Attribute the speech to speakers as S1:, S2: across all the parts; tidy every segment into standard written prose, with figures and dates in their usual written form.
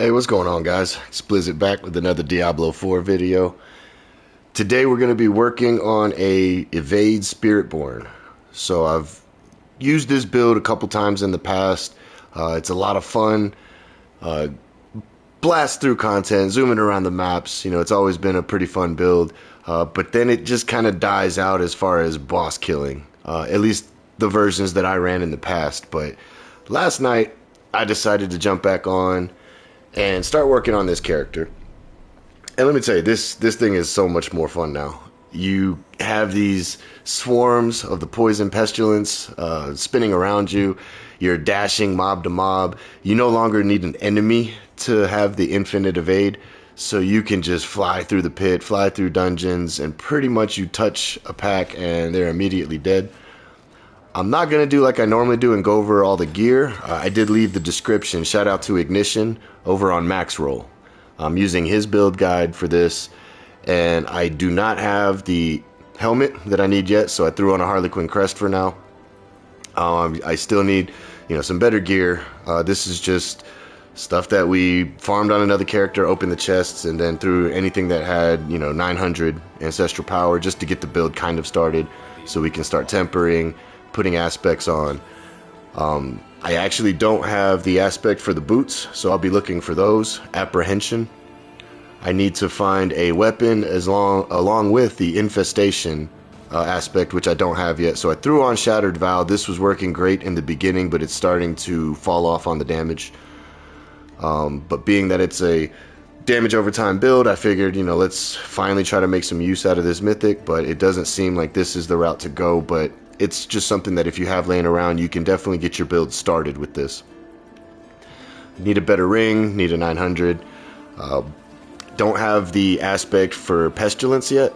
S1: Hey, what's going on, guys? Xsplzit back with another Diablo 4 video. Today we're going to be working on a evade Spiritborn. So I've used this build a couple times in the past. It's a lot of fun. Blast through content, zooming around the maps. You know, it's always been a pretty fun build. But then it just kind of dies out as far as boss killing. At least the versions that I ran in the past. But last night I decided to jump back on and start working on this character. And let me tell you, this thing is so much more fun now. You have these swarms of the poison pestilence spinning around you. You're dashing mob to mob. You no longer need an enemy to have the infinite evade, so you can just fly through the pit, fly through dungeons, and pretty much you touch a pack and they're immediately dead. I'm not going to do like I normally do and go over all the gear. I did leave the description. Shout out to Ignition over on Maxroll. I'm using his build guide for this, and I do not have the helmet that I need yet, so I threw on a Harlequin crest for now. I still need, some better gear. This is just stuff that we farmed on another character, opened the chests, and then threw anything that had, 900 ancestral power just to get the build kind of started so we can start tempering, putting aspects on. I actually don't have the aspect for the boots, so I'll be looking for those. Apprehension. I need to find a weapon along with the infestation aspect, which I don't have yet. So I threw on Shattered Vow. This was working great in the beginning, but it's starting to fall off on the damage. But being that it's a damage over time build, I figured, let's finally try to make some use out of this mythic, but it doesn't seem like this is the route to go. But it's just something that if you have laying around, you can definitely get your build started with this. Need a better ring, need a 900. Don't have the aspect for Pestilence yet.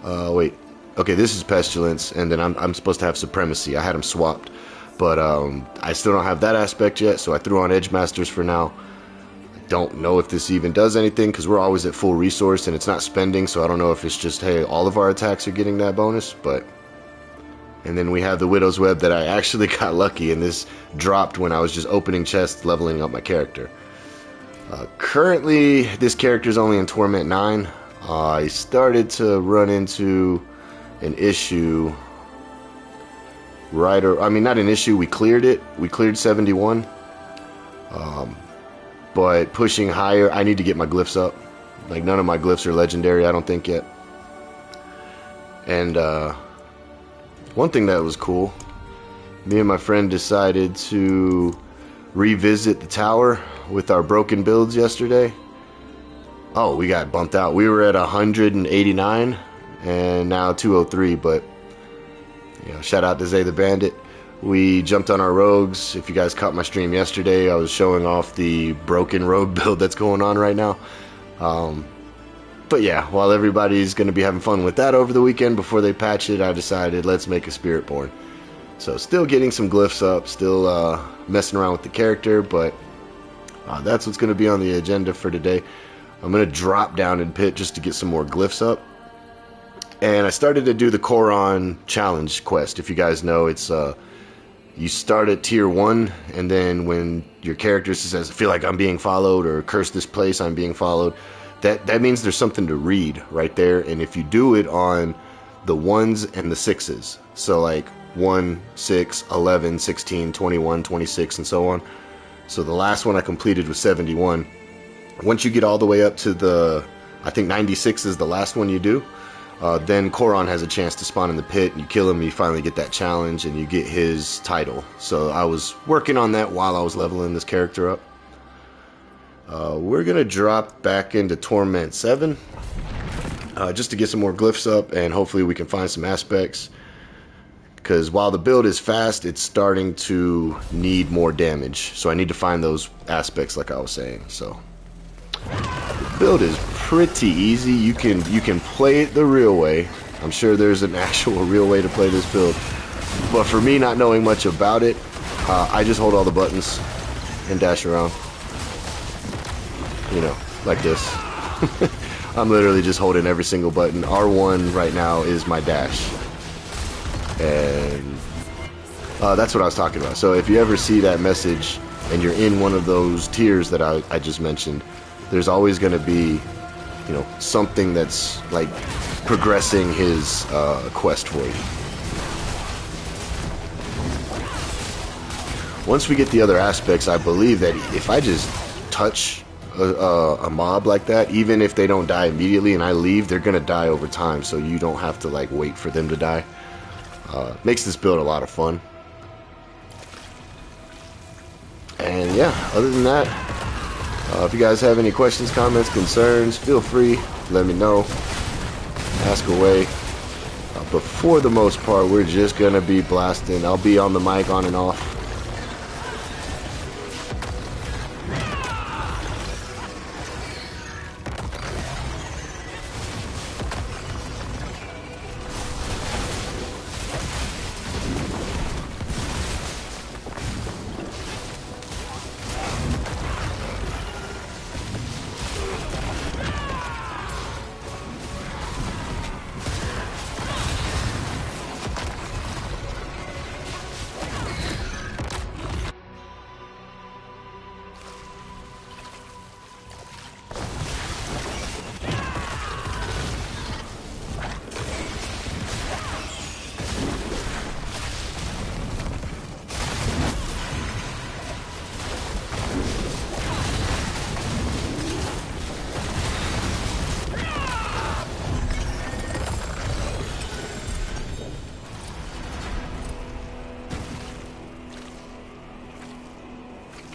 S1: Wait. Okay, this is Pestilence, and then I'm supposed to have Supremacy. I had them swapped, but I still don't have that aspect yet, so I threw on Edge Masters for now. I don't know if this even does anything, because we're always at full resource, and it's not spending, so I don't know if it's just, hey, all of our attacks are getting that bonus, but... And then we have the Widow's Web that I actually got lucky, and this dropped when I was just opening chests, leveling up my character. Currently, this character is only in Torment 9. I started to run into an issue not an issue, we cleared it. We cleared 71. But pushing higher, I need to get my glyphs up. Like, none of my glyphs are legendary, I don't think yet. And, one thing that was cool, me and my friend decided to revisit the tower with our broken builds yesterday. Oh, we got bumped out. We were at 189 and now 203, but shout out to Zay the Bandit. We jumped on our rogues. If you guys caught my stream yesterday, I was showing off the broken rogue build that's going on right now. But yeah, while everybody's going to be having fun with that over the weekend before they patch it, I decided let's make a Spiritborn. So still getting some glyphs up, still messing around with the character, but that's what's going to be on the agenda for today. I'm going to drop down in pit just to get some more glyphs up. And I started to do the Koron challenge quest. If you guys know, it's you start at tier 1, and then when your character says, I feel like I'm being followed, or curse this place, I'm being followed, that means there's something to read right there. And if you do it on the 1s and the 6s, so like 1, 6, 11, 16, 21, 26, and so on. So the last one I completed was 71. Once you get all the way up to I think 96 is the last one you do, then Koron has a chance to spawn in the pit, and you kill him, you finally get that challenge, and you get his title. So I was working on that while I was leveling this character up. We're going to drop back into Torment 7 just to get some more glyphs up, and hopefully we can find some aspects. Because while the build is fast, it's starting to need more damage. So I need to find those aspects like I was saying. So the build is pretty easy. You can play it the real way. I'm sure there's an actual real way to play this build. But for me, not knowing much about it, I just hold all the buttons and dash around. Like this. I'm literally just holding every single button. R1 right now is my dash. And that's what I was talking about. So if you ever see that message and you're in one of those tiers that I just mentioned, there's always going to be, you know, something that's like progressing his quest for you. Once we get the other aspects, I believe that if I just touch a mob like that, even if they don't die immediately and I leave, they're gonna die over time, so you don't have to like wait for them to die. Makes this build a lot of fun. And yeah, other than that, if you guys have any questions, comments, concerns, feel free, let me know, ask away. But for the most part, we're just gonna be blasting. I'll be on the mic on and off.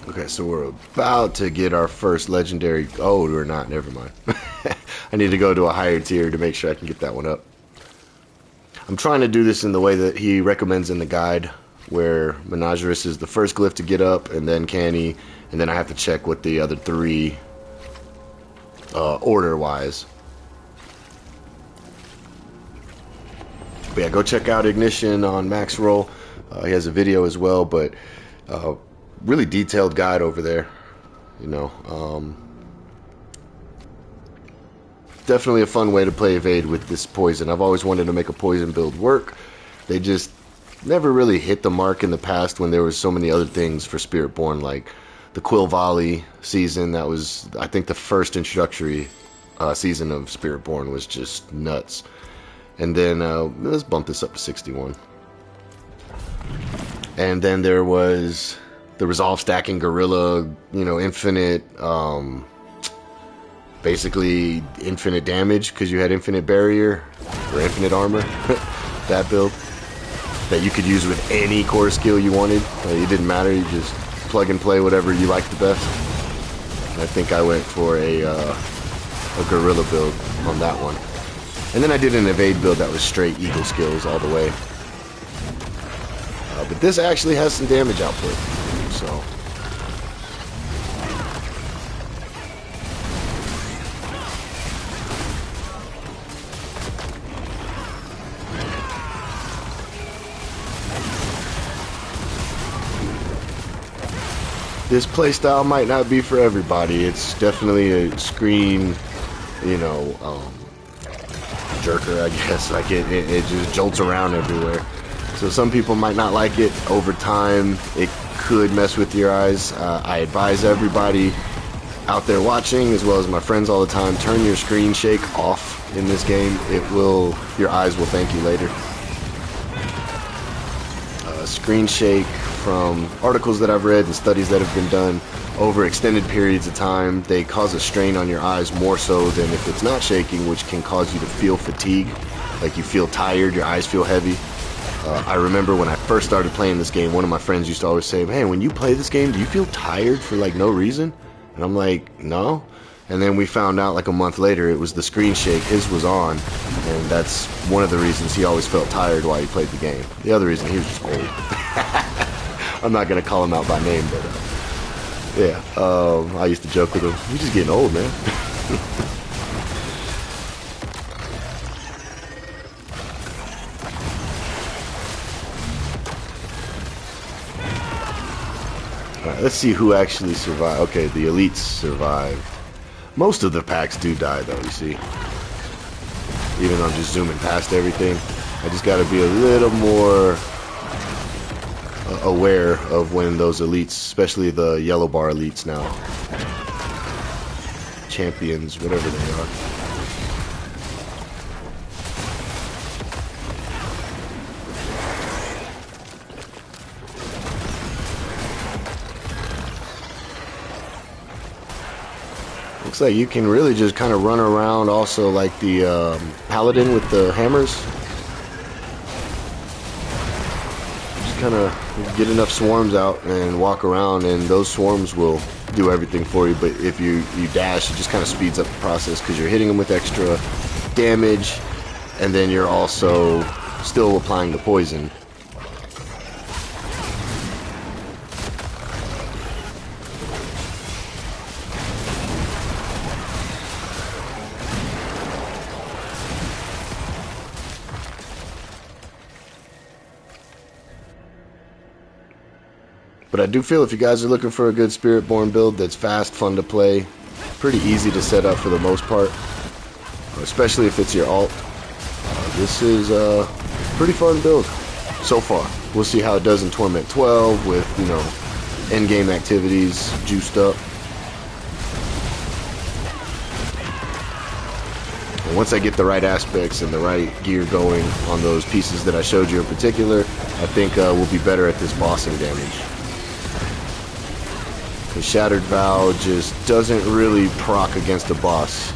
S1: Okay, so we're about to get our first legendary. Oh, we're not. Never mind. I need to go to a higher tier to make sure I can get that one up. I'm trying to do this in the way that he recommends in the guide, where Menagerous is the first glyph to get up, and then Canny, and then I have to check what the other three order-wise. But yeah, go check out Ignition on Max Roll. He has a video as well, but really detailed guide over there, you know. Definitely a fun way to play Evade with this poison. I've always wanted to make a poison build work. They just never really hit the mark in the past when there was so many other things for Spiritborn, like the Quill Volley season. That was, I think, the first introductory season of Spiritborn was just nuts. And then let's bump this up to 61. And then there was the resolve stacking gorilla, you know, infinite, basically infinite damage because you had infinite barrier or infinite armor. That build that you could use with any core skill you wanted. It didn't matter, you just plug and play whatever you liked the best. And I think I went for a gorilla build on that one. And then I did an evade build that was straight eagle skills all the way. But this actually has some damage output, so. This playstyle might not be for everybody. It's definitely a screen, you know, jerker, I guess. Like it just jolts around everywhere. So some people might not like it. Over time, it could mess with your eyes. I advise everybody out there watching, as well as my friends all the time, turn your screen shake off in this game. It will, your eyes will thank you later. Screen shake, from articles that I've read and studies that have been done over extended periods of time, they cause a strain on your eyes more so than if it's not shaking, which can cause you to feel fatigue, like you feel tired, your eyes feel heavy. I remember when I first started playing this game, one of my friends used to always say, "Man, when you play this game, do you feel tired for like no reason?" And I'm like, "No." And then we found out like a month later it was the screen shake. His was on, and that's one of the reasons he always felt tired while he played the game. The other reason, he was just old. I'm not gonna call him out by name, but yeah, I used to joke with him, "You're just getting old, man." Alright, let's see who actually survived. Okay, the elites survived. Most of the packs do die, though, you see. Even though I'm just zooming past everything. I just gotta be a little more aware of when those elites, especially the yellow bar elites now, champions, whatever they are. Looks like you can really just kind of run around also like the paladin with the hammers. Just kind of get enough swarms out and walk around, and those swarms will do everything for you. But if you dash, it just kind of speeds up the process because you're hitting them with extra damage, and then you're also still applying the poison. But I do feel if you guys are looking for a good Spiritborn build that's fast, fun to play, pretty easy to set up for the most part, especially if it's your alt, this is a pretty fun build so far. We'll see how it does in Torment 12 with, you know, endgame activities juiced up. And once I get the right aspects and the right gear going on those pieces that I showed you in particular, I think we'll be better at this bossing damage. The Shattered Vow just doesn't really proc against a boss,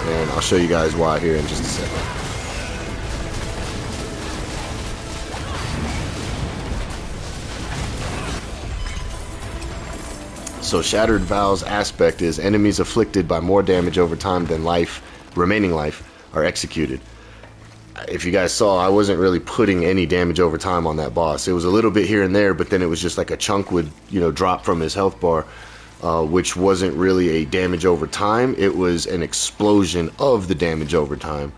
S1: and I'll show you guys why here in just a second. So Shattered Vow's aspect is enemies afflicted by more damage over time than remaining life are executed. If you guys saw, I wasn't really putting any damage over time on that boss. It was a little bit here and there, but then it was just like a chunk would, you know, drop from his health bar, which wasn't really a damage over time. It was an explosion of the damage over time.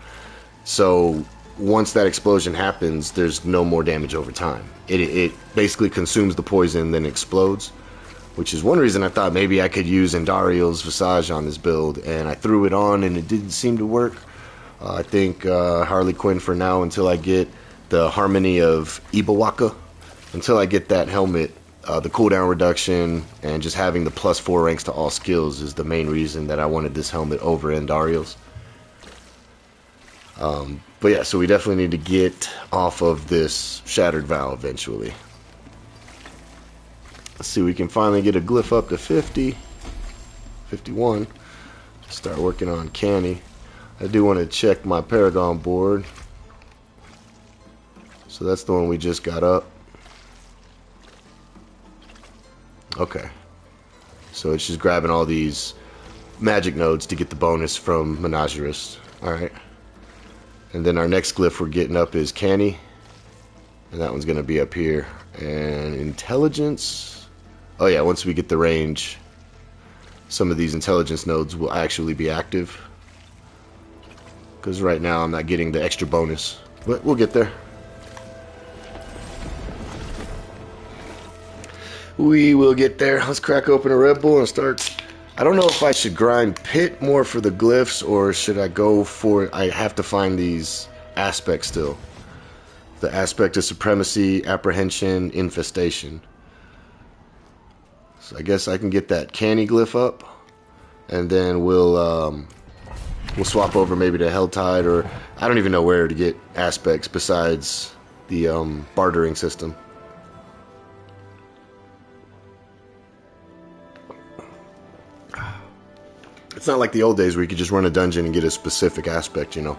S1: So once that explosion happens, there's no more damage over time. It basically consumes the poison, then explodes, which is one reason I thought maybe I could use Endariel's Visage on this build, and I threw it on and it didn't seem to work. I think Harley Quinn for now until I get the Harmony of Ibawaka. Until I get that helmet, the cooldown reduction and just having the +4 ranks to all skills is the main reason that I wanted this helmet over Endariel's. But yeah, so we definitely need to get off of this Shattered Vow eventually. Let's see, we can finally get a glyph up to 50. 51. Start working on Canny. I do want to check my Paragon board. So that's the one we just got up. Okay. So it's just grabbing all these magic nodes to get the bonus from Menagerist. Alright. And then our next glyph we're getting up is Canny. And that one's going to be up here. And Intelligence. Oh yeah, once we get the range, some of these intelligence nodes will actually be active. Because right now I'm not getting the extra bonus. But we'll get there. We will get there. Let's crack open a Red Bull and start. I don't know if I should grind Pit more for the glyphs, or should I go for... I have to find these aspects still. The aspect of Supremacy, Apprehension, Infestation. So I guess I can get that Canny glyph up. And then we'll swap over maybe to Helltide, or I don't even know where to get aspects besides the bartering system. It's not like the old days where you could just run a dungeon and get a specific aspect, you know.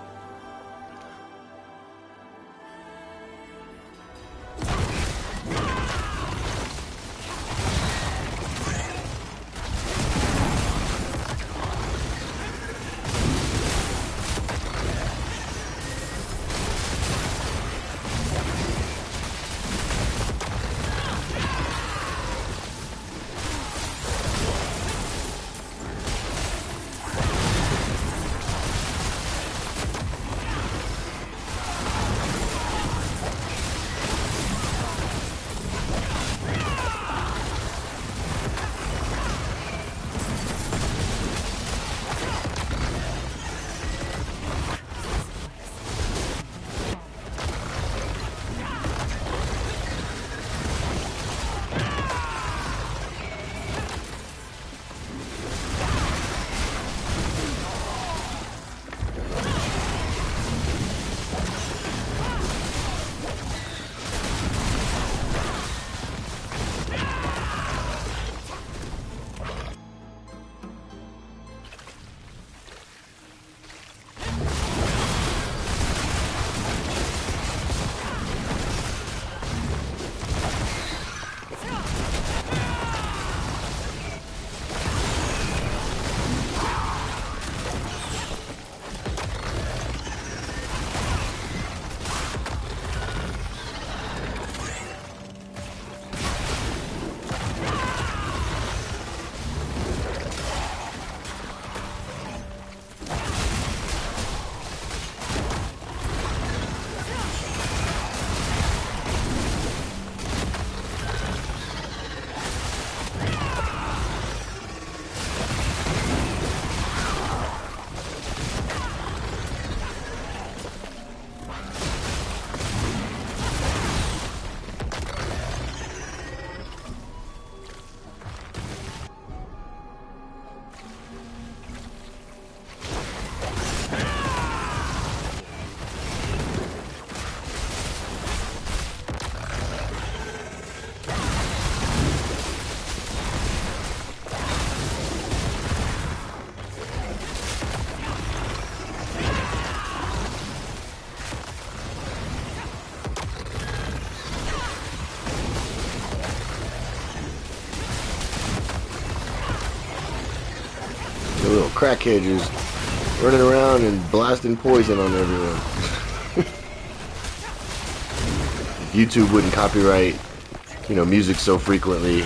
S1: crackhead just running around and blasting poison on everyone. YouTube wouldn't copyright, you know, music so frequently.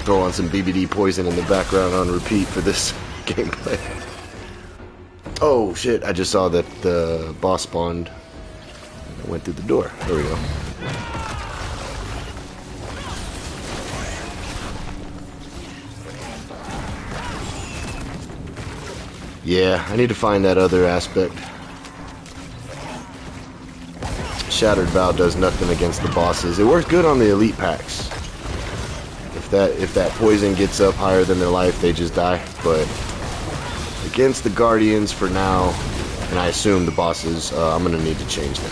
S1: Throw on some BBD poison in the background on repeat for this gameplay. Oh shit, I just saw that the boss spawned. I went through the door. There we go. Yeah, I need to find that other aspect. Shattered Vow does nothing against the bosses. It works good on the elite packs. If that poison gets up higher than their life, they just die. But against the Guardians for now, and I assume the bosses, I'm gonna need to change that.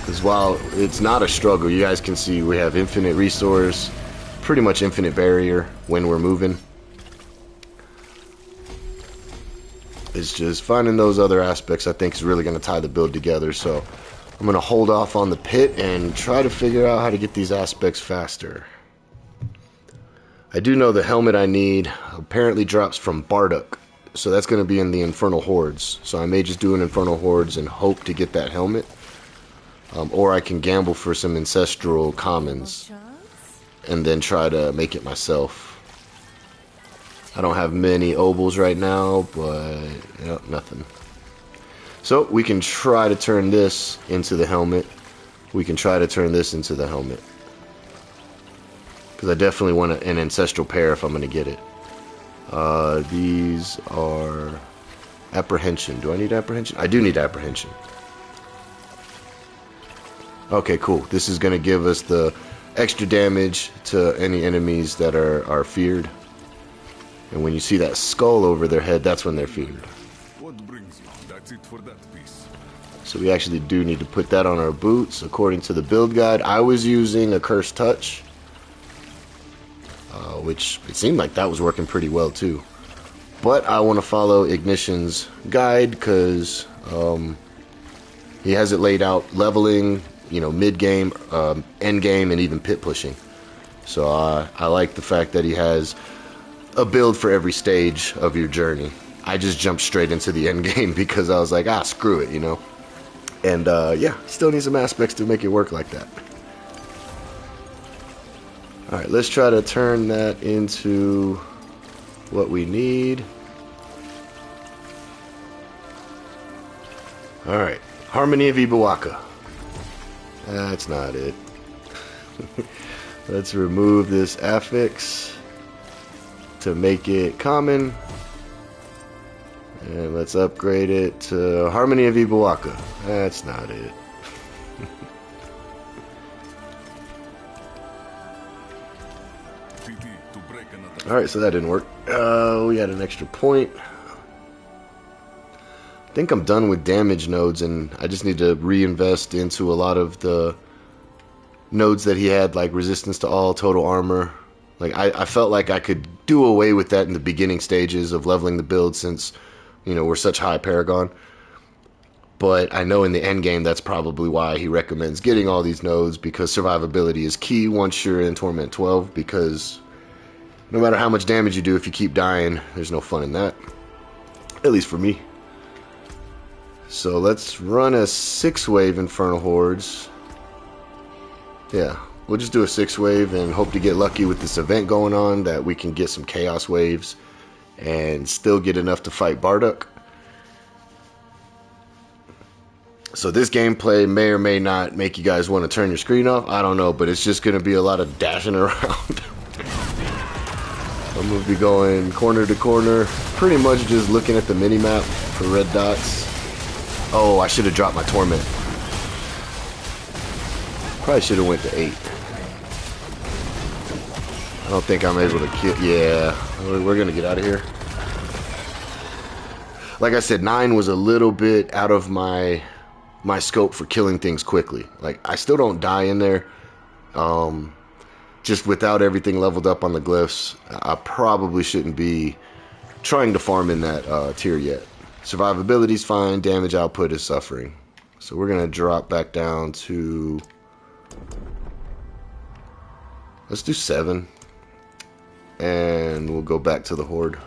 S1: Because while it's not a struggle, you guys can see we have infinite resource, pretty much infinite barrier when we're moving. It's just finding those other aspects I think is really going to tie the build together. So I'm going to hold off on the pit and try to figure out how to get these aspects faster. I do know the helmet I need apparently drops from Bardock. So that's going to be in the Infernal Hordes. So I may just do an Infernal Hordes and hope to get that helmet. Or I can gamble for some Ancestral Commons and then try to make it myself. I don't have many obols right now, but nothing. So we can try to turn this into the helmet. We can try to turn this into the helmet. Because I definitely want an ancestral pair if I'm going to get it. These are apprehension. Do I need apprehension? I do need apprehension. Okay, cool. This is going to give us the extra damage to any enemies that are feared. And when you see that skull over their head, that's when they're feared.
S2: What brings you? That's it for that piece.
S1: So we actually do need to put that on our boots. According to the build guide, I was using a Cursed Touch. Which it seemed like that was working pretty well too. But I want to follow Ignition's guide because he has it laid out leveling, you know, mid-game, end-game, and even pit pushing. So I like the fact that he has a build for every stage of your journey. I just jumped straight into the end game because I was like, screw it, you know. And yeah, still need some aspects to make it work like that. Alright, let's try to turn that into what we need. Alright, Harmony of Ibawaka. That's not it. Let's remove this affix to make it common. And let's upgrade it to Harmony of Ibawaka. That's not it. Alright, so that didn't work. We had an extra point. I think I'm done with damage nodes, and I just need to reinvest into a lot of the nodes that he had, like resistance to all, total armor. Like I felt like I could do away with that in the beginning stages of leveling the build since, you know, we're such high Paragon. But I know in the end game that's probably why he recommends getting all these nodes, because survivability is key once you're in Torment 12, because no matter how much damage you do, if you keep dying, there's no fun in that. At least for me. So let's run a 6-wave Infernal Hordes. Yeah, we'll just do a 6-wave and hope to get lucky with this event going on that we can get some Chaos Waves and still get enough to fight Bardock. So this gameplay may or may not make you guys want to turn your screen off. I don't know, but it's just going to be a lot of dashing around. I'm going to be going corner to corner, pretty much just looking at the mini-map for red dots. Oh, I should have dropped my Torment. Probably should have went to 8. I don't think I'm able to kill. Yeah, we're going to get out of here. Like I said, 9 was a little bit out of my scope for killing things quickly. Like, I still don't die in there. Just without everything leveled up on the glyphs, I probably shouldn't be trying to farm in that tier yet. Survivability's fine, damage output is suffering. So we're going to drop back down to... Let's do 7. and we'll go back to the Horde.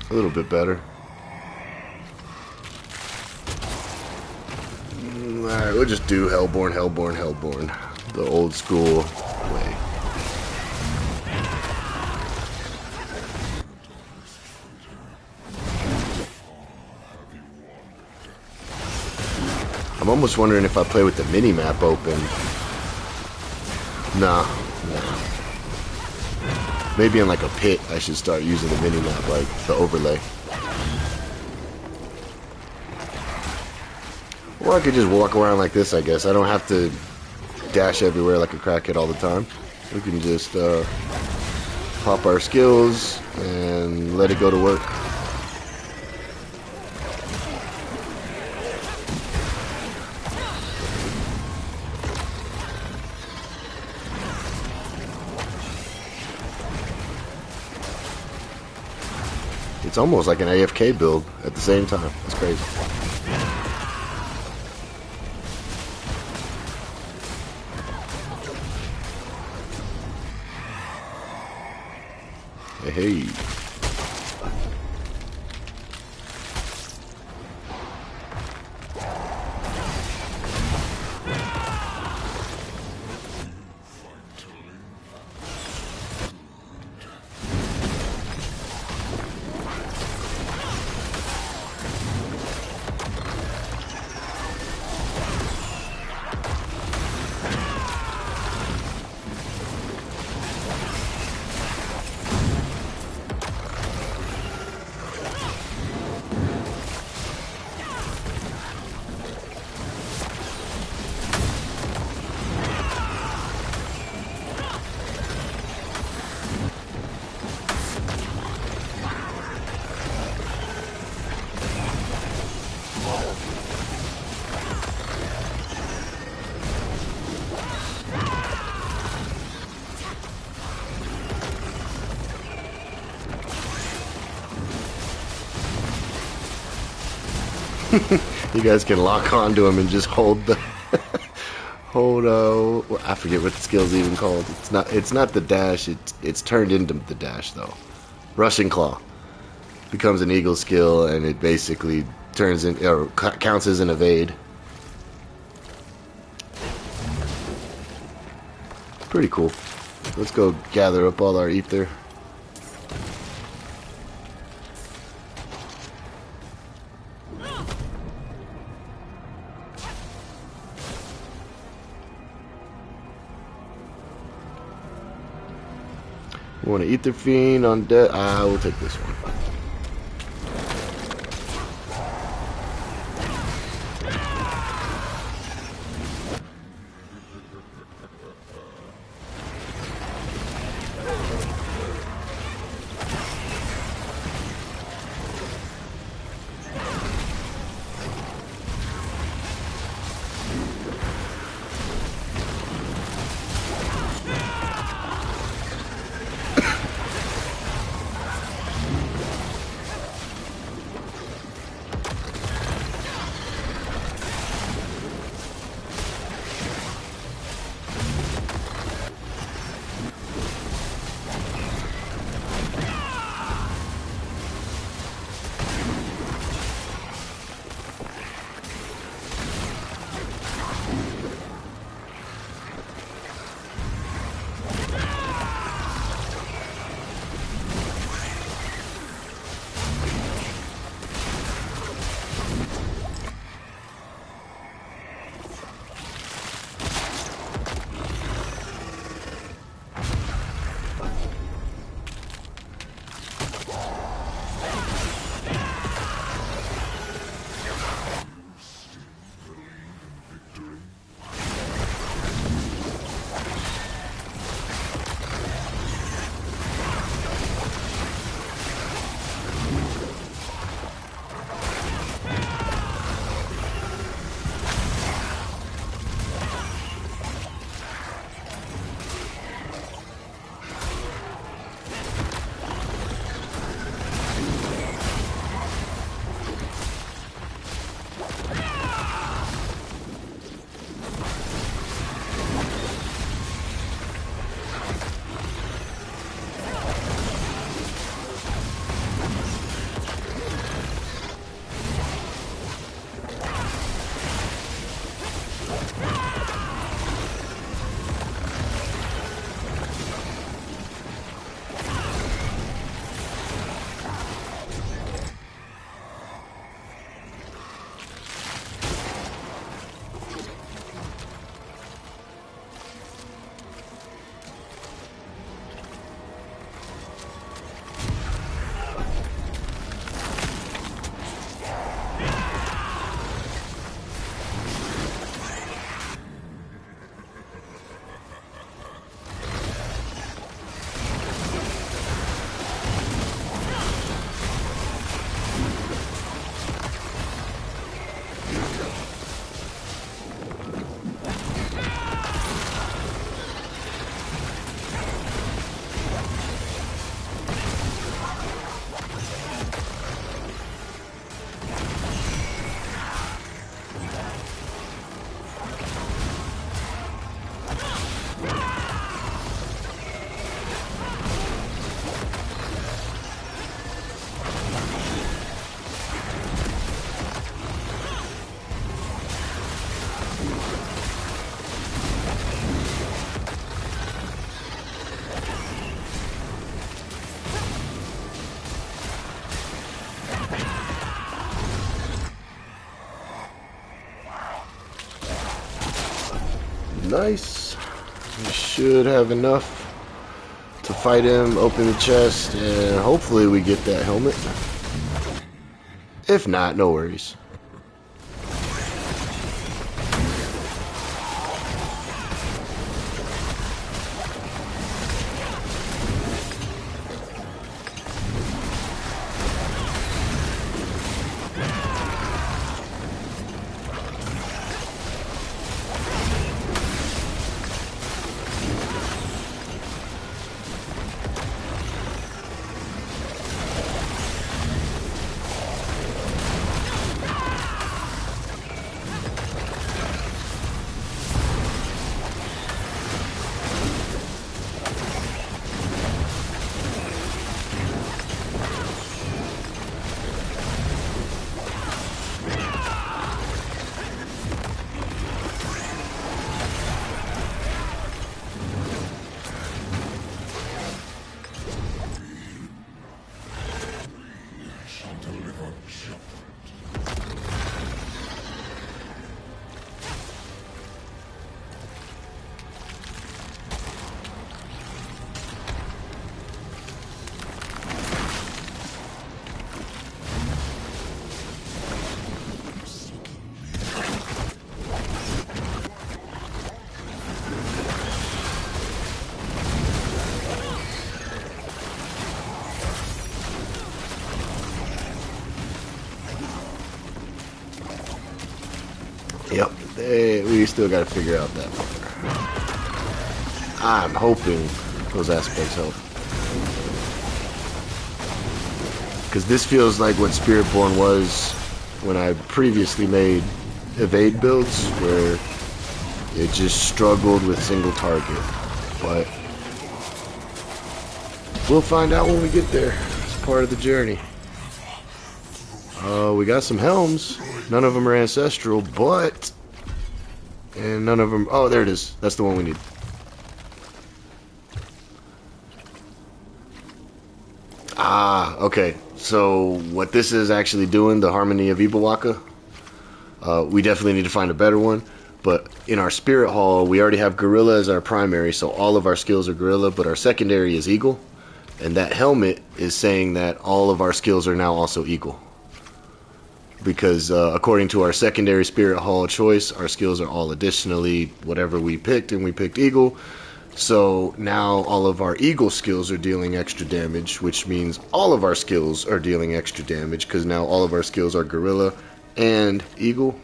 S1: A little bit better. Alright, we'll just do Hellborn, Hellborn, Hellborn. The old school way. I'm almost wondering if I play with the mini-map open. Nah. Maybe in like a pit I should start using the mini-map, like the overlay. Or I could just walk around like this, I guess. I don't have to dash everywhere like a crackhead all the time. We can just pop our skills and let it go to work. It's almost like an AFK build at the same time. It's crazy. Hey. You guys can lock onto him and just hold the hold I forget what the skill's even called. It's not the dash, it's turned into the dash though. Rushing Claw becomes an eagle skill, and it basically turns in or counts as an evade. Pretty cool. Let's go gather up all our ether. We want to Ether Fiend on deck. I will take this one. Nice. We should have enough to fight him, open the chest, and hopefully we get that helmet. If not, no worries. Yep, we still got to figure out that part. I'm hoping those aspects help. Because this feels like what Spiritborn was when I previously made evade builds, where it just struggled with single target. But we'll find out when we get there. It's part of the journey. We got some helms. None of them are ancestral, but... And none of them... Oh, there it is. That's the one we need. Ah, okay. So, what this is actually doing, the Harmony of Ibawaka, we definitely need to find a better one. But in our Spirit Hall, we already have Gorilla as our primary, so all of our skills are Gorilla, but our secondary is Eagle. And that helmet is saying that all of our skills are now also Eagle. Because according to our secondary Spirit Hall choice, our skills are all additionally whatever we picked, and we picked Eagle. So now all of our Eagle skills are dealing extra damage, which means all of our skills are dealing extra damage, because now all of our skills are Gorilla and Eagle.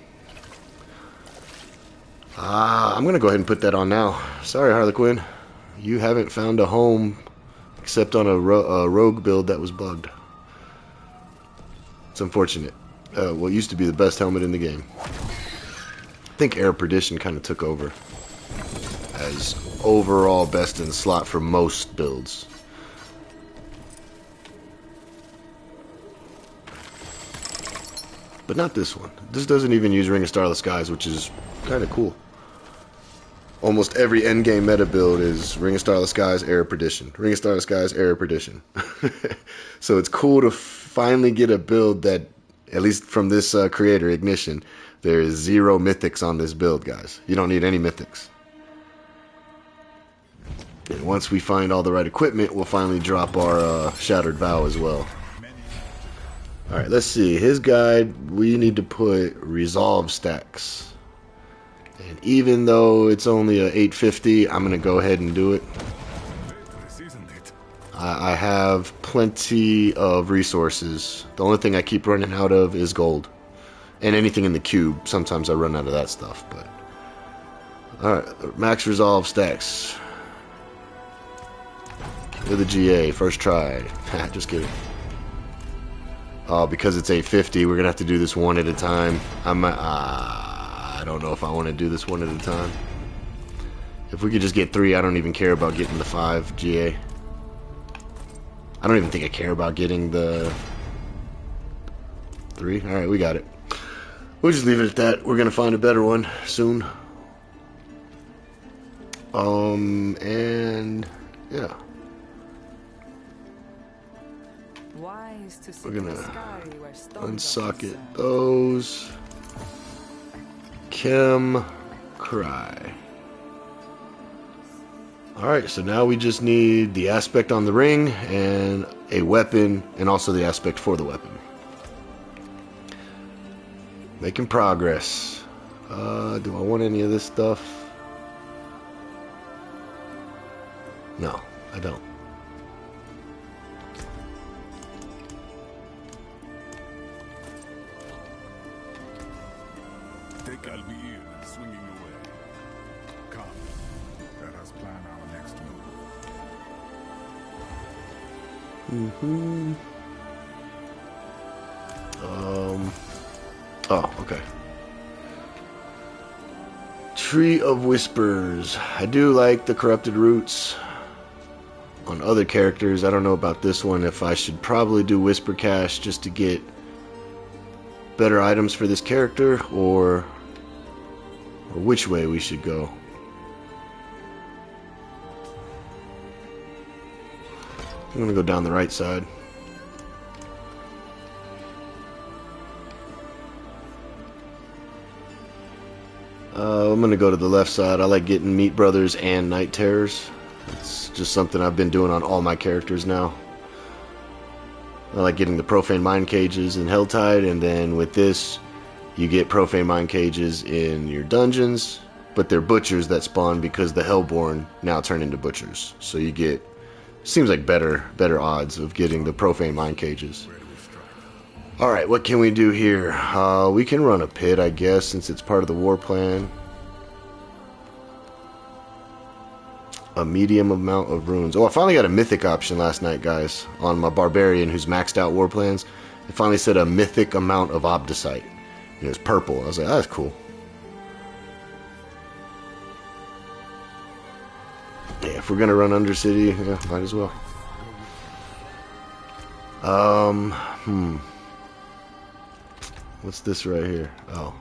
S1: I'm going to go ahead and put that on now. Sorry, Harlequin. You haven't found a home except on a rogue build that was bugged. It's unfortunate. What used to be the best helmet in the game. I think Air Perdition kind of took over as overall best in slot for most builds. But not this one. This doesn't even use Ring of Starless Skies, which is kind of cool. Almost every endgame meta build is Ring of Starless Skies, Air Perdition. Ring of Starless Skies, Air Perdition. So it's cool to finally get a build that, at least from this creator, Ignition, there is 0 mythics on this build, guys. You don't need any mythics. And once we find all the right equipment, we'll finally drop our Shattered Vow as well. Alright, let's see. His guide, we need to put Resolve stacks. And even though it's only a 850, I'm going to go ahead and do it. I have plenty of resources. The only thing I keep running out of is gold. And anything in the cube. Sometimes I run out of that stuff, but... Alright, max resolve stacks. With a GA, first try. Just kidding. Because it's 850, we're gonna have to do this one at a time. I don't know if I want to do this one at a time. If we could just get 3, I don't even care about getting the 5 GA. I don't even think I care about getting the 3. Alright, we got it. We'll just leave it at that. We're gonna find a better one soon. And yeah. We're gonna unsocket those. Chem Cry. Alright, so now we just need the aspect on the ring and a weapon and also the aspect for the weapon. Making progress. Do I want any of this stuff? No, I don't.
S2: Take I'll be here, swinging away. Come, let us plan our next move.
S1: Oh, okay. Tree of Whispers. I do like the corrupted roots on other characters. I don't know about this one, if I should probably do Whisper Cache just to get better items for this character, or which way we should go. I'm gonna go down the right side. I'm gonna go to the left side. I like getting Meat Brothers and Night Terrors. It's just something I've been doing on all my characters now. I like getting the Profane Mind Cages in Helltide, and then with this, you get Profane Mind Cages in your dungeons, but they're butchers that spawn because the Hellborn now turn into butchers. So you get, seems like better odds of getting the Profane Mind Cages. Alright, what can we do here? We can run a pit, I guess, since it's part of the war plan. A medium amount of runes. Oh, I finally got a mythic option last night, guys, on my barbarian who's maxed out war plans. It finally said a mythic amount of Obdicite. It was purple. I was like, oh, that's cool. Yeah, if we're gonna run Undercity, yeah, might as well. What's this right here? Oh.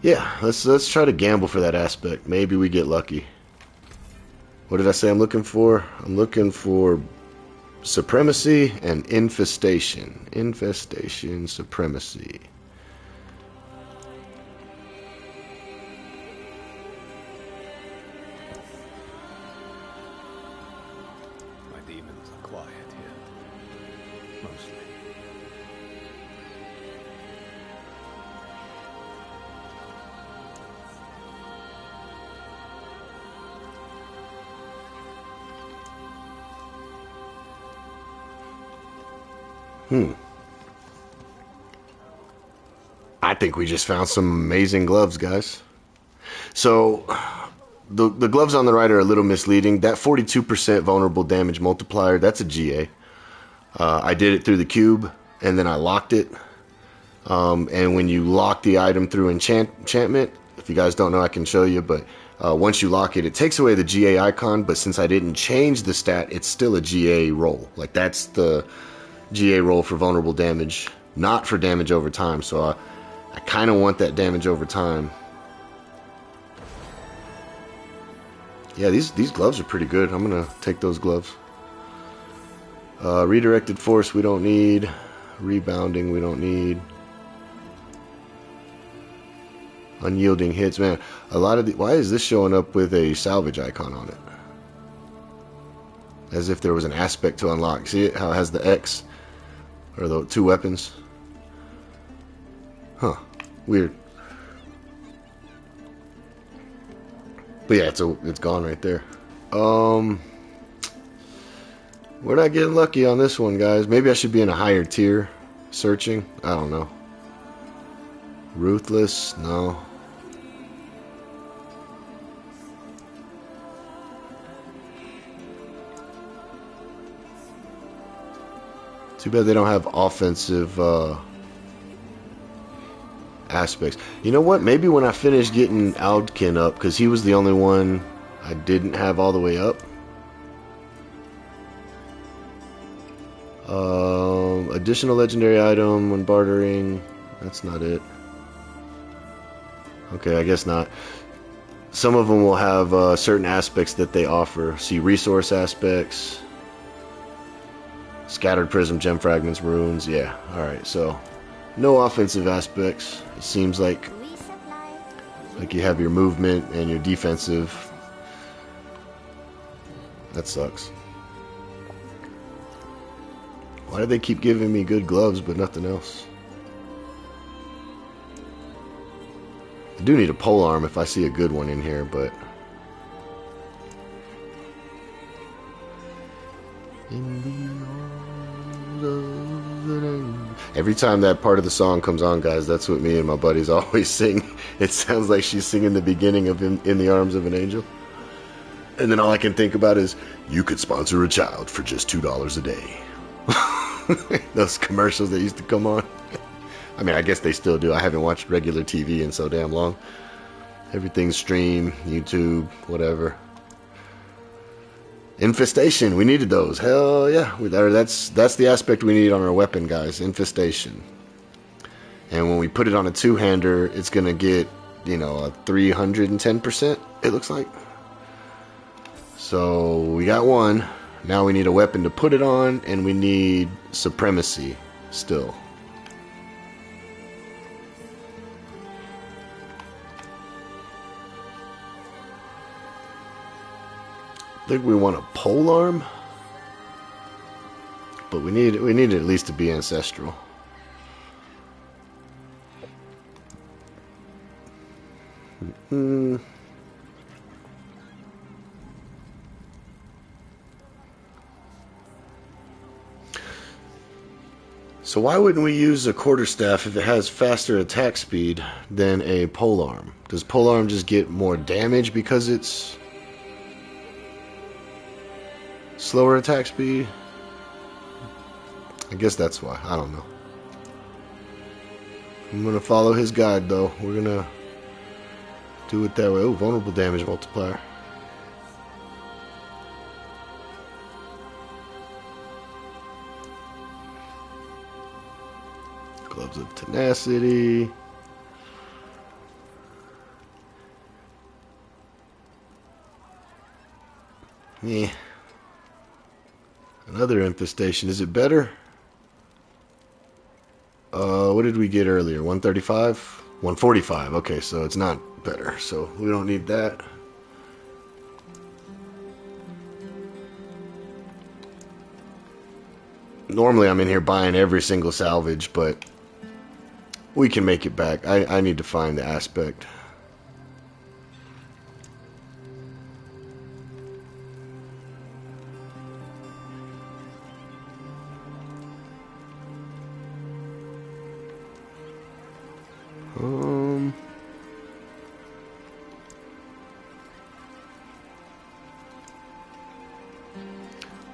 S1: Yeah, let's try to gamble for that aspect. Maybe we get lucky. What did I say I'm looking for? I'm looking for Supremacy and Infestation. Infestation, Supremacy.
S3: My demons are quiet here. Mostly.
S1: I think we just found some amazing gloves, guys. So, the gloves on the right are a little misleading. That 42% vulnerable damage multiplier, that's a GA. I did it through the cube, and then I locked it. And when you lock the item through enchantment, if you guys don't know, I can show you, but once you lock it, it takes away the GA icon, but since I didn't change the stat, it's still a GA roll. Like, that's the GA roll for vulnerable damage, not for damage over time. So I kind of want that damage over time. Yeah, these gloves are pretty good. I'm gonna take those gloves. Redirected force we don't need. Rebounding we don't need. Unyielding hits, man. A lot of the, why is this showing up with a salvage icon on it? As if there was an aspect to unlock. See it? How it has the X or the two weapons. Huh. Weird. But yeah, it's gone right there. We're not getting lucky on this one, guys. Maybe I should be in a higher tier searching. I don't know. Ruthless? No. Too bad they don't have offensive aspects. You know what? Maybe when I finish getting Aldkin up, because he was the only one I didn't have all the way up. Additional legendary item when bartering. That's not it. Okay, I guess not. Some of them will have certain aspects that they offer. See, resource aspects. Scattered prism, gem fragments, runes. Yeah, alright, so no offensive aspects, it seems like. Like you have your movement and your defensive. That sucks. Why do they keep giving me good gloves but nothing else? I do need a polearm if I see a good one in here, but... Every time that part of the song comes on, guys, that's what me and my buddies always sing. It sounds like she's singing the beginning of In the Arms of an Angel. And then all I can think about is, you could sponsor a child for just $2 a day. Those commercials that used to come on. I mean, I guess they still do. I haven't watched regular TV in so damn long. Everything's stream, YouTube, whatever. Infestation, we needed those. Hell yeah. That's the aspect we need on our weapon, guys. Infestation. And when we put it on a two-hander, it's going to get, you know, a 310%, it looks like. So we got one. Now we need a weapon to put it on, and we need supremacy still. I think we want a polearm, but we need it at least to be ancestral. So why wouldn't we use a quarterstaff if it has faster attack speed than a polearm? Does polearm just get more damage because it's slower attack speed? I guess that's why. I don't know. I'm gonna follow his guide though. We're gonna do it that way. Oh, vulnerable damage multiplier. Gloves of tenacity. Yeah. Another infestation. Is it better? What did we get earlier? 135? 145. Okay, so it's not better. So we don't need that. Normally I'm in here buying every single salvage, but we can make it back. I need to find the aspect.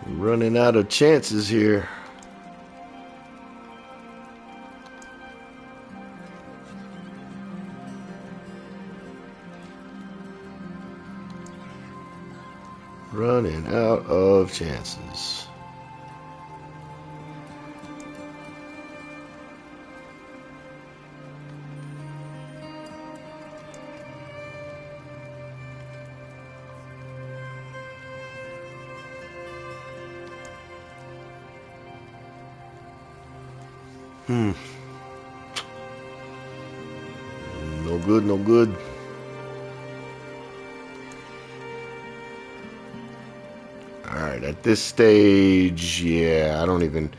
S1: Running out of chances here. Running out of chances. No good, no good. Alright, at this stage, yeah, I don't even...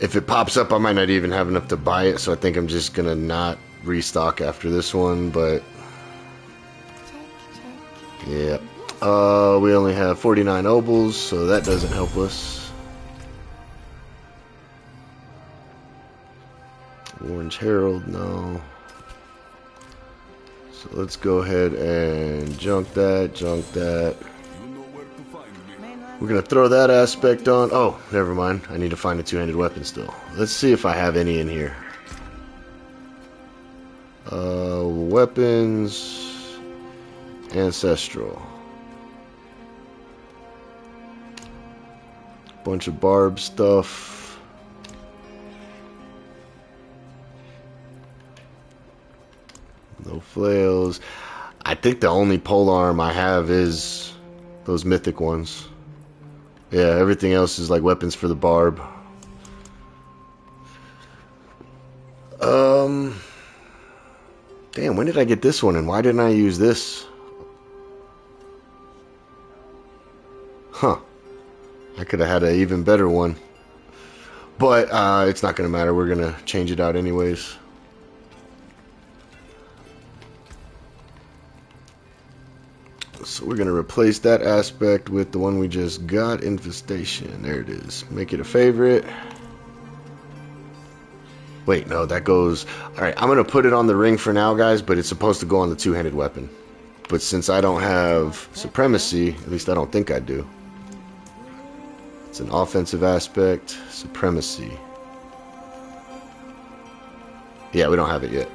S1: If it pops up, I might not even have enough to buy it, so I think I'm just gonna not restock after this one, but... Yeah. We only have 49 obols, so that doesn't help us. Orange Herald, no. So let's go ahead and junk that, junk that. We're going to throw that aspect on. Oh, never mind. I need to find a two-handed weapon still. Let's see if I have any in here. Weapons. Ancestral. Bunch of barb stuff. No flails. I think the only polearm I have is those mythic ones. Yeah, everything else is like weapons for the barb. Damn, when did I get this one and why didn't I use this? Huh. I could have had an even better one. But it's not going to matter. We're going to change it out anyways. So we're going to replace that aspect with the one we just got, Infestation. There it is. Make it a favorite. Wait, no, that goes... Alright, I'm going to put it on the ring for now, guys, but it's supposed to go on the two-handed weapon. But since I don't have Supremacy, at least I don't think I do. It's an offensive aspect, Supremacy. Yeah, we don't have it yet.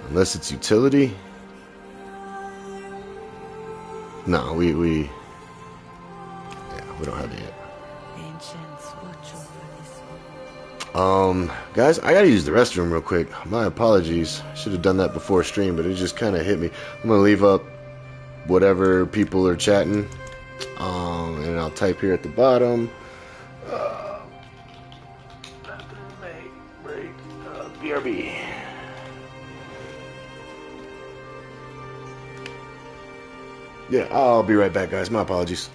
S1: Unless it's utility. No, we don't have it yet. Guys, I gotta use the restroom real quick. My apologies. I should have done that before stream, but it just kind of hit me. I'm gonna leave up whatever people are chatting, and I'll type here at the bottom. BRB. Yeah, I'll be right back, guys. My apologies.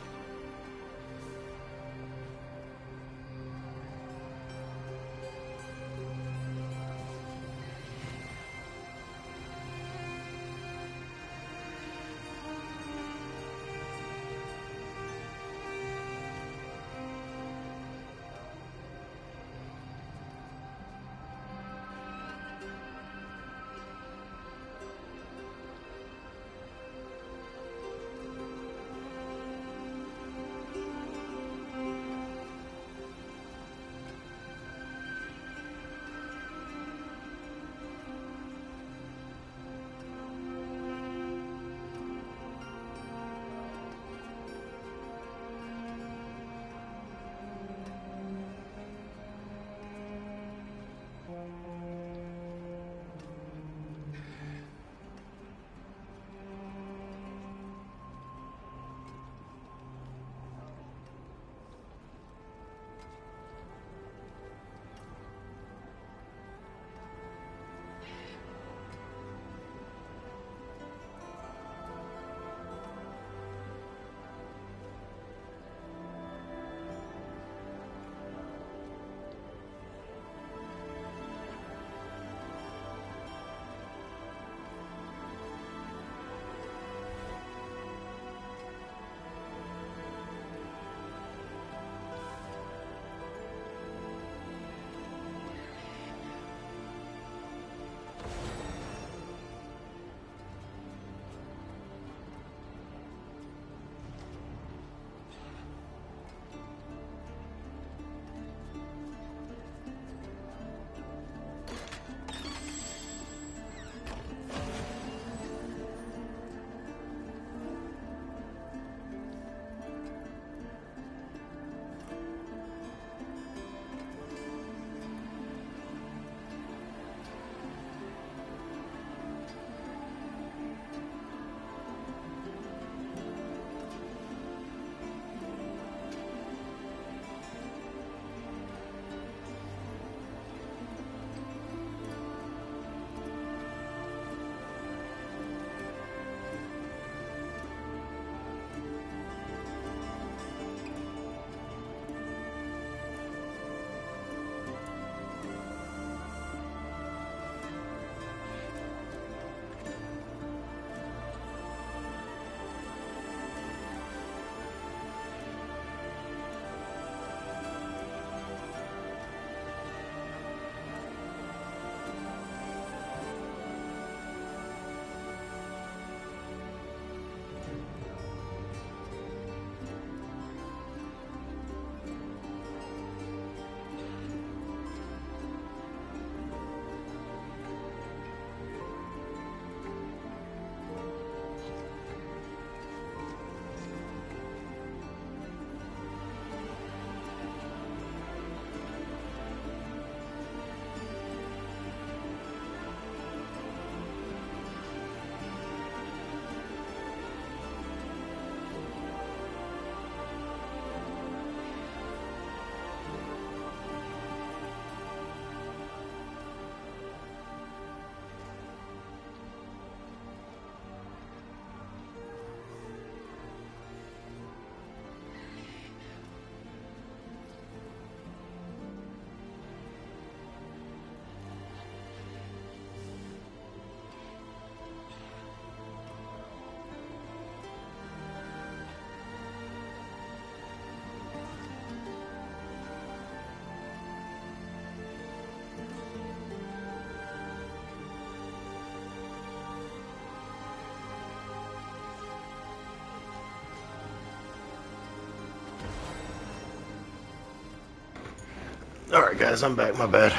S1: Alright guys, I'm back, my bad.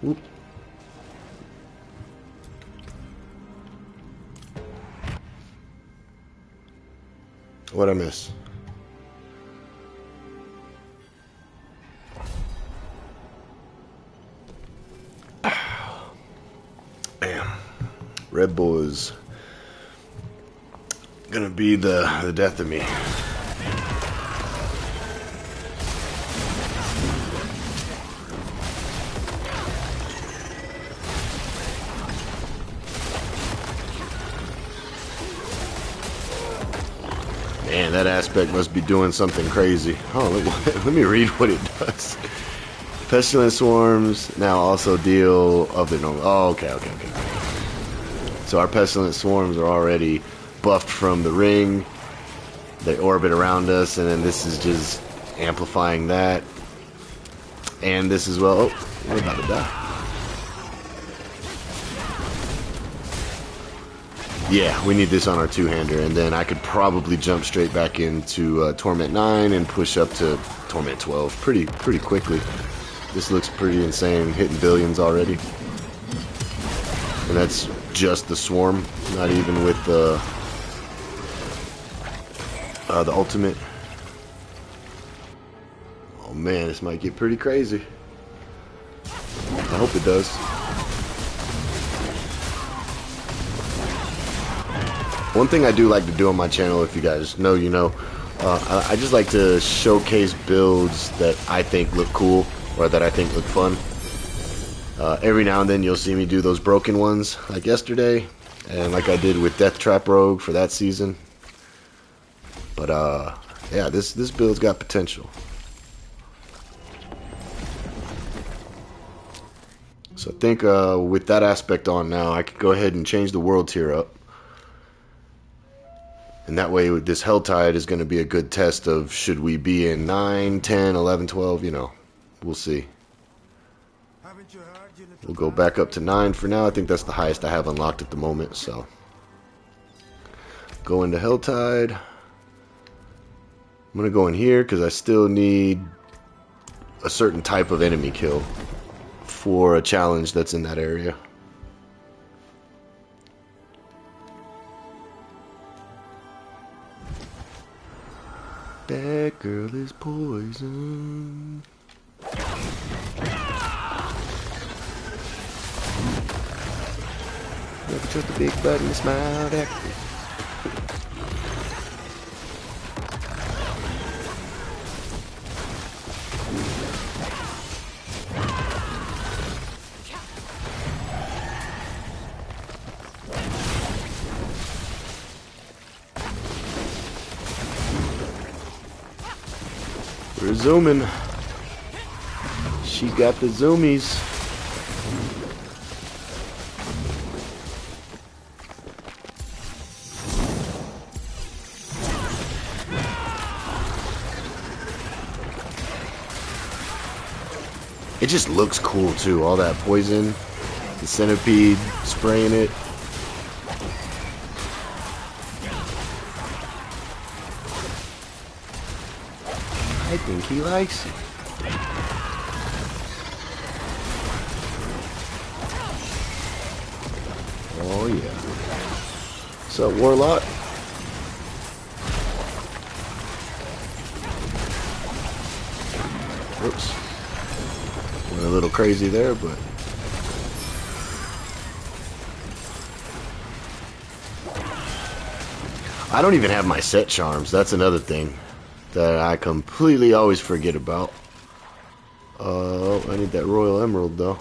S1: Whoop. What'd I miss? Damn. Red Bull is gonna be the death of me. Man, that aspect must be doing something crazy. Oh, let me read what it does. Pestilent swarms now also deal of the normal. Oh, okay. So our pestilent swarms are already buffed from the ring. They orbit around us, and then this is just amplifying that. And this as well. Oh, we're about to die. Yeah, we need this on our two-hander, and then I could probably jump straight back into Torment 9 and push up to Torment 12 pretty quickly. This looks pretty insane, hitting billions already. And that's just the swarm, not even with the ultimate. Oh man, this might get pretty crazy. I hope it does. One thing I do like to do on my channel, if you guys know, you know, I just like to showcase builds that I think look cool or that I think look fun. Every now and then you'll see me do those broken ones, like yesterday, and like I did with Death Trap Rogue for that season. But yeah, this build's got potential. So I think with that aspect on now, I could go ahead and change the world tier up. And that way, this Helltide is going to be a good test of should we be in 9, 10, 11, 12, you know. We'll see. We'll go back up to 9 for now. I think that's the highest I have unlocked at the moment, so. Go into Helltide. I'm going to go in here because I still need a certain type of enemy kill for a challenge that's in that area. That girl is poison. Never trust a big butt and a smile at We're zooming. She got the zoomies. It just looks cool too, all that poison, the centipede spraying it. I think he likes it. Oh yeah. What's up, Warlock? Whoops. Went a little crazy there, but I don't even have my set charms. That's another thing that I completely always forget about. Oh, I need that Royal Emerald though.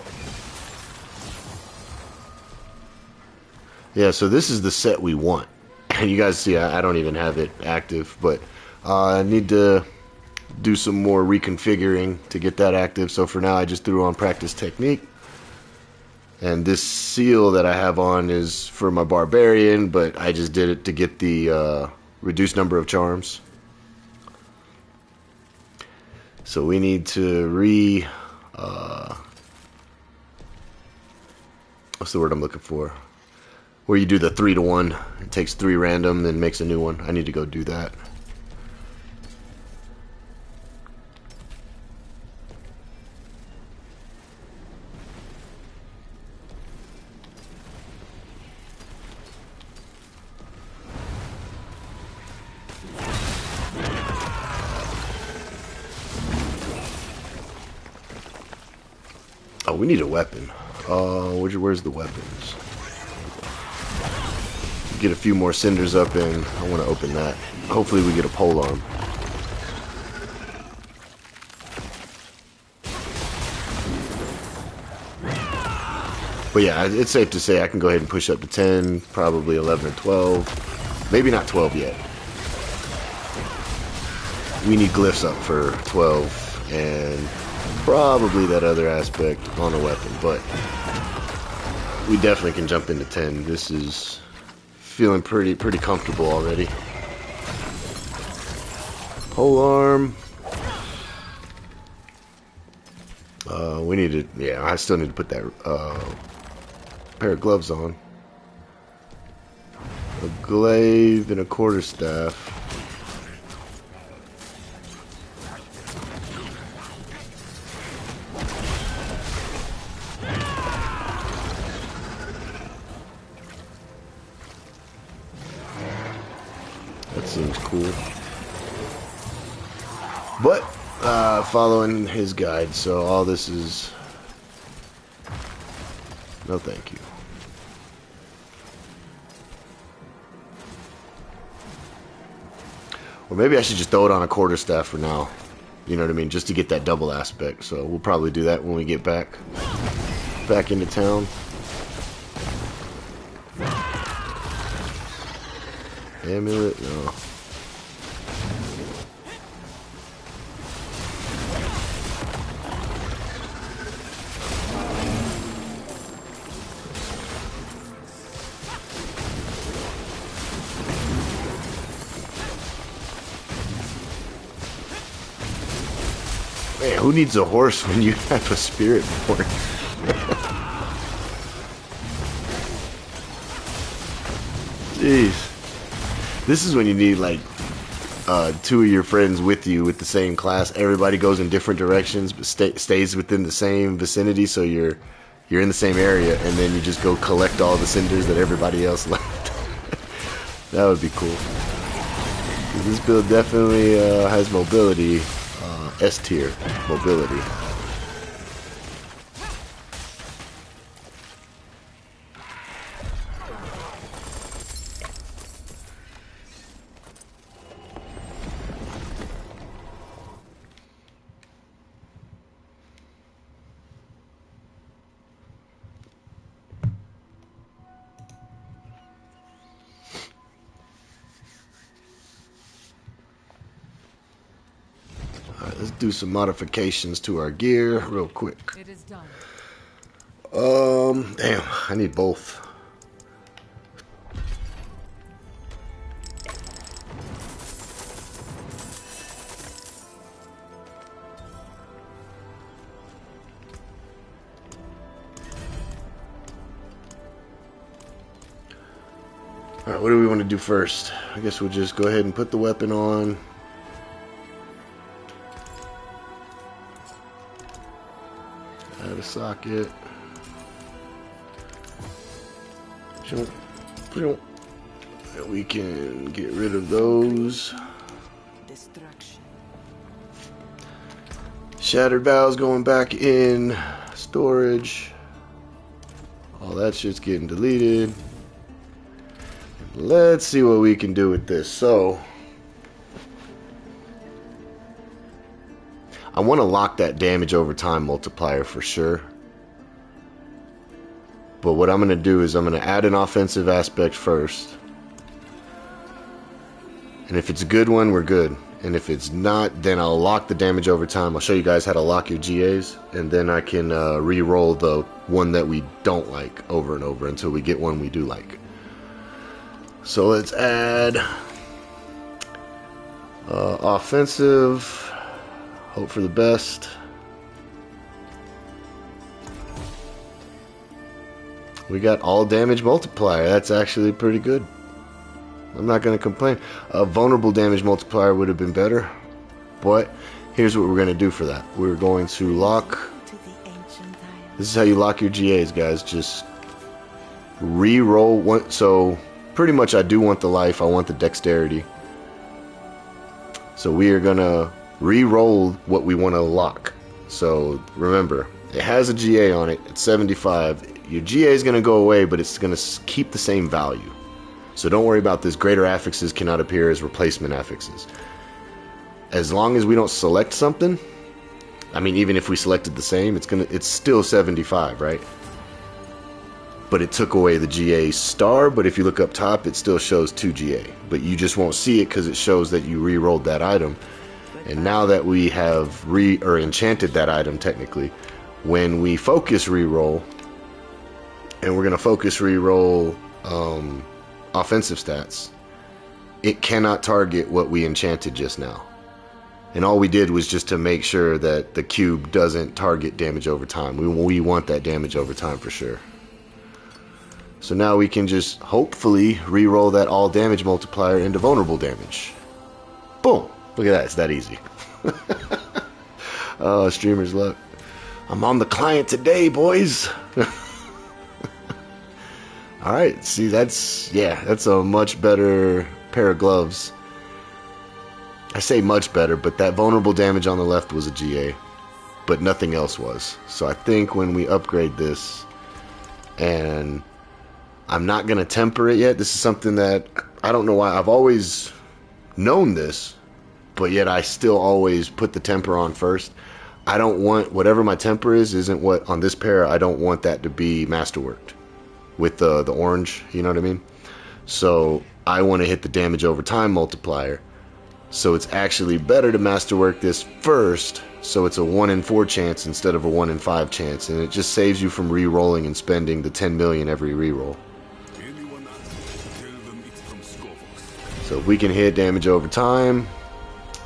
S1: Yeah, so this is the set we want. And you guys see I don't even have it active, but I need to do some more reconfiguring to get that active. So for now I just threw on Practice Technique. And this seal that I have on is for my Barbarian, but I just did it to get the reduced number of charms. So we need to what's the word I'm looking for? Where you do the 3-to-1. It takes 3 random, then makes a new one. I need to go do that. We need a weapon. Where's the weapons? Get a few more cinders up, and I want to open that. Hopefully we get a pole arm. But yeah, it's safe to say I can go ahead and push up to 10, probably 11 or 12. Maybe not 12 yet. We need glyphs up for 12, and probably that other aspect on a weapon, but we definitely can jump into 10. This is feeling pretty comfortable already. Pole arm. We need to, yeah, I still need to put that pair of gloves on. A glaive and a quarterstaff. That seems cool. But following his guide, so all this is no thank you. Or maybe I should just throw it on a quarterstaff for now. You know what I mean? Just to get that double aspect. So we'll probably do that when we get back into town. Amulet? No. Man, who needs a horse when you have a Spiritborn? Jeez. This is when you need like two of your friends with you with the same class. Everybody goes in different directions, but stays within the same vicinity, so you're in the same area, and then you just go collect all the cinders that everybody else left. That would be cool. This build definitely has mobility. S tier mobility. Let's do some modifications to our gear real quick.
S4: It is done.
S1: Damn, I need both. Alright, what do we want to do first? I guess we'll just go ahead and put the weapon on. Add a socket. We can get rid of those.
S4: Destruction.
S1: Shattered valves going back in storage. All that shit's getting deleted. Let's see what we can do with this. So I want to lock that damage over time multiplier for sure. But what I'm going to do is I'm going to add an offensive aspect first. And if it's a good one, we're good. And if it's not, then I'll lock the damage over time. I'll show you guys how to lock your GAs. And then I can re-roll the one that we don't like over and over until we get one we do like. So let's add offensive. Hope for the best. We got all damage multiplier. That's actually pretty good. I'm not going to complain. A vulnerable damage multiplier would have been better. But here's what we're going to do for that. We're going to lock. This is how you lock your GAs, guys. Just re-roll one. So pretty much I do want the life. I want the dexterity. So we are going to re-roll what we want to lock. So remember, It has a GA on it. It's 75. Your GA is going to go away, but it's going to keep the same value. So don't worry about this. Greater affixes cannot appear as replacement affixes. As long as we don't select something, I mean, even if we selected the same, it's still 75, right? But it took away the GA star, but if you look up top, it still shows 2 GA. But you just won't see it because it shows that you re-rolled that item. And now that we have enchanted that item, technically, when we focus re-roll, and we're going to focus re-roll offensive stats, it cannot target what we enchanted just now. And all we did was just to make sure that the cube doesn't target damage over time. We want that damage over time for sure. So now we can just hopefully re-roll that all damage multiplier into vulnerable damage. Boom! Look at that, it's that easy. Oh, streamer's luck. I'm on the client today, boys. Alright, see, that's a much better pair of gloves. I say much better, but that vulnerable damage on the left was a GA, but nothing else was. So I think when we upgrade this, and I'm not going to temper it yet. This is something that I don't know why. I've always known this, but yet I still always put the temper on first. I don't want, whatever my temper isn't what on this pair, I don't want that to be masterworked with the orange, you know what I mean? So I want to hit the damage over time multiplier. So it's actually better to masterwork this first, so it's a 1 in 4 chance instead of a 1 in 5 chance, and it just saves you from re-rolling and spending the 10 million every re-roll. So if we can hit damage over time,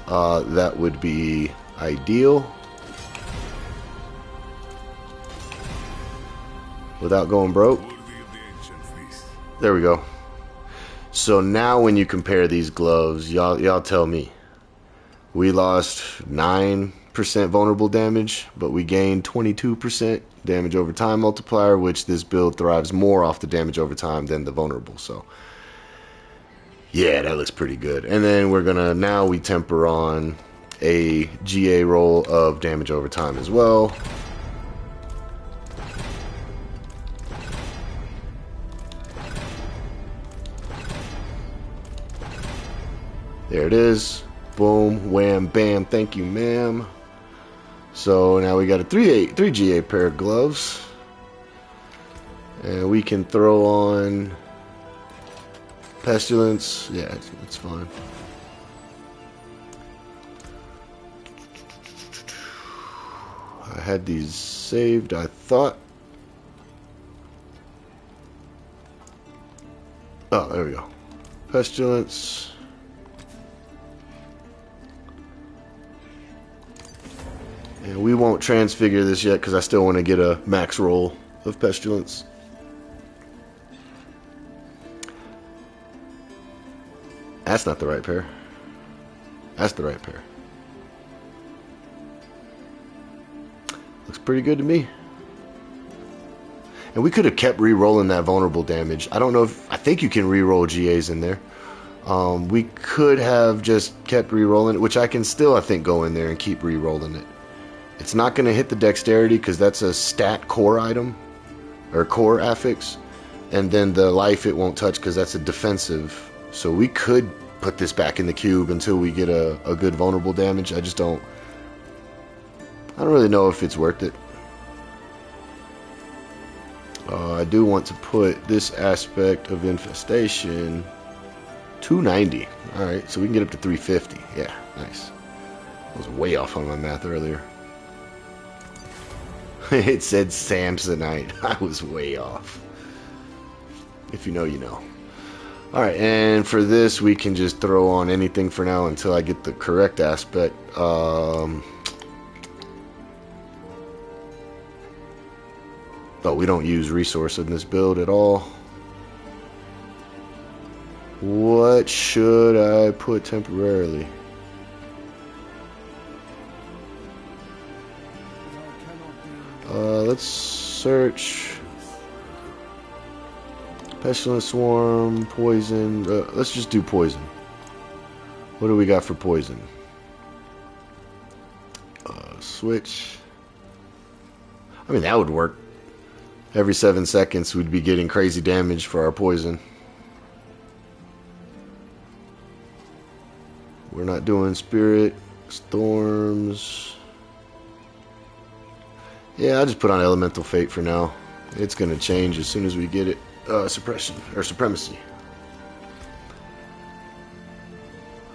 S1: that would be ideal. Without going broke. There we go. So now when you compare these gloves, y'all tell me. We lost 9% vulnerable damage, but we gained 22% damage over time multiplier, which this build thrives more off the damage over time than the vulnerable. So yeah, that looks pretty good. And then now we temper on a GA roll of damage over time as well. There it is. Boom, wham, bam, thank you, ma'am. So now we got a 3 GA pair of gloves. And we can throw on Pestilence. Yeah, it's fine. I had these saved, I thought. Oh, there we go. Pestilence. And we won't transfigure this yet because I still want to get a max roll of Pestilence. That's not the right pair. That's the right pair. Looks pretty good to me. And we could have kept re-rolling that vulnerable damage. I don't know if... I think you can re-roll GAs in there. We could have just kept re-rolling it, which I can still, I think, go in there and keep re-rolling it. It's not going to hit the dexterity because that's a stat core item, or core affix, and then the life it won't touch because that's a defensive. So we could put this back in the cube until we get a good vulnerable damage. I don't really know if it's worth it. I do want to put this aspect of infestation 290. Alright, so we can get up to 350. Yeah, nice. I was way off on my math earlier. It said Samsonite. I was way off. If you know, you know. Alright, and for this we can just throw on anything for now until I get the correct aspect. Oh, we don't use resource in this build at all. What should I put temporarily? Let's search Pestilence Swarm, Poison. Let's just do Poison. What do we got for Poison? Switch. I mean, that would work. Every 7 seconds, we'd be getting crazy damage for our poison. We're not doing spirit storms. Yeah, I'll just put on elemental fate for now. It's gonna change as soon as we get it. Suppression or supremacy.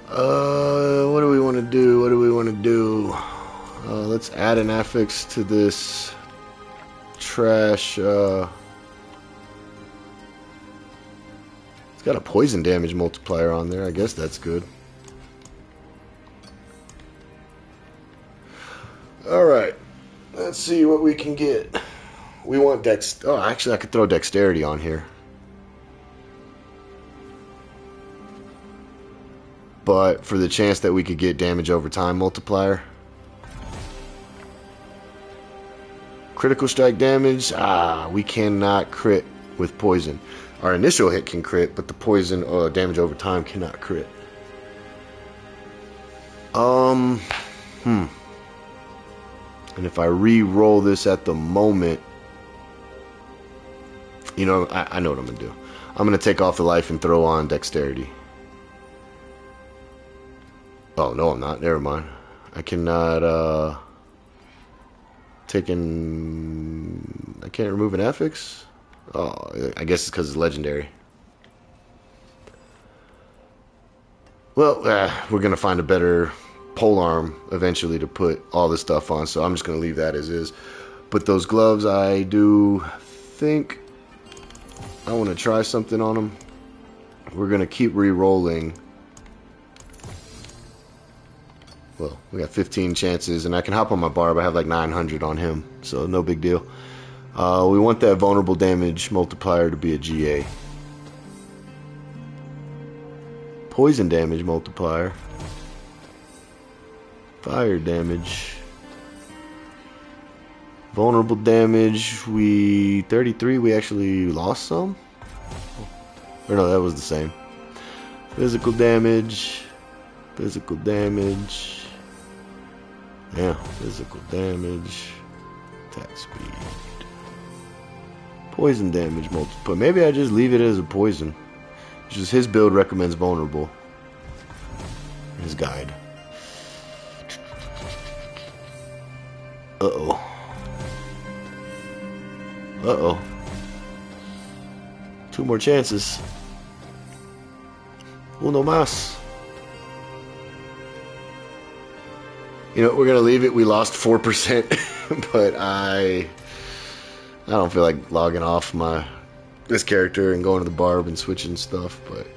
S1: What do we want to do? What do we want to do? Let's add an affix to this trash. It's got a poison damage multiplier on there. I guess that's good. Alright. Let's see what we can get. We want dex. Oh, actually, I could throw dexterity on here. But for the chance that we could get damage over time multiplier. Critical strike damage. We cannot crit with poison. Our initial hit can crit, but the poison damage over time cannot crit. And if I re-roll this at the moment, you know, I know what I'm gonna do. I'm gonna take off the life and throw on dexterity. Oh no, I'm not. Never mind. I cannot take in. I can't remove an affix. Oh, I guess it's because it's legendary. Well, we're gonna find a better polearm eventually to put all this stuff on, so I'm just gonna leave that as is. But those gloves, I do think I want to try something on them. We're gonna keep re-rolling. Well, we got 15 chances, and I can hop on my barb. I have like 900 on him, so no big deal. We want that vulnerable damage multiplier to be a GA. Poison damage multiplier. Fire damage. Vulnerable damage, 33, we actually lost some? Or no, that was the same. Physical damage. Physical damage. Yeah, physical damage. Attack speed. Poison damage multiple. Maybe I just leave it as a poison. Just his build recommends vulnerable. His guide. Uh-oh. Uh-oh. 2 more chances. Uno más. You know, we're gonna leave it. We lost 4%, but I don't feel like logging off this character and going to the barb and switching stuff. But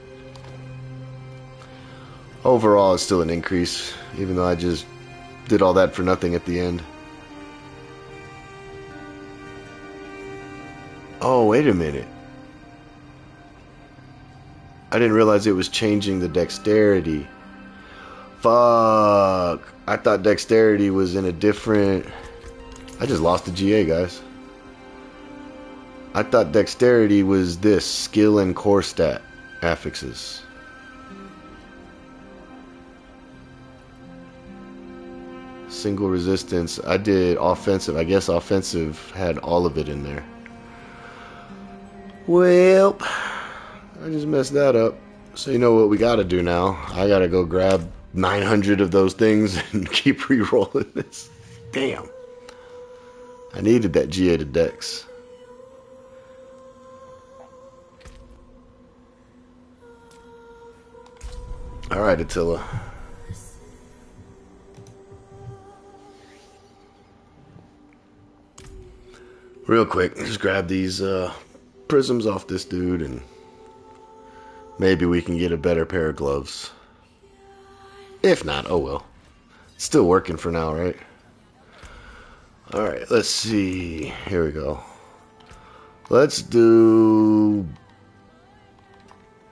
S1: overall, it's still an increase, even though I just did all that for nothing at the end. Oh, wait a minute. I didn't realize it was changing the dexterity. Fuck. I thought dexterity was in a different... I just lost the GA, guys. I thought dexterity was this. Skill and core stat affixes. Single resistance. I did offensive. I guess offensive had all of it in there. Well, I just messed that up. So you know what we gotta do now? I gotta go grab 900 of those things and keep re-rolling this. Damn. I needed that GA to Dex. Alright, Attila. Real quick, just grab these prisms off this dude and maybe we can get a better pair of gloves. If not, oh well. It's still working for now, right? Alright, let's see. Here we go. Let's do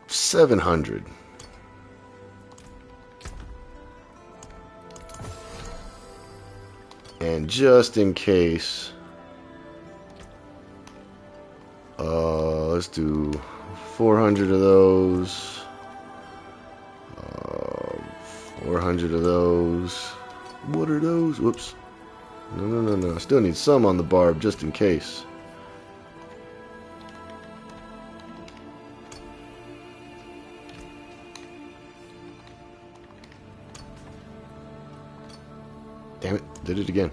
S1: 700. And just in case, let's do 400 of those. 400 of those. What are those? Whoops. No, no, no, no. I still need some on the barb just in case. Damn it. Did it again.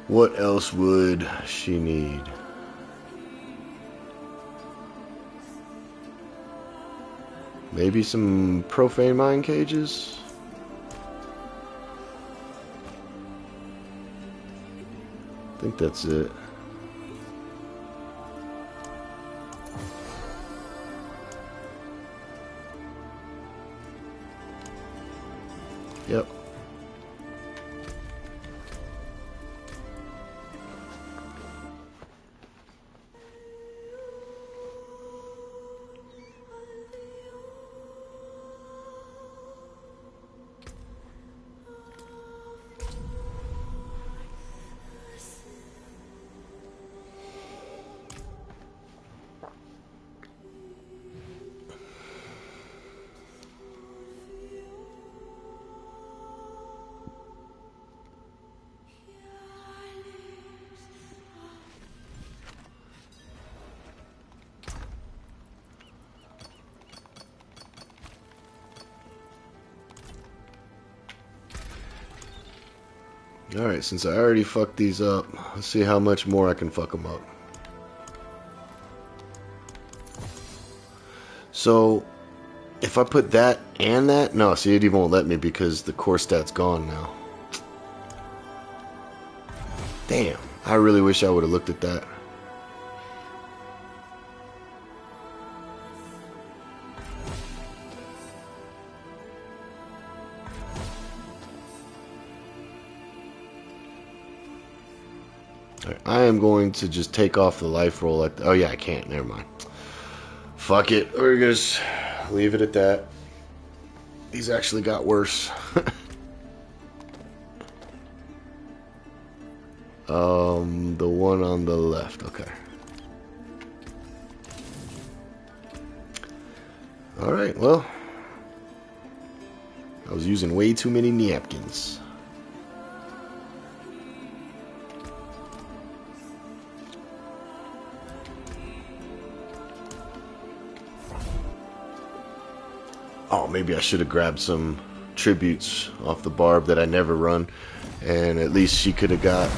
S1: What else would she need? Maybe some profane mine cages? I think that's it. Yep. Alright, since I already fucked these up, let's see how much more I can fuck them up. So, if I put that and that, no, see, it even won't let me because the core stat's gone now. Damn, I really wish I would have looked at that. I am going to just take off the life roll. Oh yeah, I can't. Never mind. Fuck it. We're gonna just leave it at that. These actually got worse. The one on the left. Okay. All right. Well, I was using way too many napkins. Oh, maybe I should have grabbed some tributes off the barb that I never run, and at least she could have got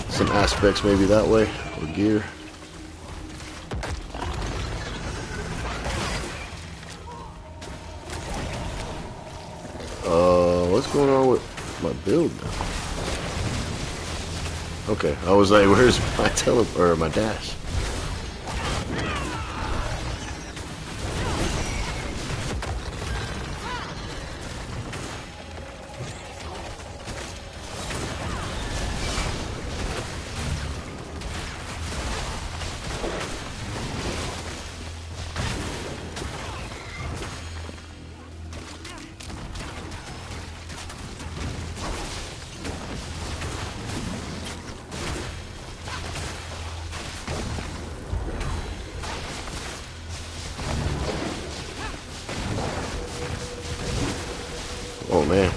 S1: some aspects maybe that way, or gear. What's going on with my build now? Okay, I was like, where's my or my dash? Oh man,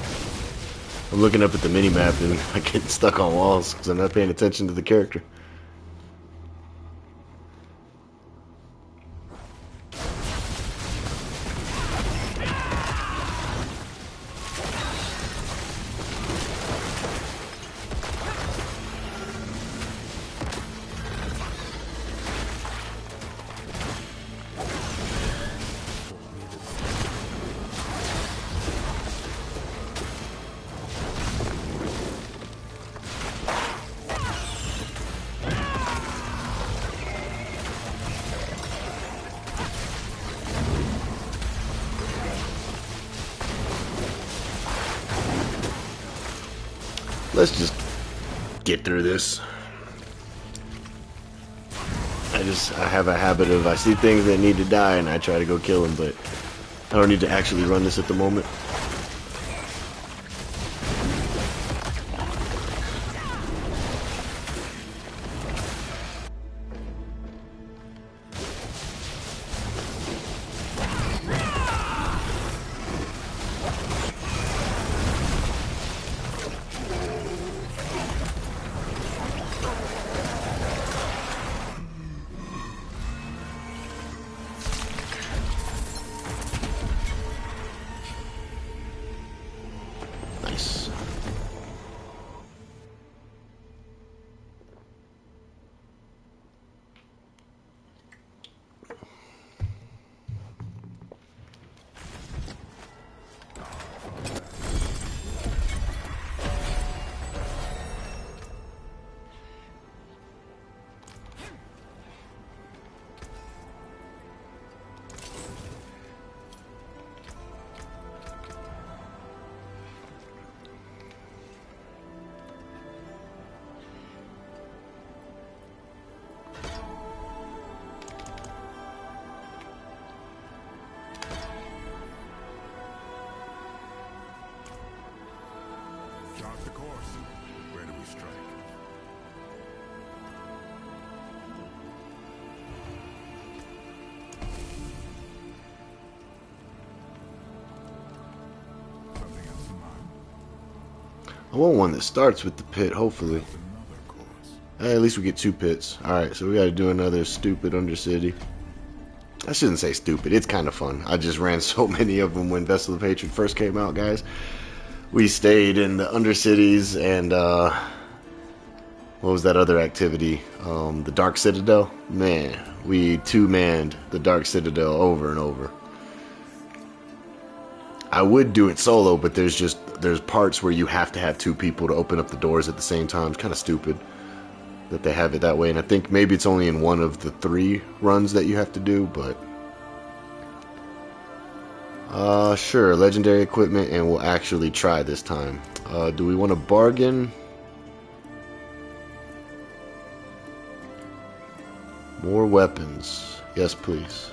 S1: I'm looking up at the mini-map and I get stuck on walls because I'm not paying attention to the character. Let's just get through this. I have a habit of, I see things that need to die and I try to go kill them, but I don't need to actually run this at the moment. Nice.
S2: Chart the course. Where do we strike? Something else in mind?
S1: I want one that starts with the pit, hopefully.
S2: Another course.
S1: At least we get 2 pits. Alright, so we gotta do another stupid Undercity. I shouldn't say stupid, it's kind of fun. I just ran so many of them when Vessel of Hatred first came out, guys. We stayed in the Undercities and, what was that other activity? The Dark Citadel? Man, we 2-manned the Dark Citadel over and over. I would do it solo, but there's parts where you have to have 2 people to open up the doors at the same time. It's kind of stupid that they have it that way, and I think maybe it's only in one of the 3 runs that you have to do, but sure, legendary equipment, and we'll actually try this time. Do we want to bargain? More weapons. Yes, please.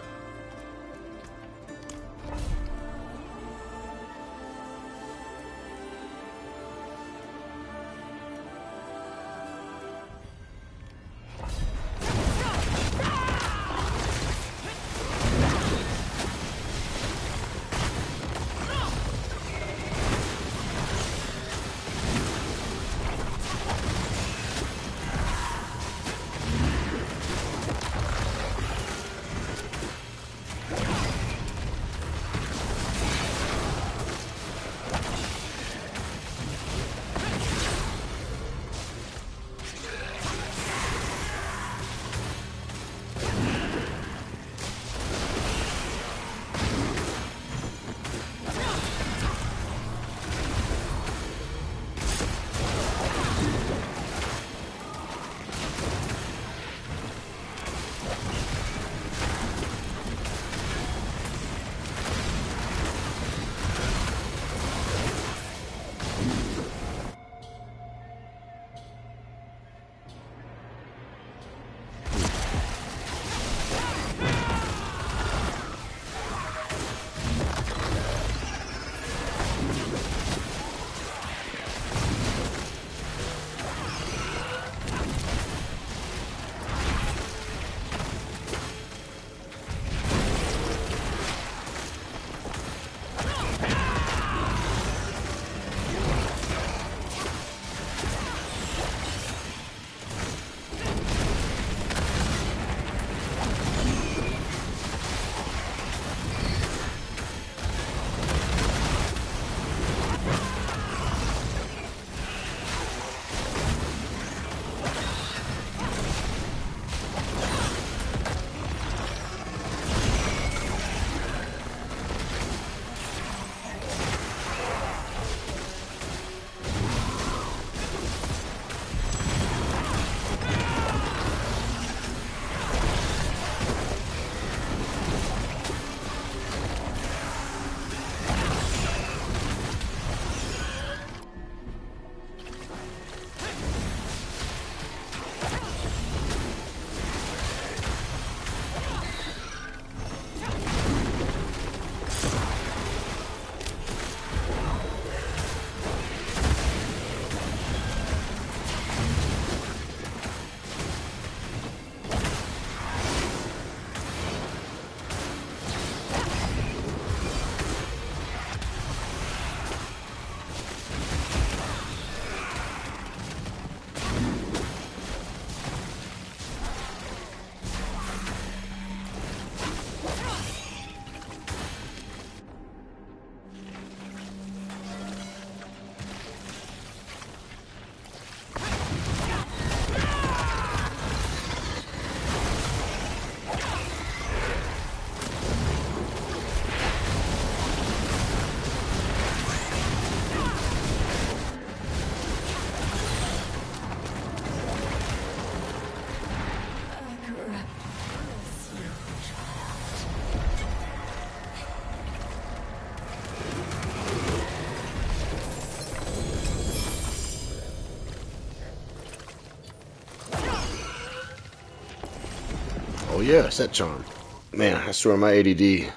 S1: yeah, set charm. Man, I swear my ADD. You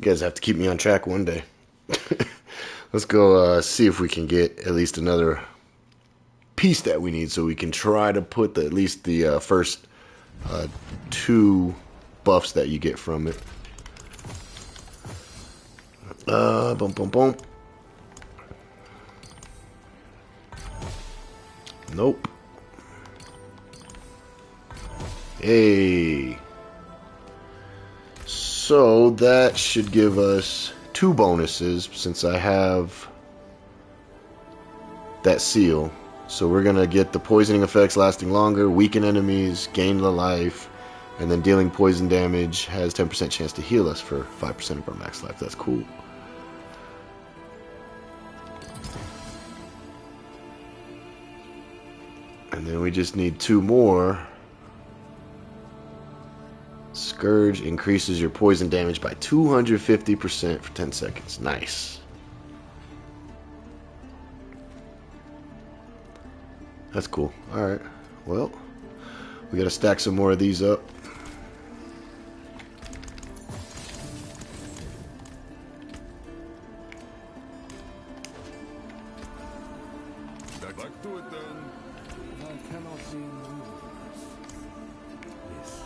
S1: guys have to keep me on track one day. Let's go see if we can get at least another piece that we need so we can try to put at least the first 2 buffs that you get from it. Boom, boom, boom. Nope. Hey. So that should give us 2 bonuses since I have that seal. So we're gonna get the poisoning effects lasting longer, weaken enemies, gain the life, and then dealing poison damage has 10% chance to heal us for 5% of our max life. That's cool. And then we just need 2 more. Scourge increases your poison damage by 250% for 10 seconds. Nice. That's cool. Alright. Well, we gotta stack some more of these up.
S2: Back to it then.
S3: I cannot see moves. This is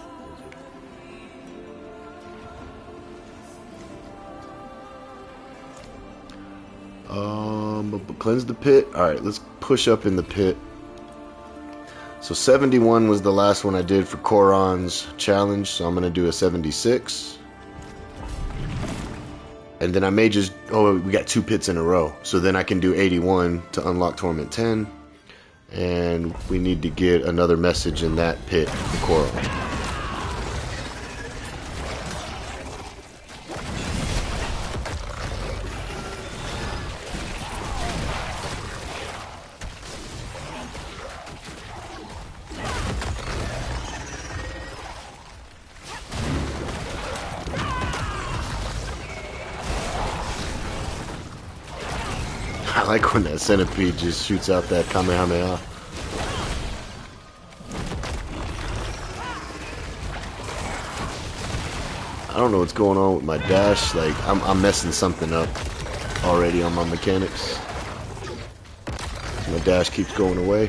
S3: it.
S1: Cleanse the pit. Alright, let's push up in the pit. So 71 was the last one I did for Koron's challenge, so I'm going to do a 76. And then I may just... Oh, we got 2 pits in a row. So then I can do 81 to unlock Torment 10. And we need to get another message in that pit for Koron. I like when that centipede just shoots out that Kamehameha. I don't know what's going on with my dash. Like, I'm messing something up already on my mechanics. My dash keeps going away.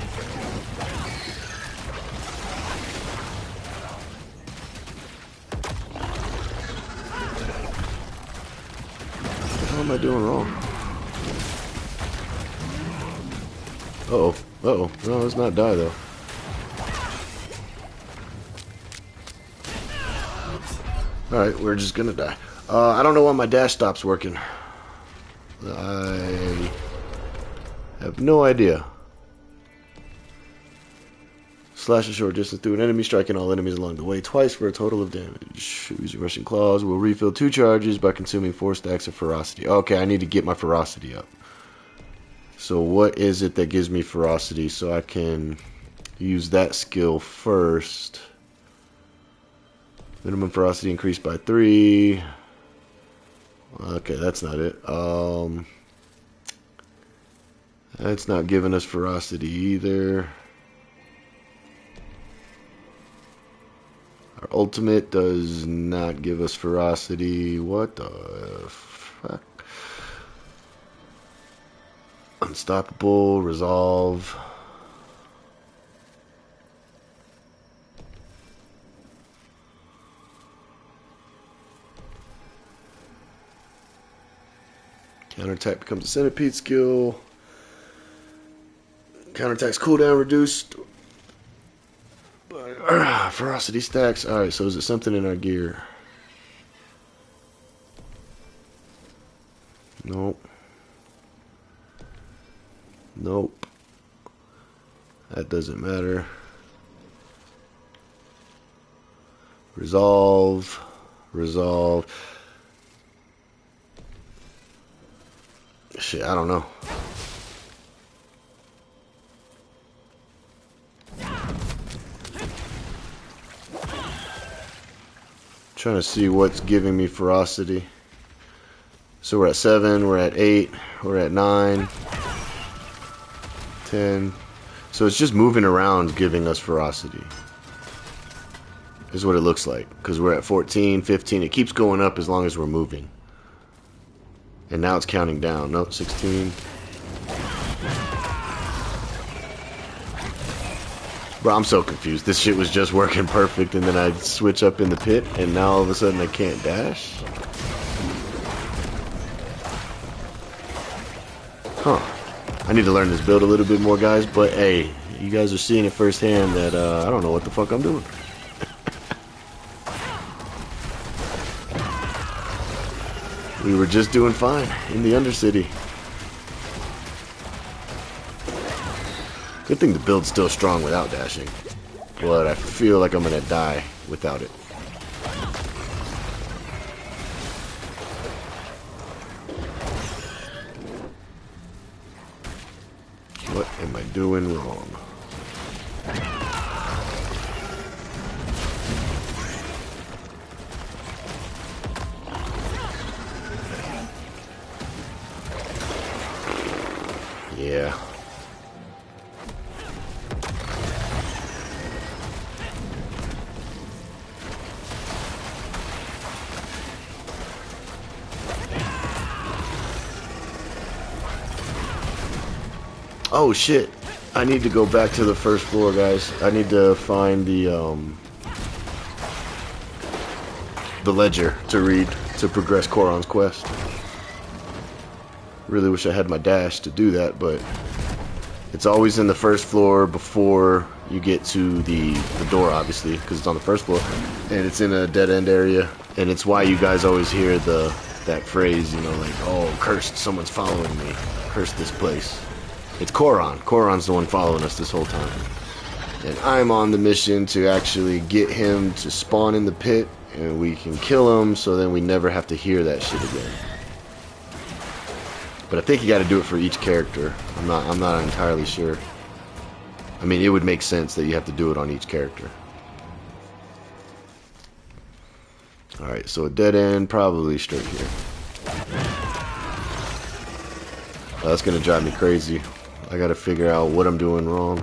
S1: What the hell am I doing wrong? Uh-oh. Uh-oh. No, let's not die, though. Alright, we're just gonna die. I don't know why my dash stops working. I have no idea. Slash a short distance through an enemy, striking all enemies along the way twice for a total of damage. Using Rushing Claws will refill 2 charges by consuming 4 stacks of ferocity. Okay, I need to get my ferocity up. So what is it that gives me ferocity so I can use that skill first? Minimum ferocity increased by 3. Okay, that's not it. That's not giving us ferocity either. Our ultimate does not give us ferocity. What the fuck? Unstoppable, resolve. Counterattack becomes a centipede skill. Counterattack's cooldown reduced. Ferocity stacks. Alright, so is it something in our gear? Nope. Nope. That doesn't matter. Resolve. Resolve. Shit, I don't know. Trying to see what's giving me ferocity. So we're at 7, we're at 8, we're at 9, 10. So it's just moving around giving us ferocity. is what it looks like. Because we're at 14, 15. It keeps going up as long as we're moving. And now it's counting down. Nope, 16. Bro, I'm so confused. This shit was just working perfect, and then I switch up in the pit, and now all of a sudden I can't dash? Huh. I need to learn this build a little bit more, guys, but hey, you guys are seeing it firsthand that I don't know what the fuck I'm doing. We were just doing fine in the Undercity. Good thing the build's still strong without dashing, but I feel like I'm gonna die without it. What am I doing wrong? Yeah. Oh shit. I need to go back to the first floor, guys. I need to find the ledger to read to progress Koron's quest. Really wish I had my dash to do that, but it's always in the first floor before you get to the door, obviously, because it's on the first floor, and it's in a dead-end area, and it's why you guys always hear that phrase, you know, like, oh, cursed, someone's following me, curse this place. It's Coron. Coron's the one following us this whole time. And I'm on the mission to actually get him to spawn in the pit, and we can kill him, so then we never have to hear that shit again. But I think you got to do it for each character. I'm not entirely sure. I mean, it would make sense that you have to do it on each character. All right, so a dead end, probably straight here. Oh, that's gonna drive me crazy. I got to figure out what I'm doing wrong.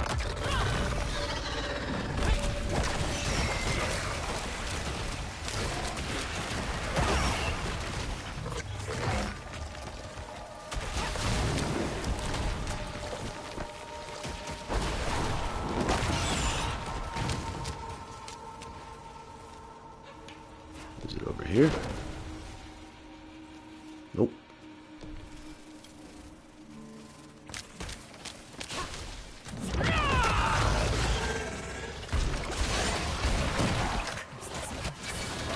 S1: Is it over here? Nope.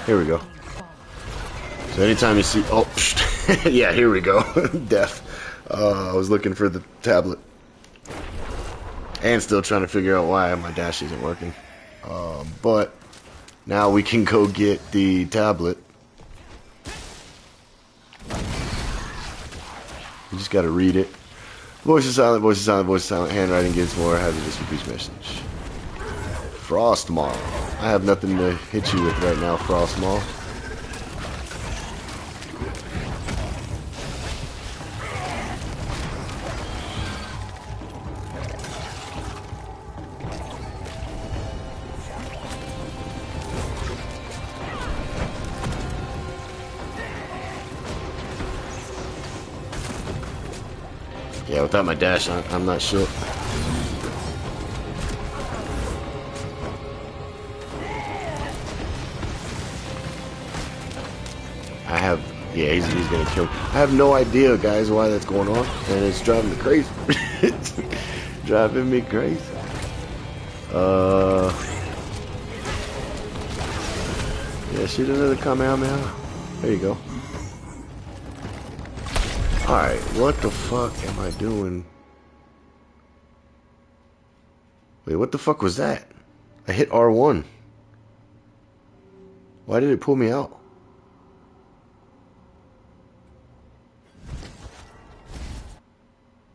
S1: Here we go. So anytime you see... Oh, yeah, here we go. Death. I was looking for the tablet. And still trying to figure out why my dash isn't working. But now we can go get the tablet. You just gotta read it. Voice is silent, voice is silent, voice is silent. Handwriting gets more hazardous with each message. Frostmaw. I have nothing to hit you with right now, Frostmaw. Yeah, without my dash, I'm not shit. Yeah, he's gonna kill me. I have no idea, guys, why that's going on, and it's driving me crazy. It's driving me crazy. Yeah, shoot another Kamehameha. There you go. Alright, what the fuck am I doing? Wait, what the fuck was that? I hit R1. Why did it pull me out?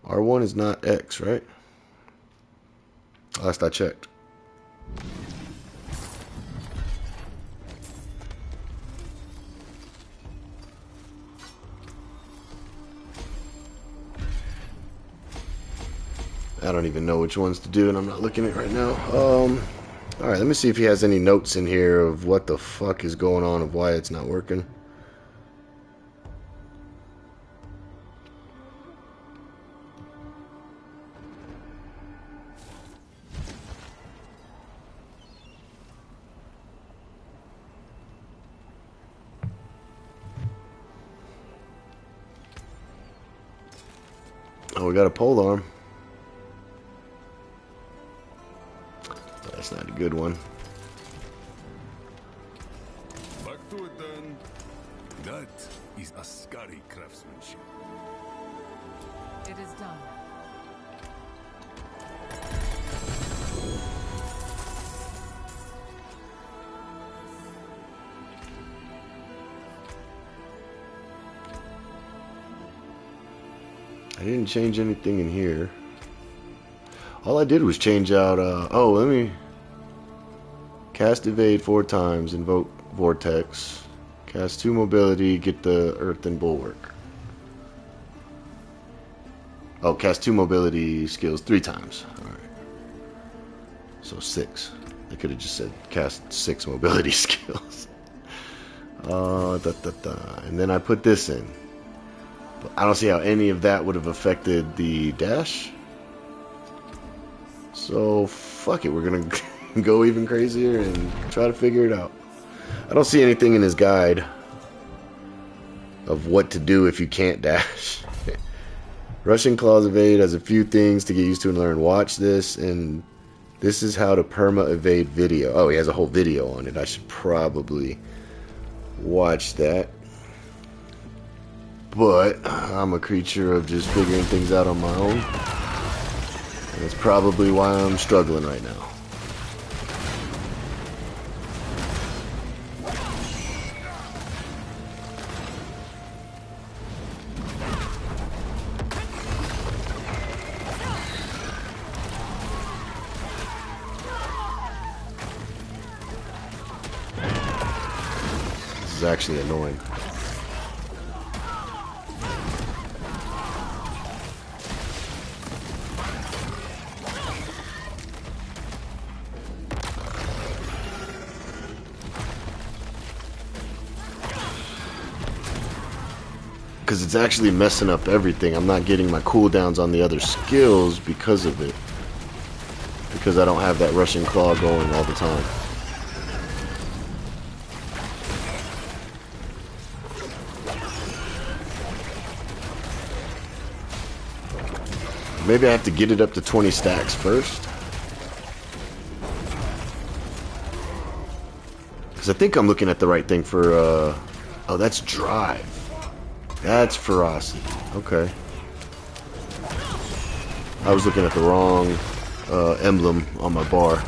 S1: R1 is not X, right? Last I checked. I don't even know which ones to do, and I'm not looking at it right now. Alright, let me see if he has any notes in here of what the fuck is going on, of why it's not working. Oh, we got a pole arm. That's not a good one.
S2: Back to it then. That is a scary craftsmanship.
S5: It is done.
S1: I didn't change anything in here. All I did was change out, oh, let me cast evade 4 times, invoke vortex, cast 2 mobility, get the earthen bulwark. Oh, cast 2 mobility skills 3 times. Alright. So 6. I could have just said cast 6 mobility skills. And then I put this in. But I don't see how any of that would have affected the dash. So, fuck it. We're going to go even crazier and try to figure it out. I don't see anything in his guide of what to do if you can't dash. Rushing Claws Evade has a few things to get used to and learn. Watch this, and this is how to perma-evade video. Oh, he has a whole video on it. I should probably watch that. But I'm a creature of just figuring things out on my own. And that's probably why I'm struggling right now. This is actually annoying. Because it's actually messing up everything. I'm not getting my cooldowns on the other skills because of it. Because I don't have that rushing claw going all the time. Maybe I have to get it up to 20 stacks first. Because I think I'm looking at the right thing for, oh, that's drive. That's ferocity. Okay. I was looking at the wrong emblem on my bar.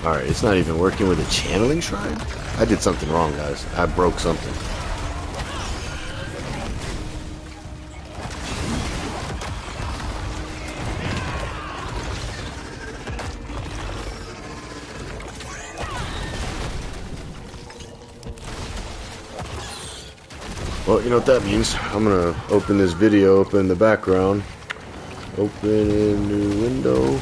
S1: Alright, it's not even working with a channeling shrine? I did something wrong, guys. I broke something. Well, you know what that means. I'm gonna open this video up in the background. Open a new window.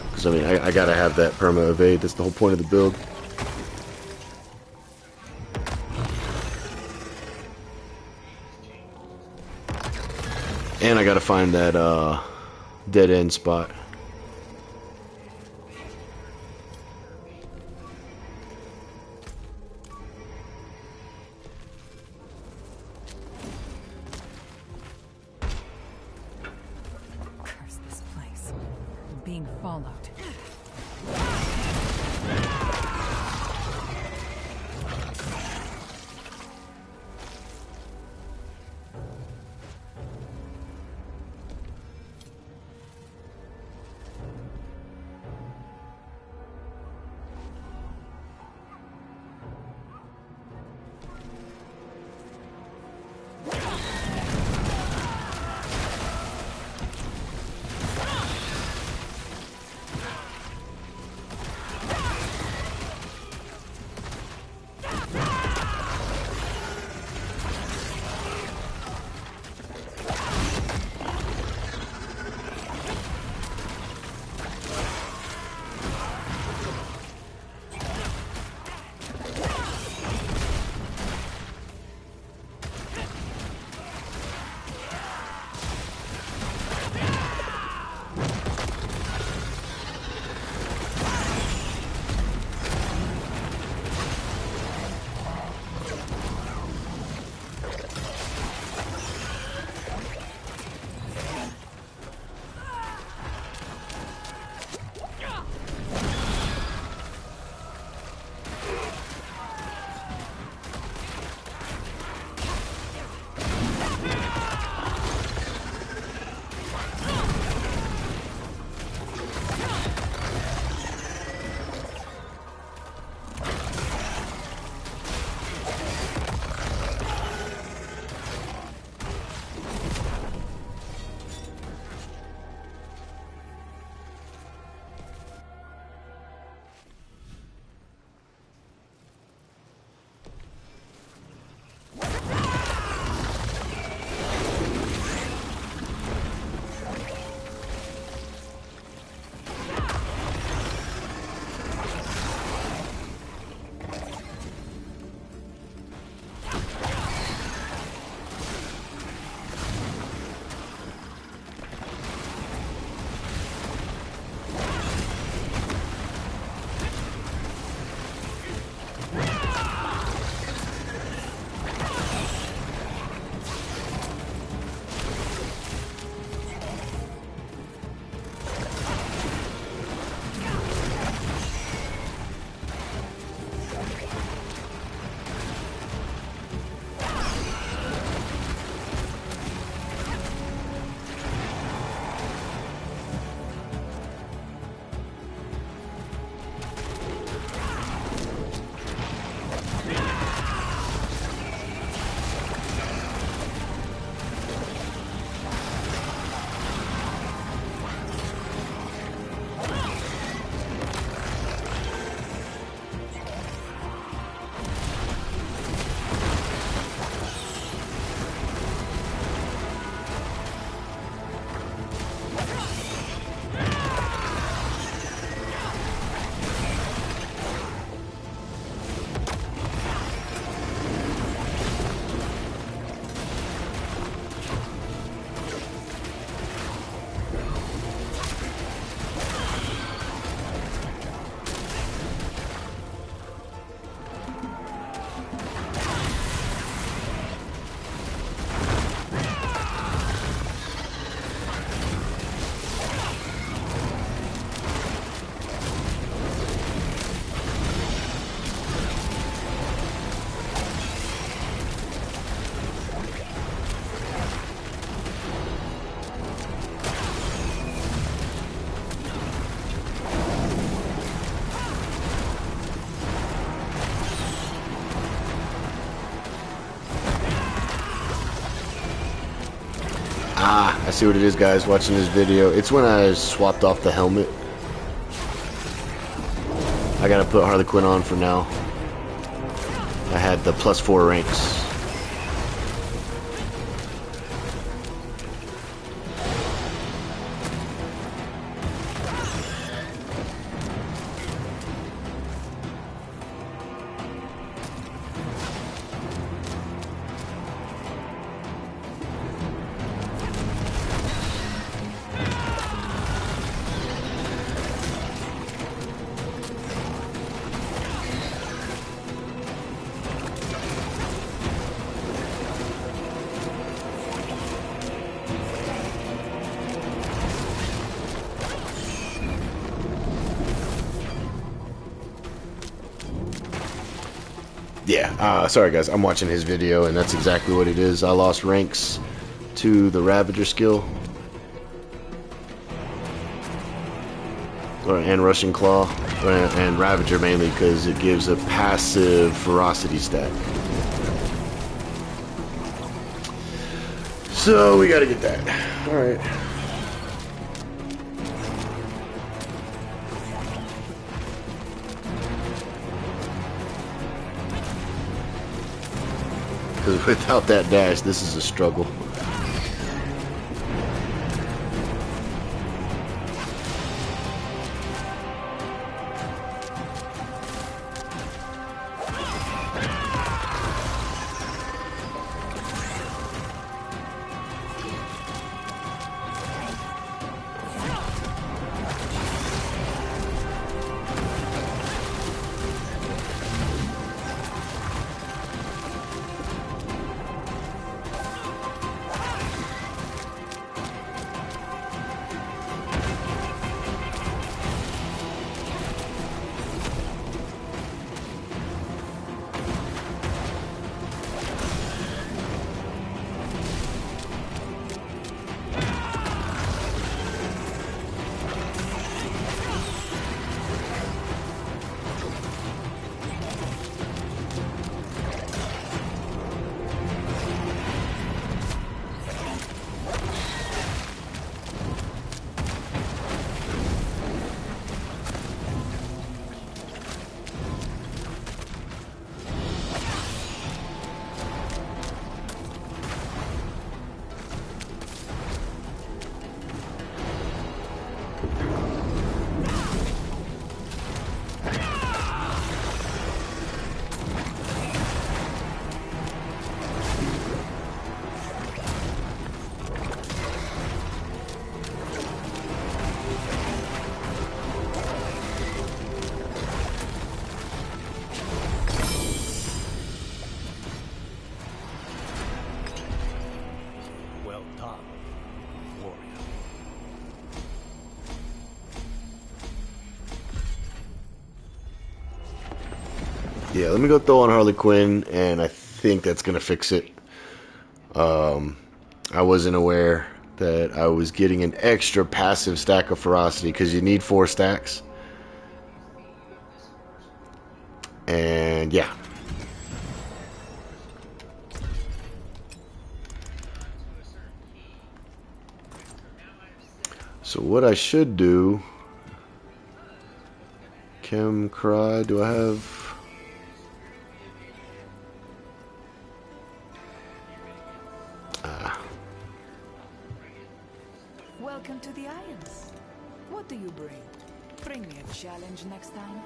S1: Because, I mean, I gotta have that perma evade. That's the whole point of the build. And I gotta find that dead end spot.
S5: Curse this place. I'm being followed.
S1: Ah, I see what it is, guys, watching this video. It's when I swapped off the helmet. I gotta put Harley Quinn on for now. I had the +4 ranks. Yeah, sorry guys, I'm watching his video and that's exactly what it is. I lost ranks to the Ravager skill. And Rushing Claw. And Ravager mainly because it gives a passive ferocity stat. So we gotta get that. Alright. Because without that dash, this is a struggle. Yeah, let me go throw on Harley Quinn, and I think that's gonna fix it. I wasn't aware that I was getting an extra passive stack of ferocity because you need 4 stacks. And yeah. So what I should do, Chem Cry, do I have?
S4: Welcome to the Islands. What do you bring? Bring me a challenge next time.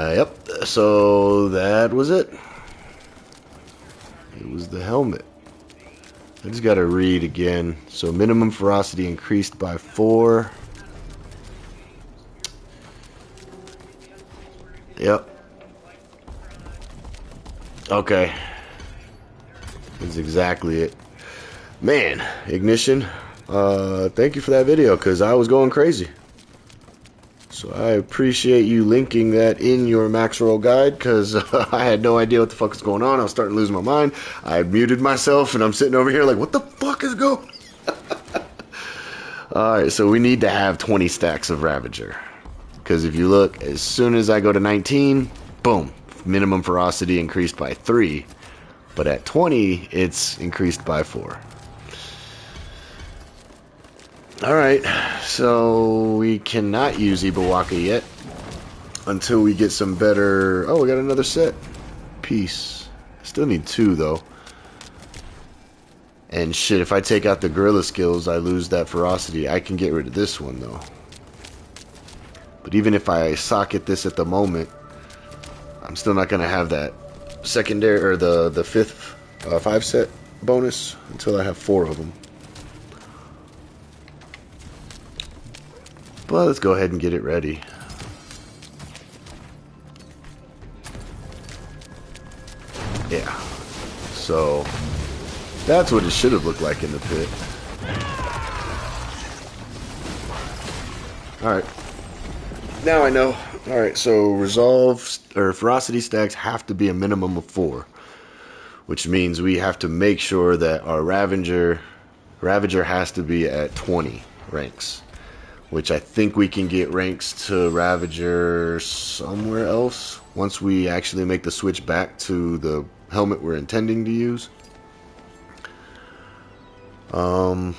S1: Yep, so that was it. It was the helmet. I just gotta read again. So minimum ferocity increased by 4. Yep. Okay. That's exactly it. Man, Ignition, thank you for that video, because I was going crazy. So I appreciate you linking that in your max roll guide, because I had no idea what the fuck was going on. I was starting to lose my mind. I had muted myself, and I'm sitting over here like, what the fuck is going on? Alright, so we need to have 20 stacks of Ravager. Because if you look, as soon as I go to 19, boom, minimum ferocity increased by 3. But at 20, it's increased by 4. Alright, so we cannot use Ibawaka yet until we get some better... Oh, we got another set. Peace. Still need 2, though. And shit, if I take out the gorilla skills, I lose that ferocity. I can get rid of this one, though. But even if I socket this at the moment, I'm still not going to have that secondary, or the fifth 5-set bonus until I have 4 of them. But let's go ahead and get it ready. Yeah. So that's what it should have looked like in the pit. Alright. Now I know. Alright, so resolve or ferocity stacks have to be a minimum of 4. Which means we have to make sure that our Ravager has to be at 20 ranks. Which I think we can get ranks to Ravager somewhere else once we actually make the switch back to the helmet we're intending to use. Alright.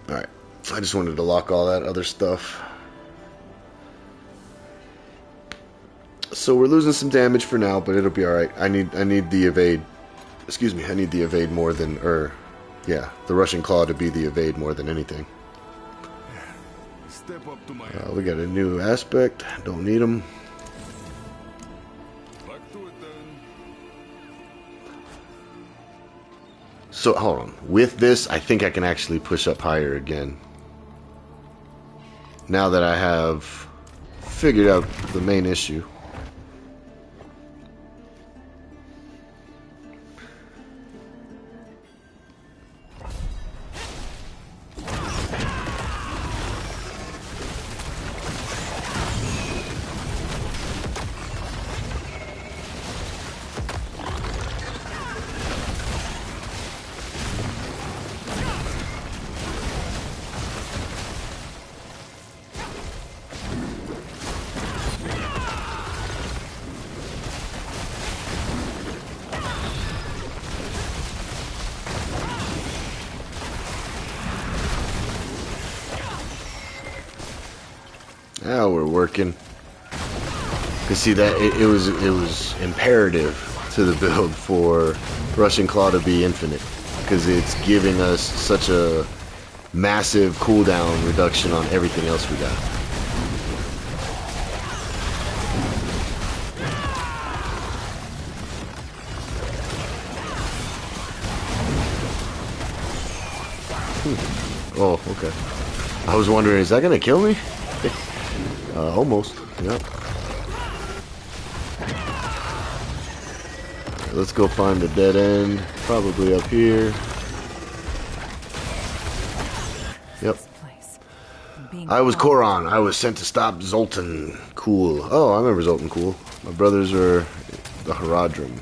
S1: I just wanted to lock all that other stuff. So we're losing some damage for now, but it'll be alright. I need the evade. Excuse me, I need the evade more than... yeah, the Russian Claw to be the evade more than anything.
S2: Step up to my
S1: We got a new aspect. Don't need them.
S2: back to it then.
S1: So, hold on. With this, I think I can actually push up higher again. Now that I have figured out the main issue. Now we're working. You see that it was imperative to the build for Russian Claw to be infinite, because it's giving us such a massive cooldown reduction on everything else we got. Oh, okay. I was wondering, is that gonna kill me? Almost. Yep. Let's go find the dead end. Probably up here. Yep. I was Koron. I was sent to stop Zoltan. Cool. Oh, I remember Zoltan. Cool. My brothers are the Haradrim.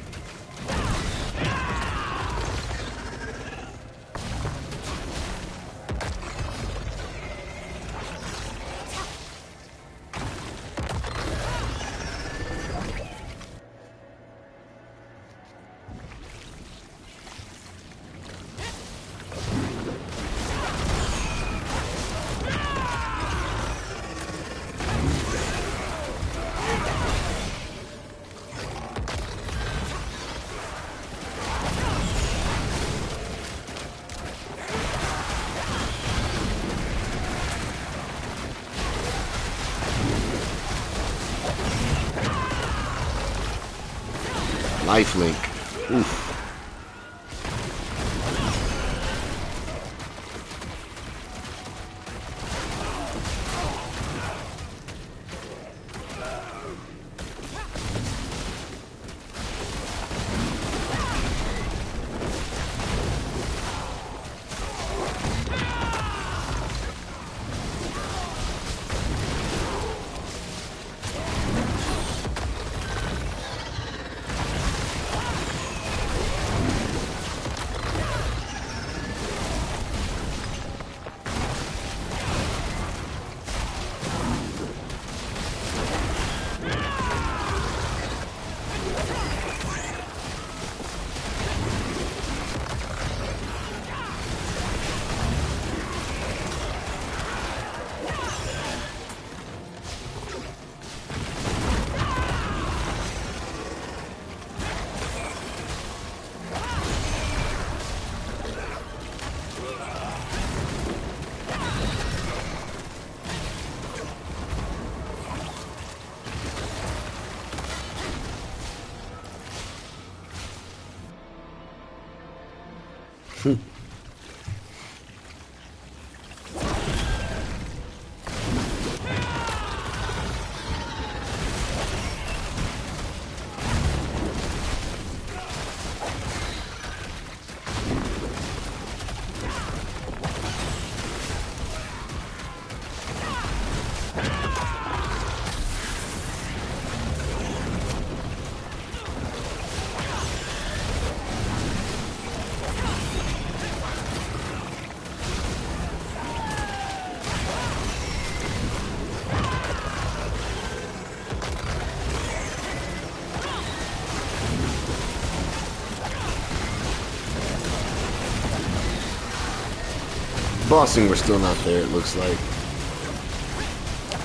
S1: Lifelink. Oof. Bossing, we're still not there, it looks like.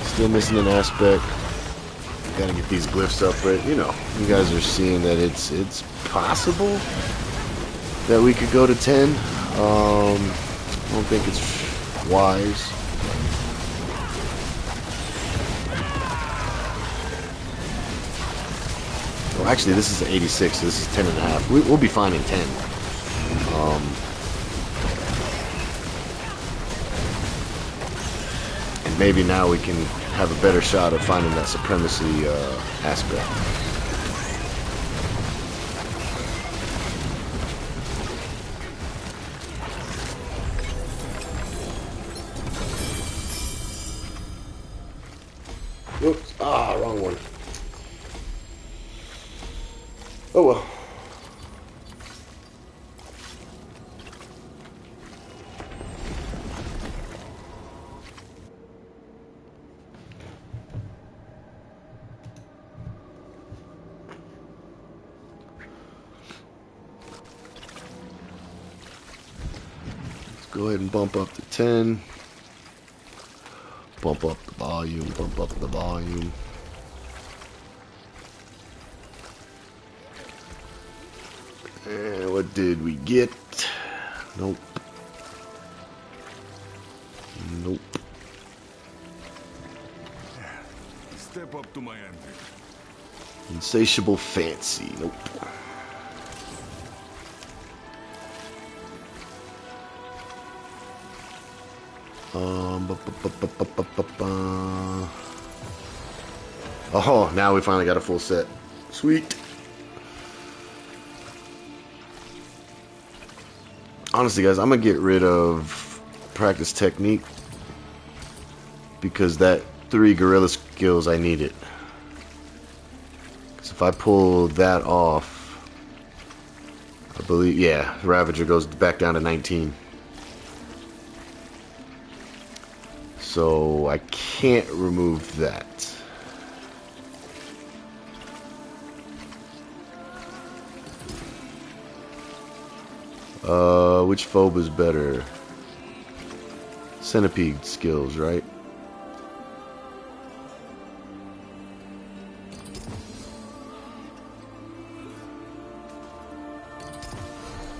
S1: Still missing an aspect. Gotta get these glyphs up, but you know, you guys are seeing that it's possible that we could go to 10. I don't think it's wise. Well, actually, this is 86, so this is 10 and a half. We'll be fine in 10. And maybe now we can have a better shot of finding that supremacy aspect. Whoops. Ah, wrong one. Oh well. Let's go ahead and bump up to 10. Bump up the volume, bump up the volume. And what did we get? Nope. Nope.
S2: Step up to my end.
S1: Insatiable fancy. Nope. Oh, now we finally got a full set. Sweet. Honestly, guys, I'm gonna get rid of practice technique because that 3 gorilla skills, I need it. Because if I pull that off, I believe, yeah, Ravager goes back down to 19. So I can't remove that. Which phobe is better? Centipede skills, right?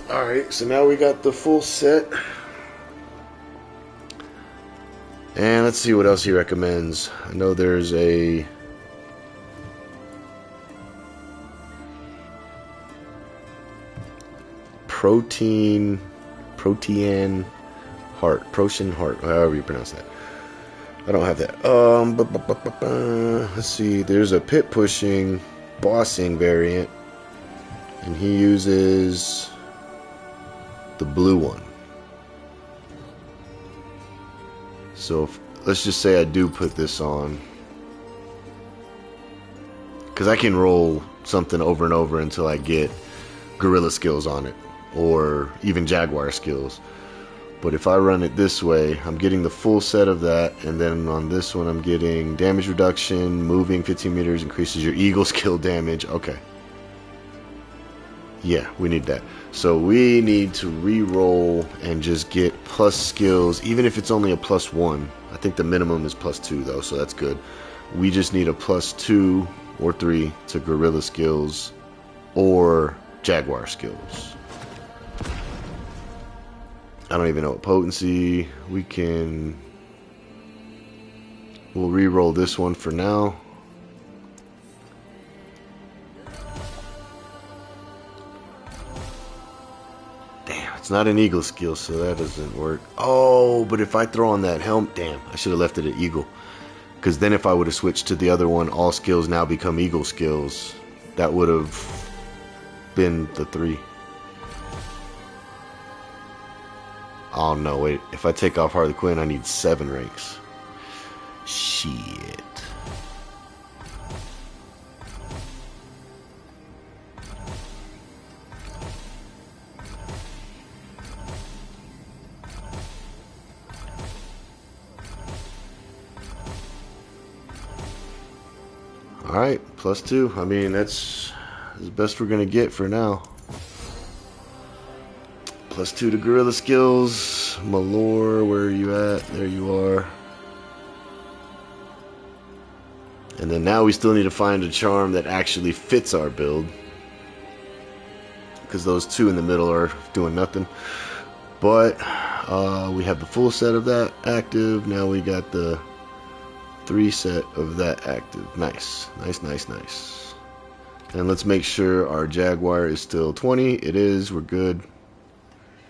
S1: Alright, so now we got the full set. And let's see what else he recommends. I know there's a protein heart, however you pronounce that. I don't have that. Let's see. There's a pit pushing bossing variant, and he uses the blue one. So let's just say I do put this on, because I can roll something over and over until I get gorilla skills on it, or even jaguar skills. But if I run it this way, I'm getting the full set of that, and then on this one I'm getting damage reduction, moving 15 meters increases your eagle skill damage. Okay. Yeah, we need that. So we need to re-roll and just get plus skills, even if it's only a +1. I think the minimum is +2 though, so that's good. We just need a +2 or 3 to gorilla skills or jaguar skills. I don't even know what potency. We'll re-roll this one for now. Damn, it's not an eagle skill, so that doesn't work. Oh, but if I throw on that helm, damn, I should have left it at eagle. Because then if I would have switched to the other one, all skills now become eagle skills. That would have been the 3. Oh no, wait. If I take off Harley Quinn, I need 7 ranks. Shit. Alright, +2. I mean, that's the best we're going to get for now. +2 to gorilla skills, Malor, where are you at? There you are. And then now we still need to find a charm that actually fits our build, because those two in the middle are doing nothing. But we have the full set of that active. Now we got the 3 set of that active. Nice. Nice, nice, nice. And let's make sure our Jaguar is still 20. It is. We're good.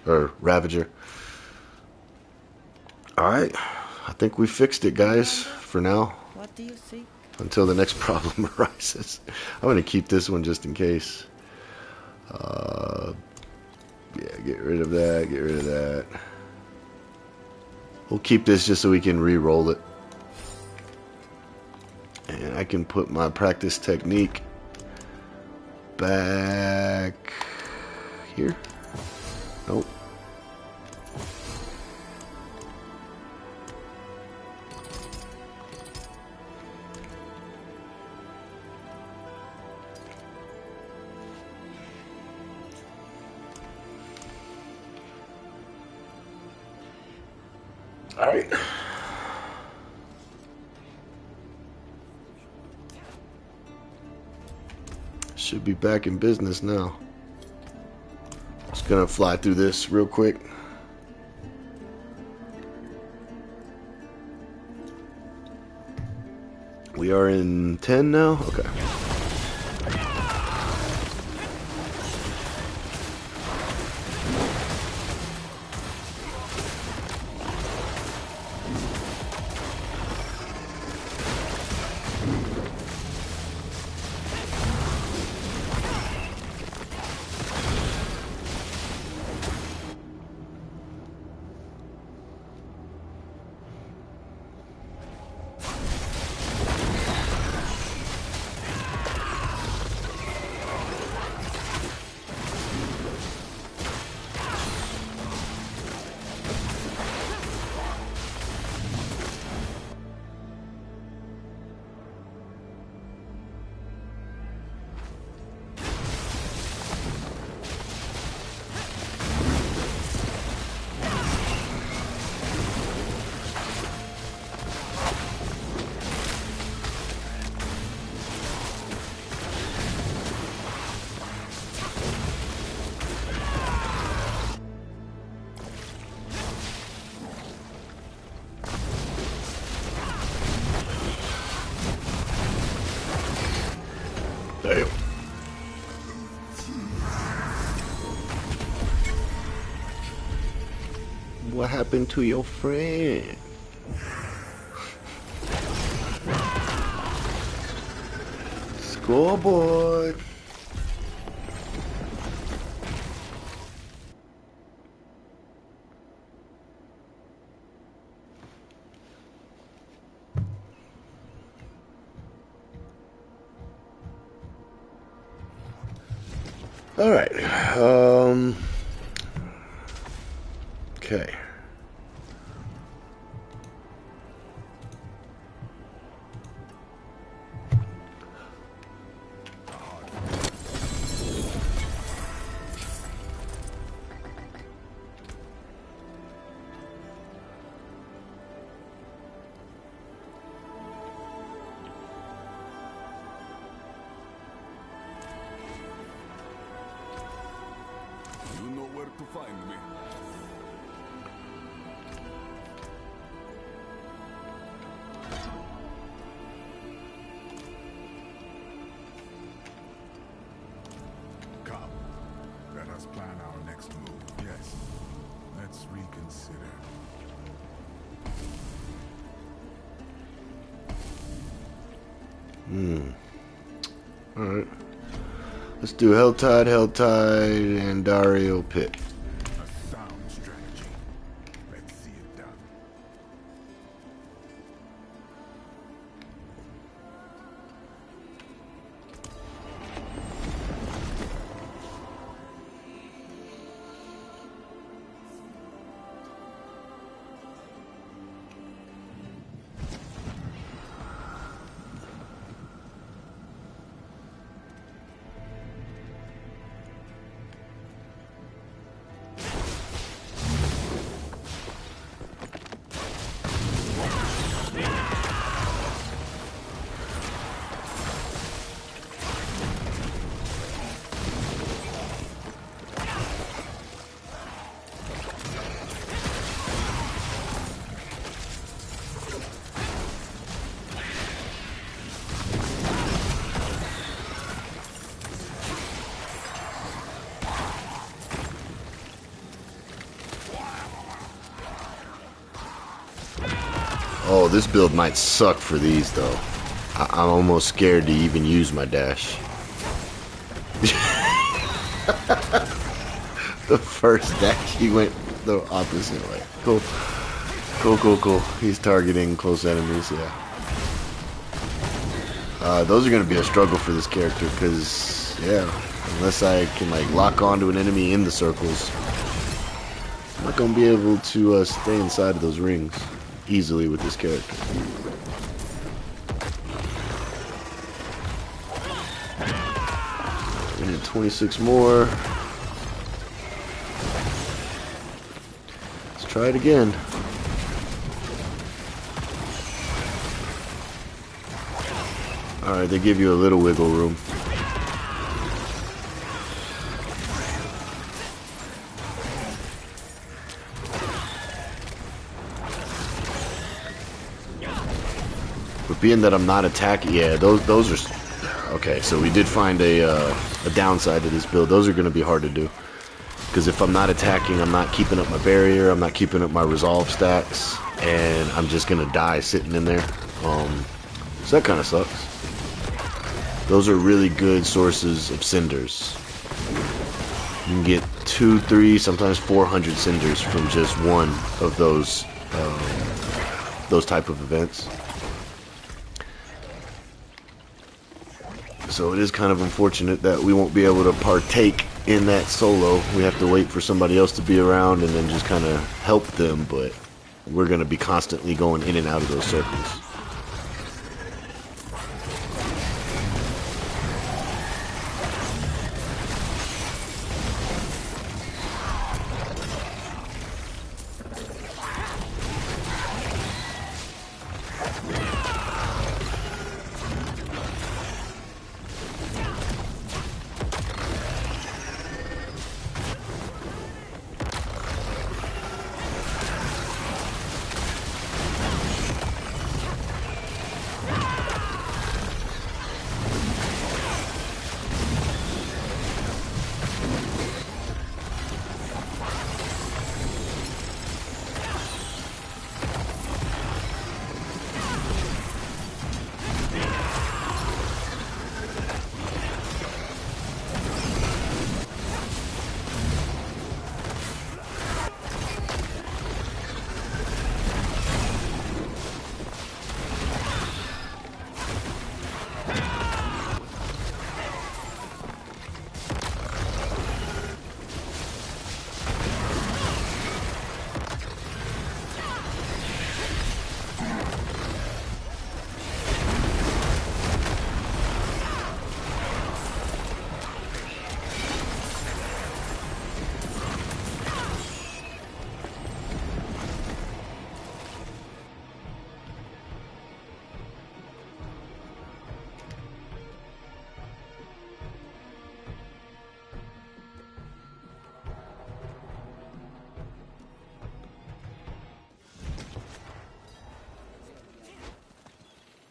S1: Or Ravager. Alright. I think we fixed it, guys, for now.
S6: What do you seek?
S1: Until the next problem arises. I'm going to keep this one just in case. Yeah, get rid of that, get rid of that. We'll keep this just so we can re-roll it. And I can put my practice technique back here. Nope. All right. Should be back in business now. Just gonna fly through this real quick. We are in 10 now? Okay. Damn. What happened to your friend? Scoreboard. All right. Okay.
S2: You know where to find me. Come. Let us plan our next move. Yes. Let's reconsider.
S1: All right. Let's do Helltide, and Dario Pit.
S2: A sound strategy. Let's see it done.
S1: Oh, this build might suck for these though. I'm almost scared to even use my dash. The first dash, he went the opposite way. Cool. Cool, cool, cool. He's targeting close enemies, yeah. Those are going to be a struggle for this character, because, yeah, unless I can, like, lock onto an enemy in the circles, I'm not going to be able to stay inside of those rings easily with this character. We need 26 more. Let's try it again. Alright, they give you a little wiggle room. But being that I'm not attacking, yeah, those are okay. So we did find a downside to this build. Those are going to be hard to do because if I'm not attacking, I'm not keeping up my barrier, I'm not keeping up my resolve stacks, and I'm just going to die sitting in there. So that kind of sucks. Those are really good sources of cinders. You can get 2, 3, sometimes 400 cinders from just one of those type of events. So it is kind of unfortunate that we won't be able to partake in that solo. We have to wait for somebody else to be around and then just kind of help them, but we're going to be constantly going in and out of those circles.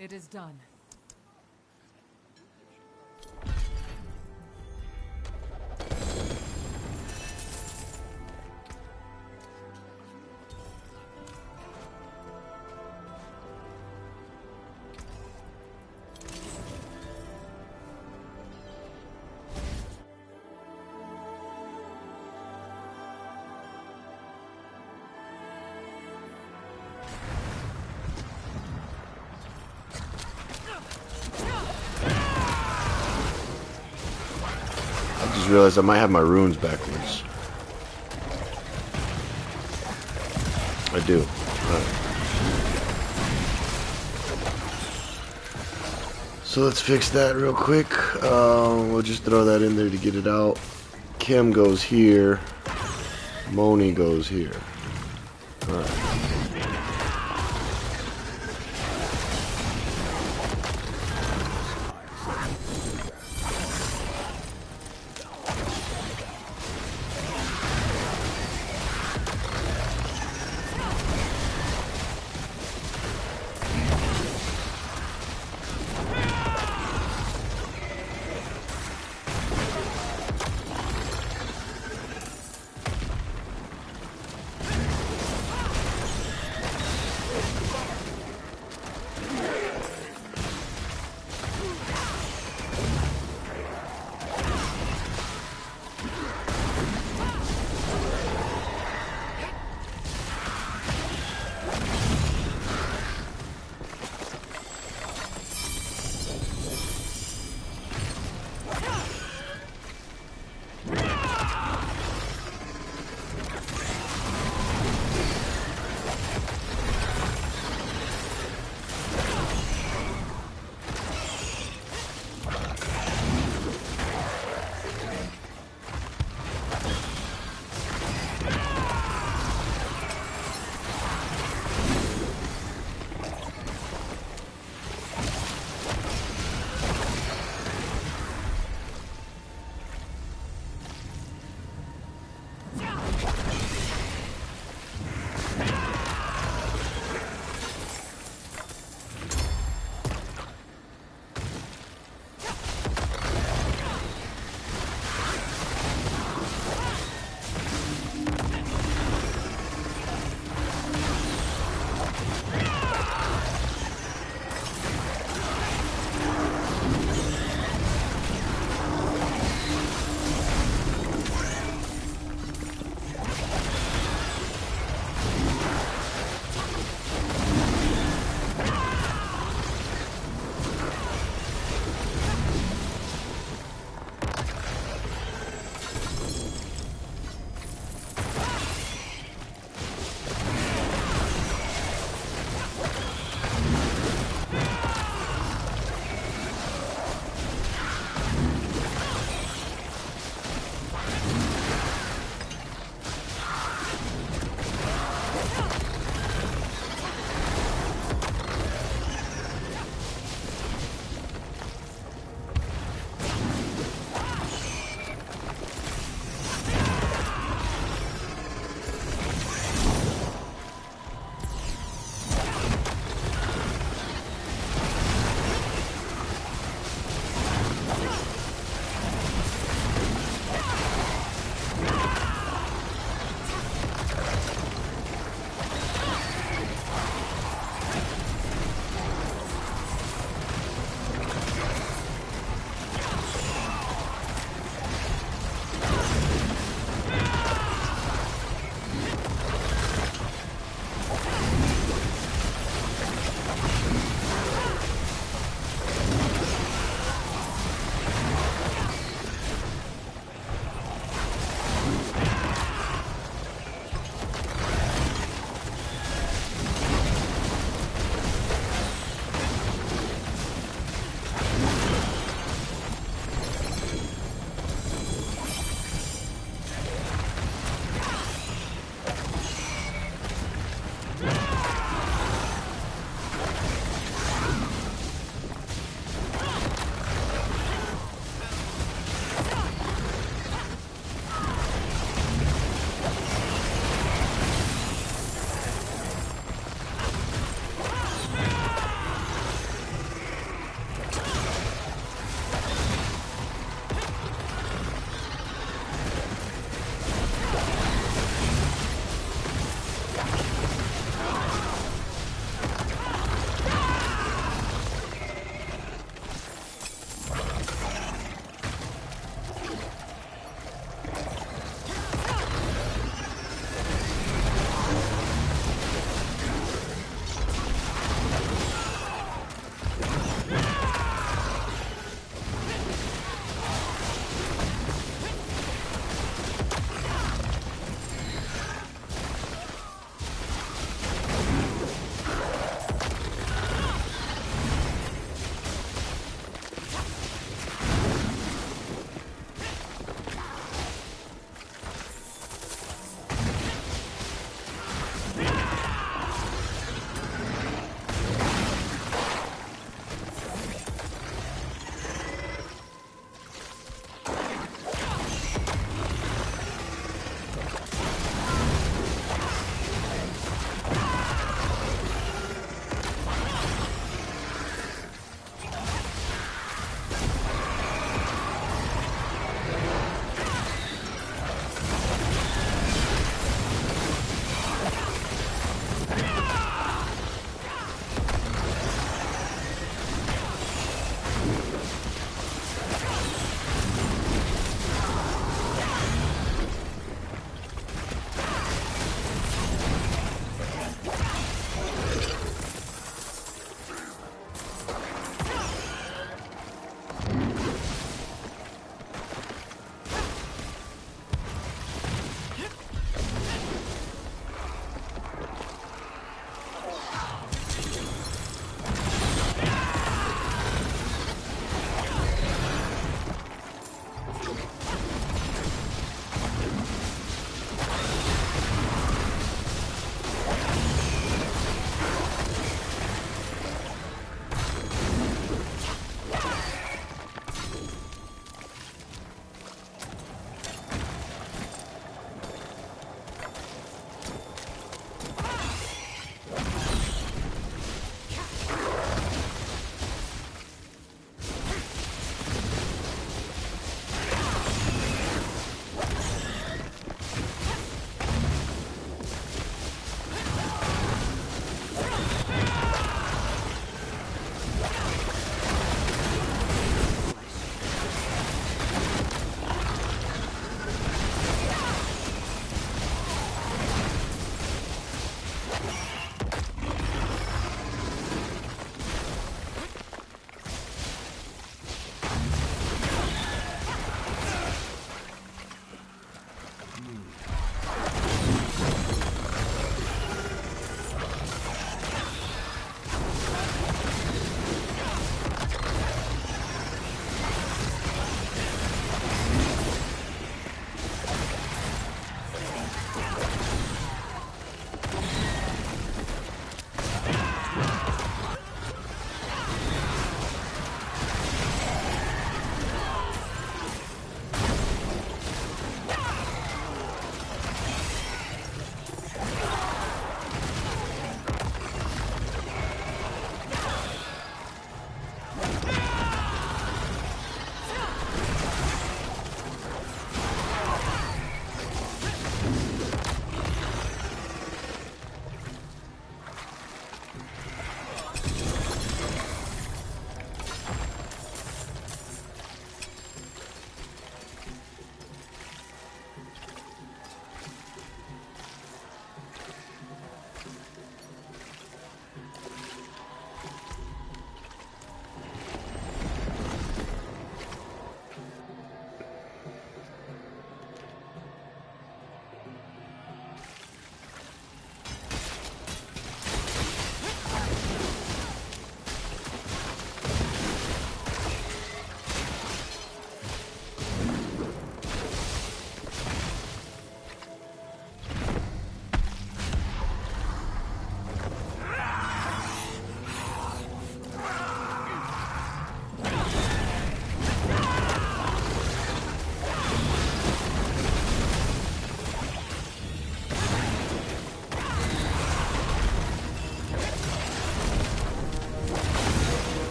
S5: It is done.
S1: I just realized I might have my runes backwards. I do. Alright. So let's fix that real quick. We'll just throw that in there to get it out. Kim goes here. Moni goes here. Alright.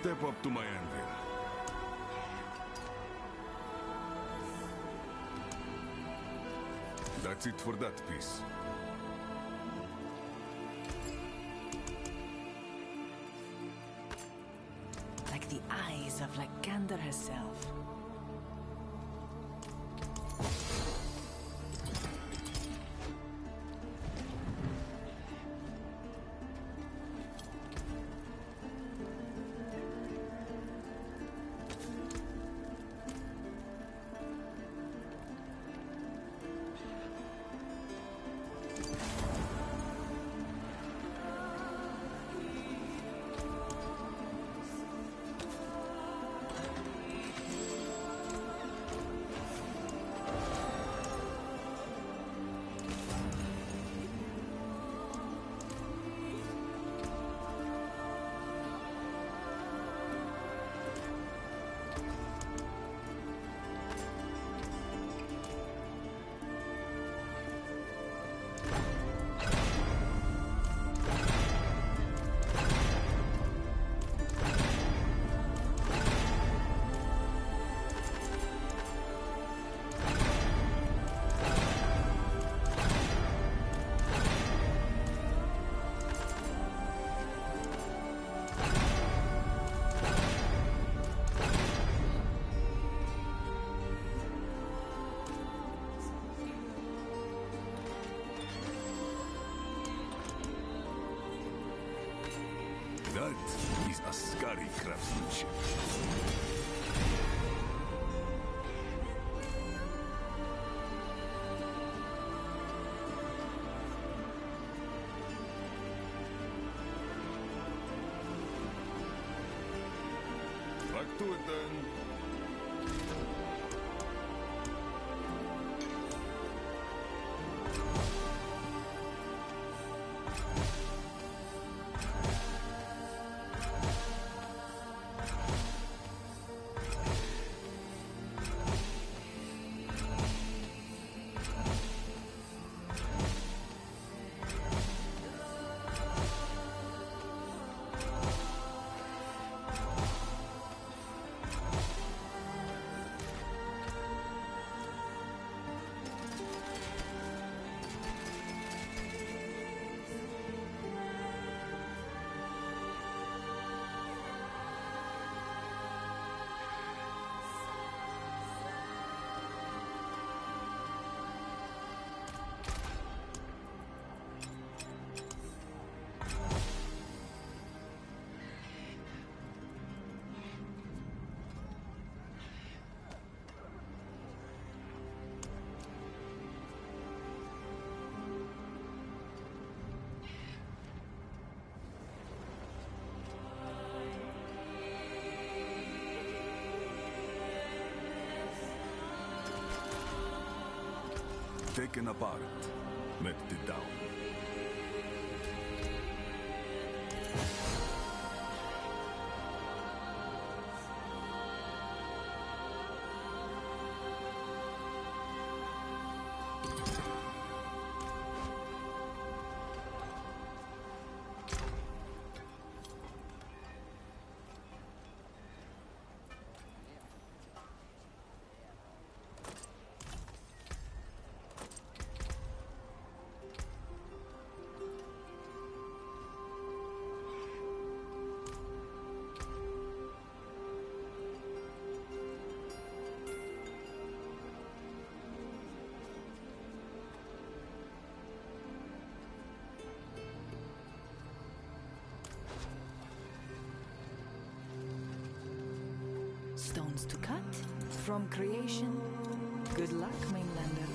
S2: Step up to my anvil. That's it for that piece.
S4: Like the eyes of Lycander herself.
S2: That is Ascari craftsmanship. Back to it then. Taken apart, melted down.
S4: Stones to cut from creation. Good luck, mainlander.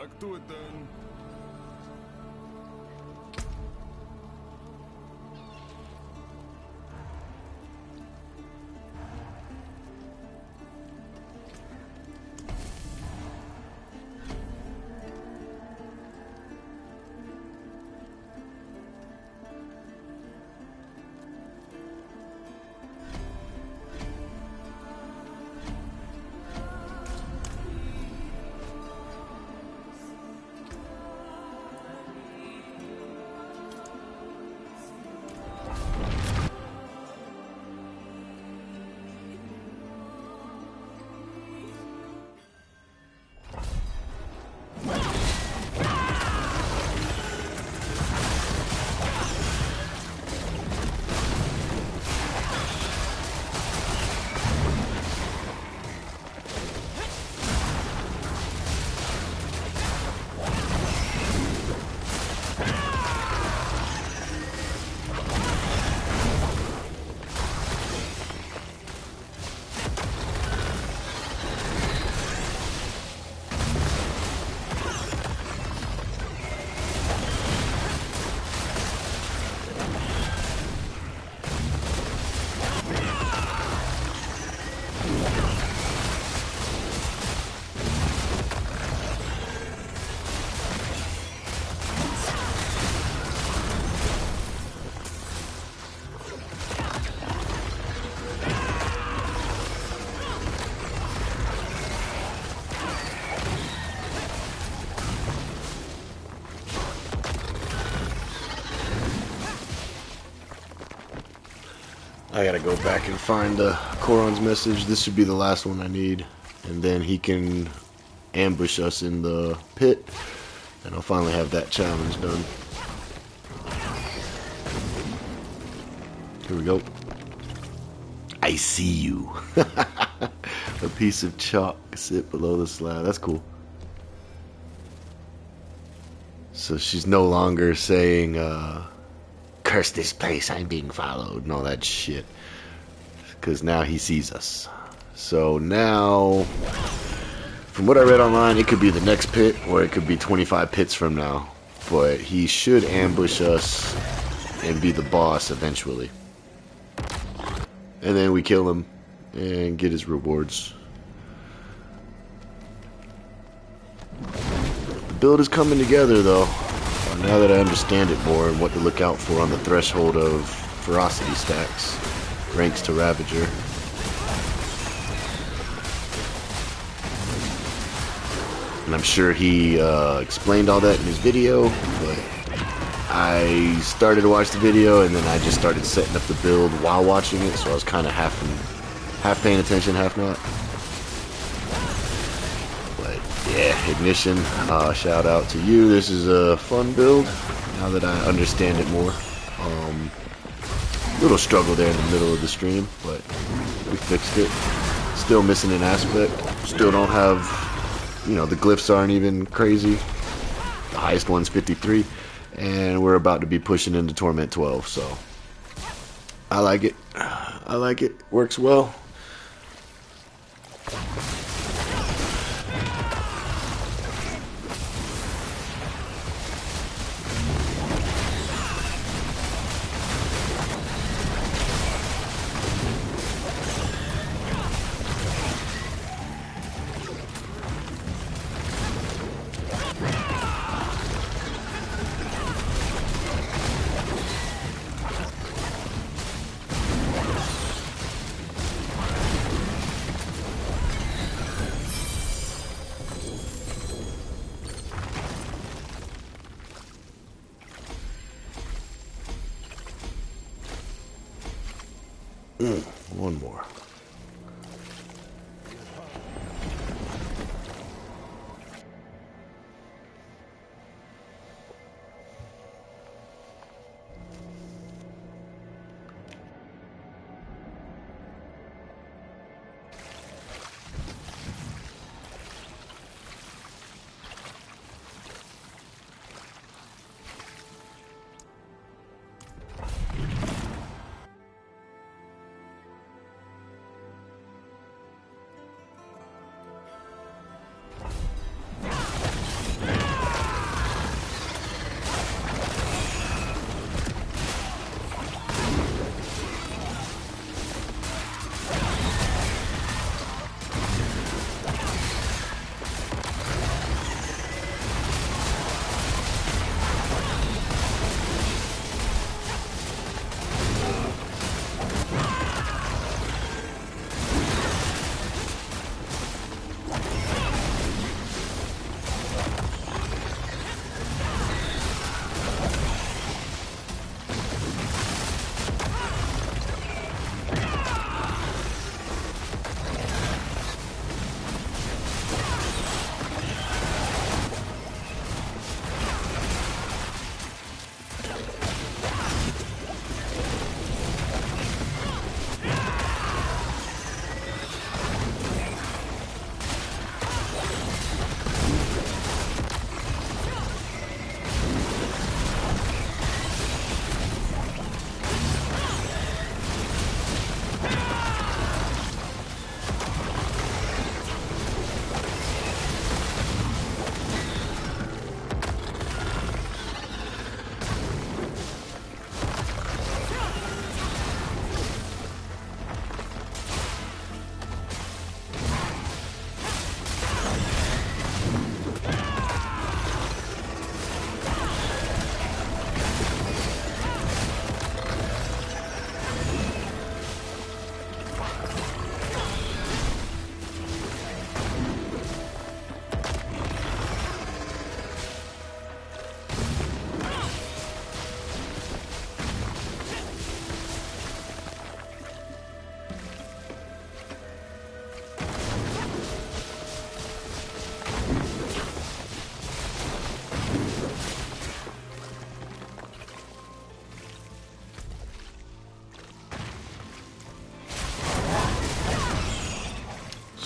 S2: Back to it then.
S1: I gotta go back and find Koron's message. This should be the last one I need. And then he can ambush us in the pit. And I'll finally have that challenge done. Here we go. I see you. A piece of chalk sit below the slab. That's cool. So she's no longer saying, curse this place, I'm being followed, and all that shit. Because now he sees us. So now, from what I read online, it could be the next pit, or it could be 25 pits from now. But he should ambush us and be the boss eventually. And then we kill him and get his rewards. The build is coming together though. Now that I understand it more and what to look out for on the threshold of ferocity stacks, ranks to Ravager. And I'm sure he explained all that in his video, but I started to watch the video and then I just started setting up the build while watching it, so I was kind of half paying attention, half not. Yeah, Ignition, shout out to you. This is a fun build, now that I understand it more. Little struggle there in the middle of the stream, but we fixed it. Still missing an aspect. Still don't have, you know, the glyphs aren't even crazy. The highest one's 53, and we're about to be pushing into Torment 12, so I like it. I like it. Works well. One more.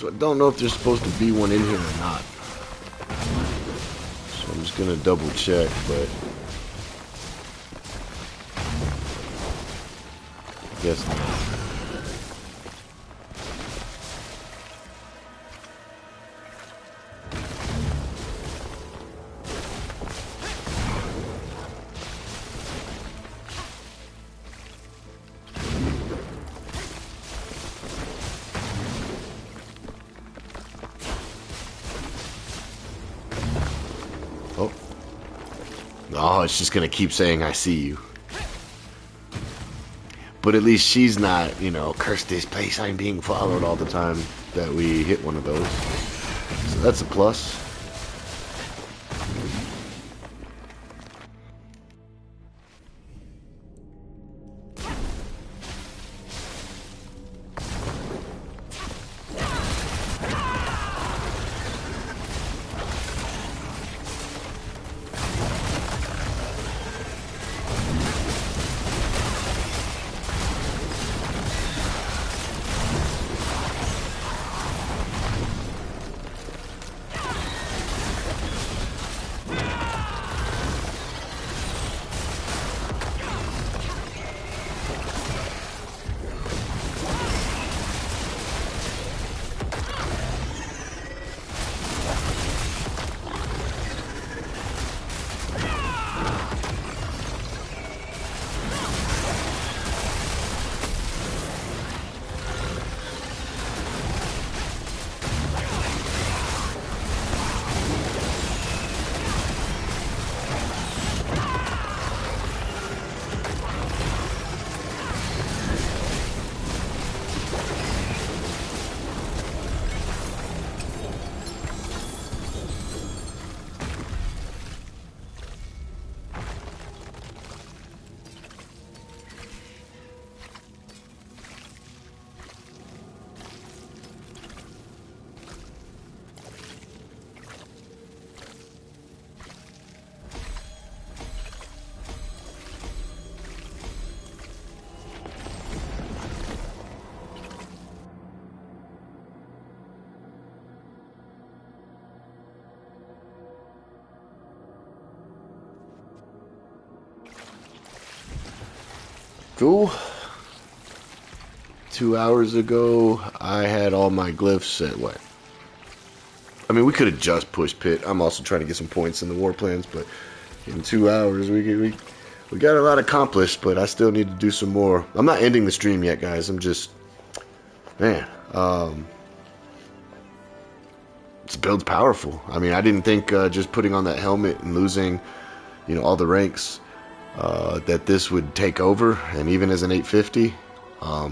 S1: So I don't know if there's supposed to be one in here or not. So I'm just gonna double check, but I guess not. Oh, it's just gonna keep saying I see you. But at least she's not, you know, curse this place, I'm being followed all the time that we hit one of those. So that's a plus. Cool. 2 hours ago, I had all my glyphs at what? I mean, we could have just pushed pit. I'm also trying to get some points in the war plans, but in 2 hours, we got a lot accomplished, but I still need to do some more. I'm not ending the stream yet, guys. I'm just, man, this build's powerful. I mean, I didn't think just putting on that helmet and losing, you know, all the ranks, that this would take over. And even as an 850,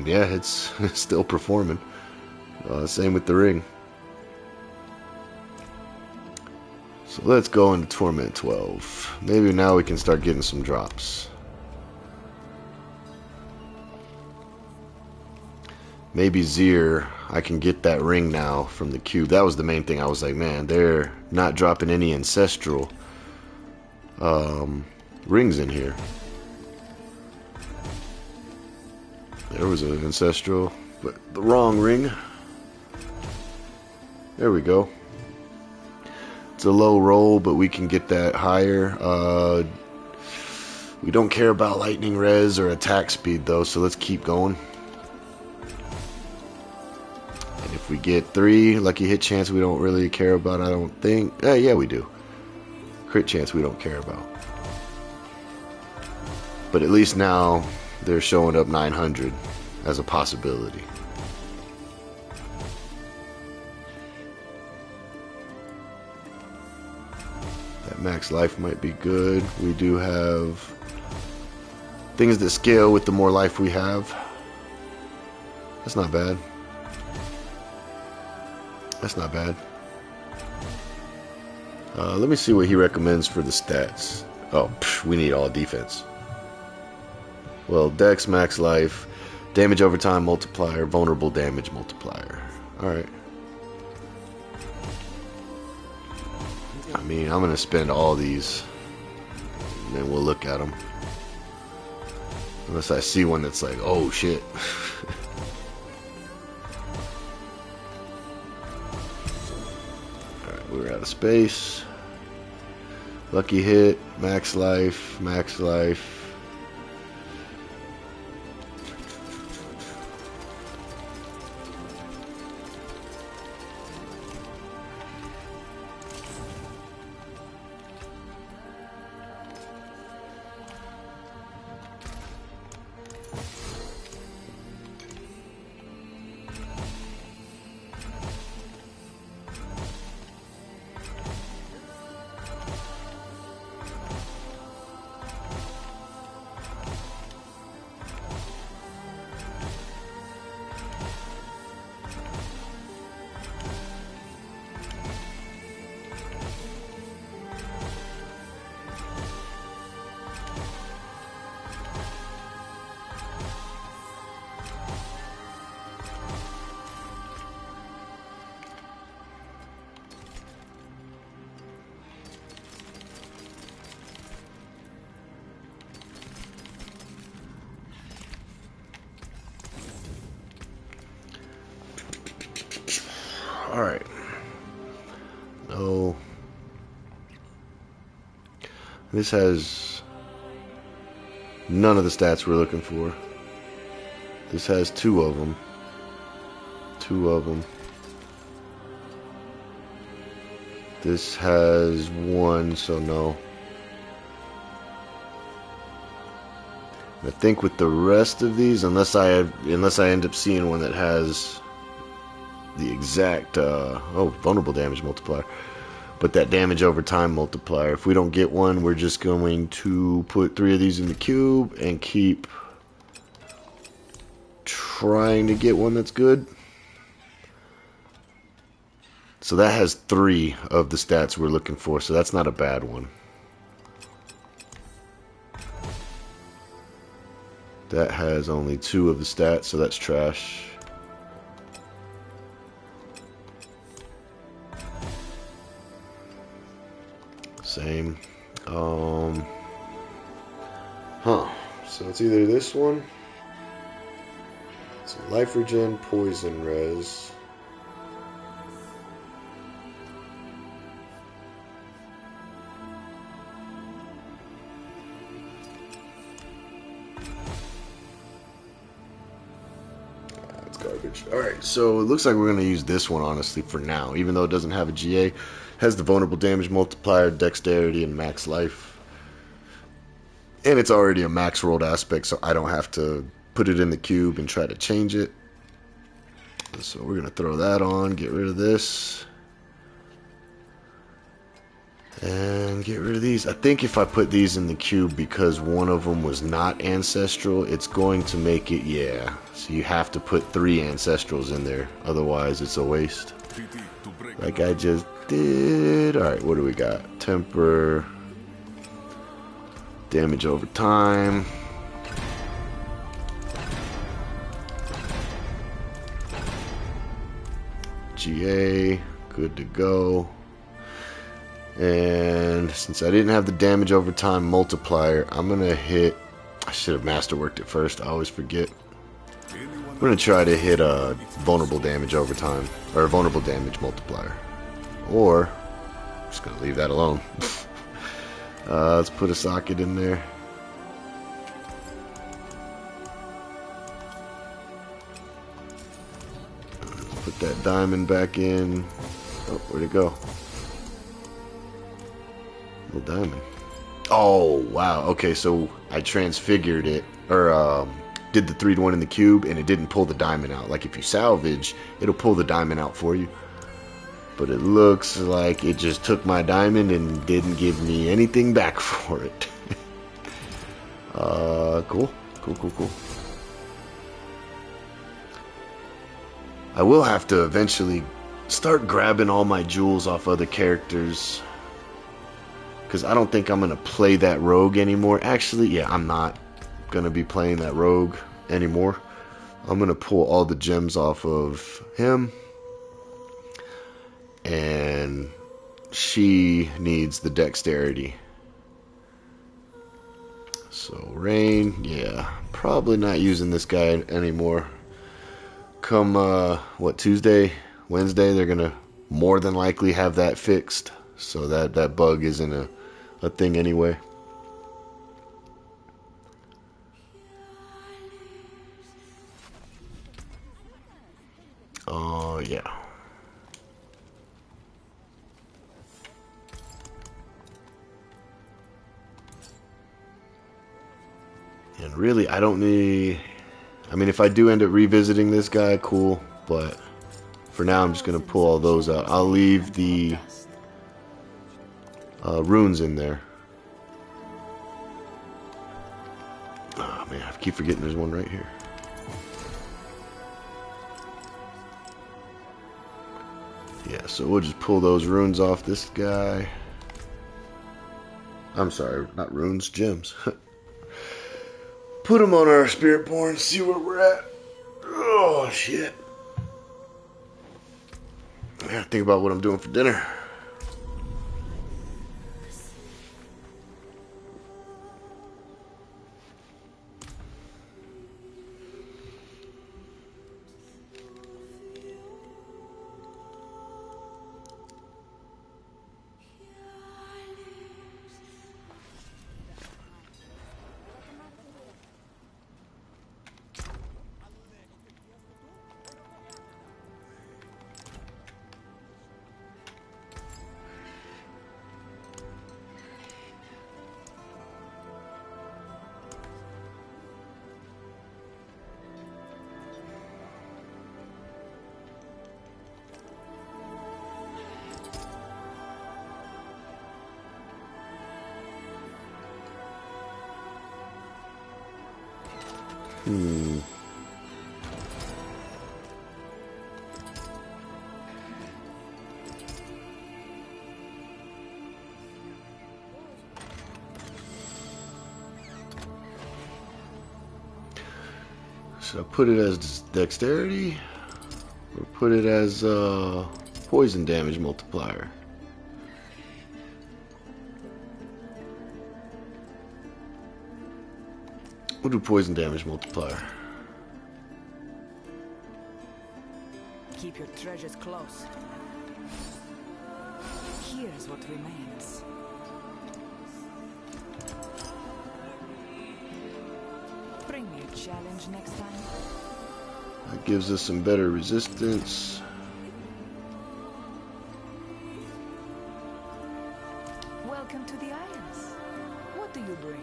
S1: yeah, it's still performing. Same with the ring. So let's go into Torment 12. Maybe now we can start getting some drops. Maybe Zir, I can get that ring now from the cube. That was the main thing. I was like, man, they're not dropping any ancestral rings in here. There was an ancestral, but the wrong ring. There we go. It's a low roll, but we can get that higher. We don't care about lightning res or attack speed though, so let's keep going. And if we get 3 lucky hit chance, we don't really care about. I don't think. Yeah, we do. Crit chance we don't care about. But at least now they're showing up 900 as a possibility. That max life might be good. We do have things that scale with the more life we have. That's not bad. That's not bad. Let me see what he recommends for the stats. Oh, we need all defense. Well, Dex, max life, damage over time multiplier, vulnerable damage multiplier. Alright. I mean, I'm going to spend all these, and then we'll look at them. Unless I see one that's like, oh shit. We're out of space. Lucky hit, max life, max life. Alright. No. This has none of the stats we're looking for. This has two of them. Two of them. This has one, so no. I think with the rest of these, unless I end up seeing one that has the exact vulnerable damage multiplier, but that damage over time multiplier. If we don't get one, we're just going to put 3 of these in the cube and keep trying to get one that's good. So that has 3 of the stats we're looking for, so that's not a bad one. That has only 2 of the stats, so that's trash. Same. So it's either this one. It's life regen, poison res. That's garbage. Alright, so it looks like we're going to use this one, honestly, for now. Even though it doesn't have a GA. Has the vulnerable damage multiplier, dexterity, and max life. And it's already a max rolled aspect, so I don't have to put it in the cube and try to change it. So we're going to throw that on, get rid of this. And get rid of these. I think if I put these in the cube because one of them was not ancestral, it's going to make it, yeah. So you have to put 3 ancestrals in there, otherwise it's a waste. Like I just did. Alright, what do we got? Temper. Damage over time. GA. Good to go. And since I didn't have the damage over time multiplier, I'm going to hit... I should have masterworked it first. I always forget. I'm going to try to hit a vulnerable damage over time. Or a vulnerable damage multiplier. Or, I'm just going to leave that alone. Let's put a socket in there. Put that diamond back in. Oh, where'd it go? Little diamond. Oh, wow. Okay, so I transfigured it. Or, did the 3-to-1 in the cube, and it didn't pull the diamond out. Like, if you salvage, it'll pull the diamond out for you. But it looks like it just took my diamond and didn't give me anything back for it. Cool. Cool. I will have to eventually start grabbing all my jewels off other characters. Because I don't think I'm going to play that rogue anymore. Actually, yeah, I'm not going to be playing that rogue anymore. I'm going to pull all the gems off of him. And she needs the dexterity. So Rain, yeah, probably not using this guy anymore. Come what, Tuesday, Wednesday, they're gonna more than likely have that fixed, so that bug isn't a thing anyway. Oh yeah. And really, I don't need... I mean, if I do end up revisiting this guy, cool. But for now, I'm just going to pull all those out. I'll leave the runes in there. Oh, man, I keep forgetting there's one right here. Yeah, so we'll just pull those runes off this guy. I'm sorry, not runes, gems. Put them on our Spiritborn, see where we're at. Oh, shit. I gotta think about what I'm doing for dinner. Should I put it as dexterity? Or put it as poison damage multiplier? We'll do poison damage multiplier.
S4: Keep your treasures close. Here's what remains. Bring me a challenge next time.
S1: That gives us some better resistance.
S4: Welcome to the Islands. What do you bring?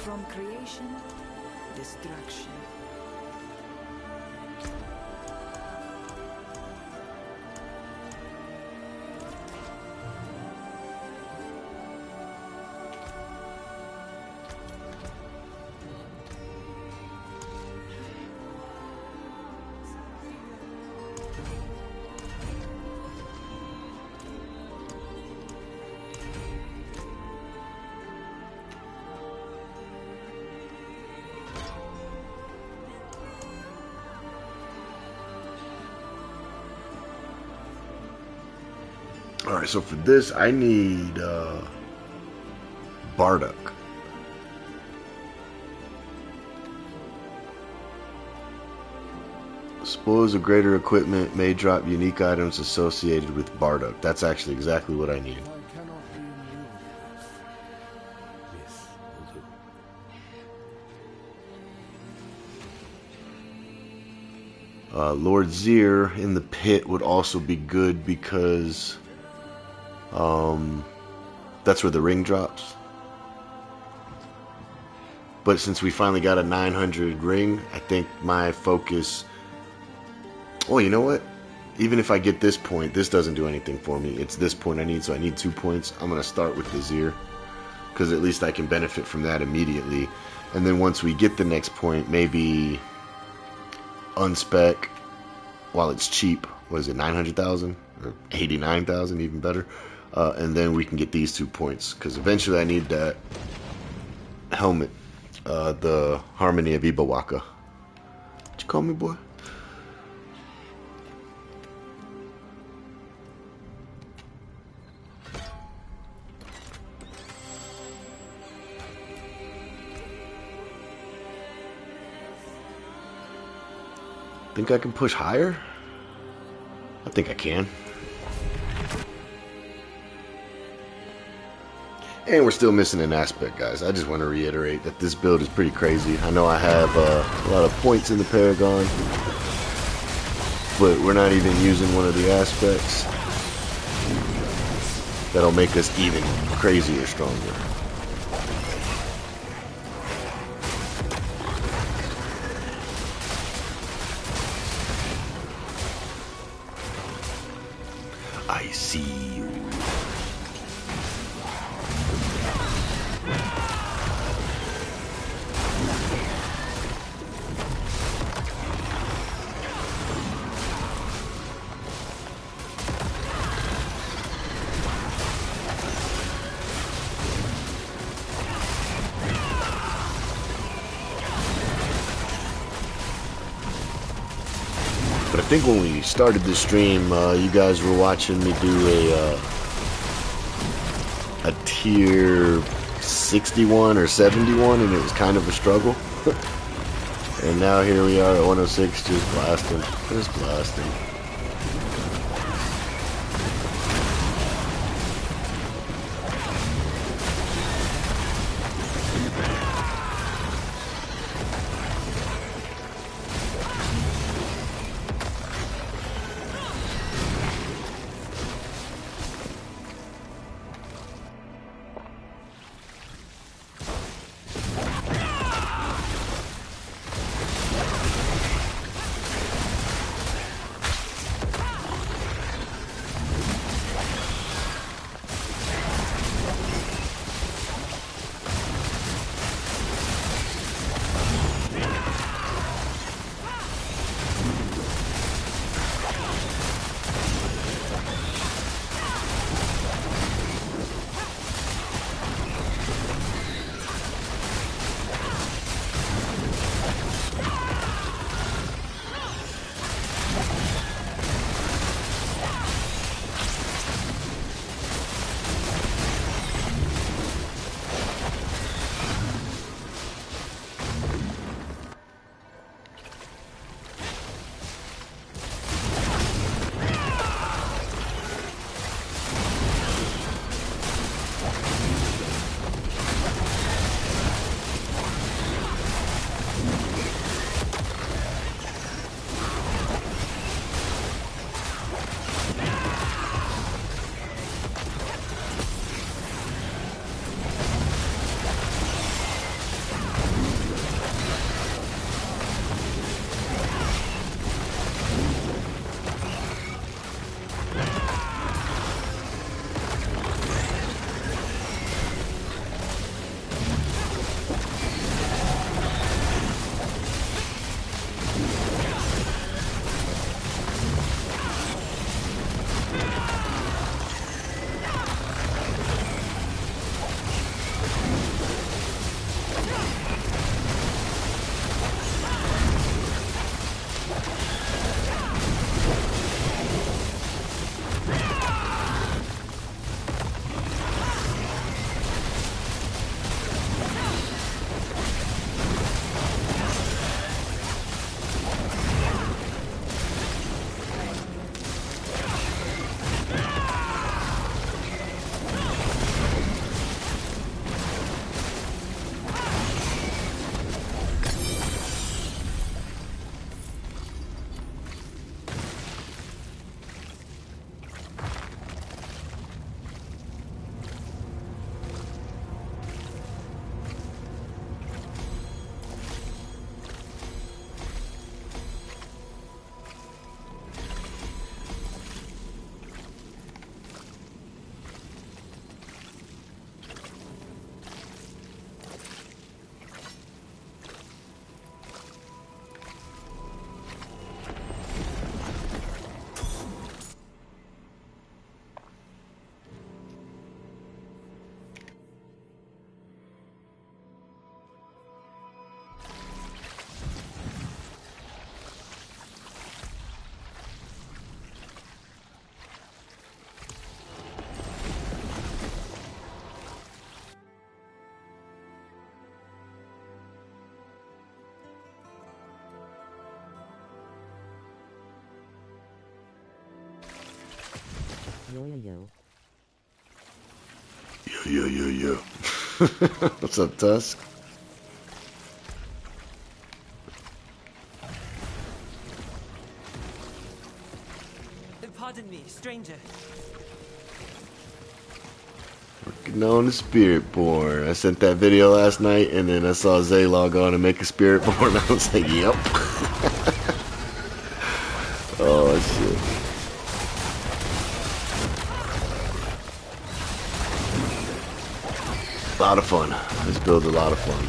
S4: From creation, destruction.
S1: Alright, so for this, I need Bardock. Spoils of greater equipment may drop unique items associated with Bardock. That's actually exactly what I need.
S3: I cannot be in lieu of this. This will do.
S1: Lord Zir in the pit would also be good because that's where the ring drops. But since we finally got a 900 ring, I think my focus... Oh, you know what? Even if I get this point, this doesn't do anything for me. It's this point I need, so I need 2 points. I'm going to start with the Zir, because at least I can benefit from that immediately. And then once we get the next point, maybe unspec while it's cheap. What is it, 900,000? Or 89,000, even better. And then we can get these 2 points, because eventually I need that helmet, the Harmony of Ibawaka. What you call me, boy? Think I can push higher? I think I can. And we're still missing an aspect, guys. I just want to reiterate that this build is pretty crazy. I know I have a lot of points in the Paragon, but we're not even using one of the aspects. That'll make us even crazier stronger. I see you. But I think when we started the stream, you guys were watching me do a tier 61 or 71, and it was kind of a struggle. And now here we are at 106, just blasting, just blasting.
S6: Yo yo yo.
S1: Yo. What's up, Tusk?
S7: Pardon me, stranger.
S1: Working on the Spiritborn. I sent that video last night, and then I saw Zay log on and make a Spiritborn. I was like, yep. Oh, shit. A lot of fun. This build's a lot of fun.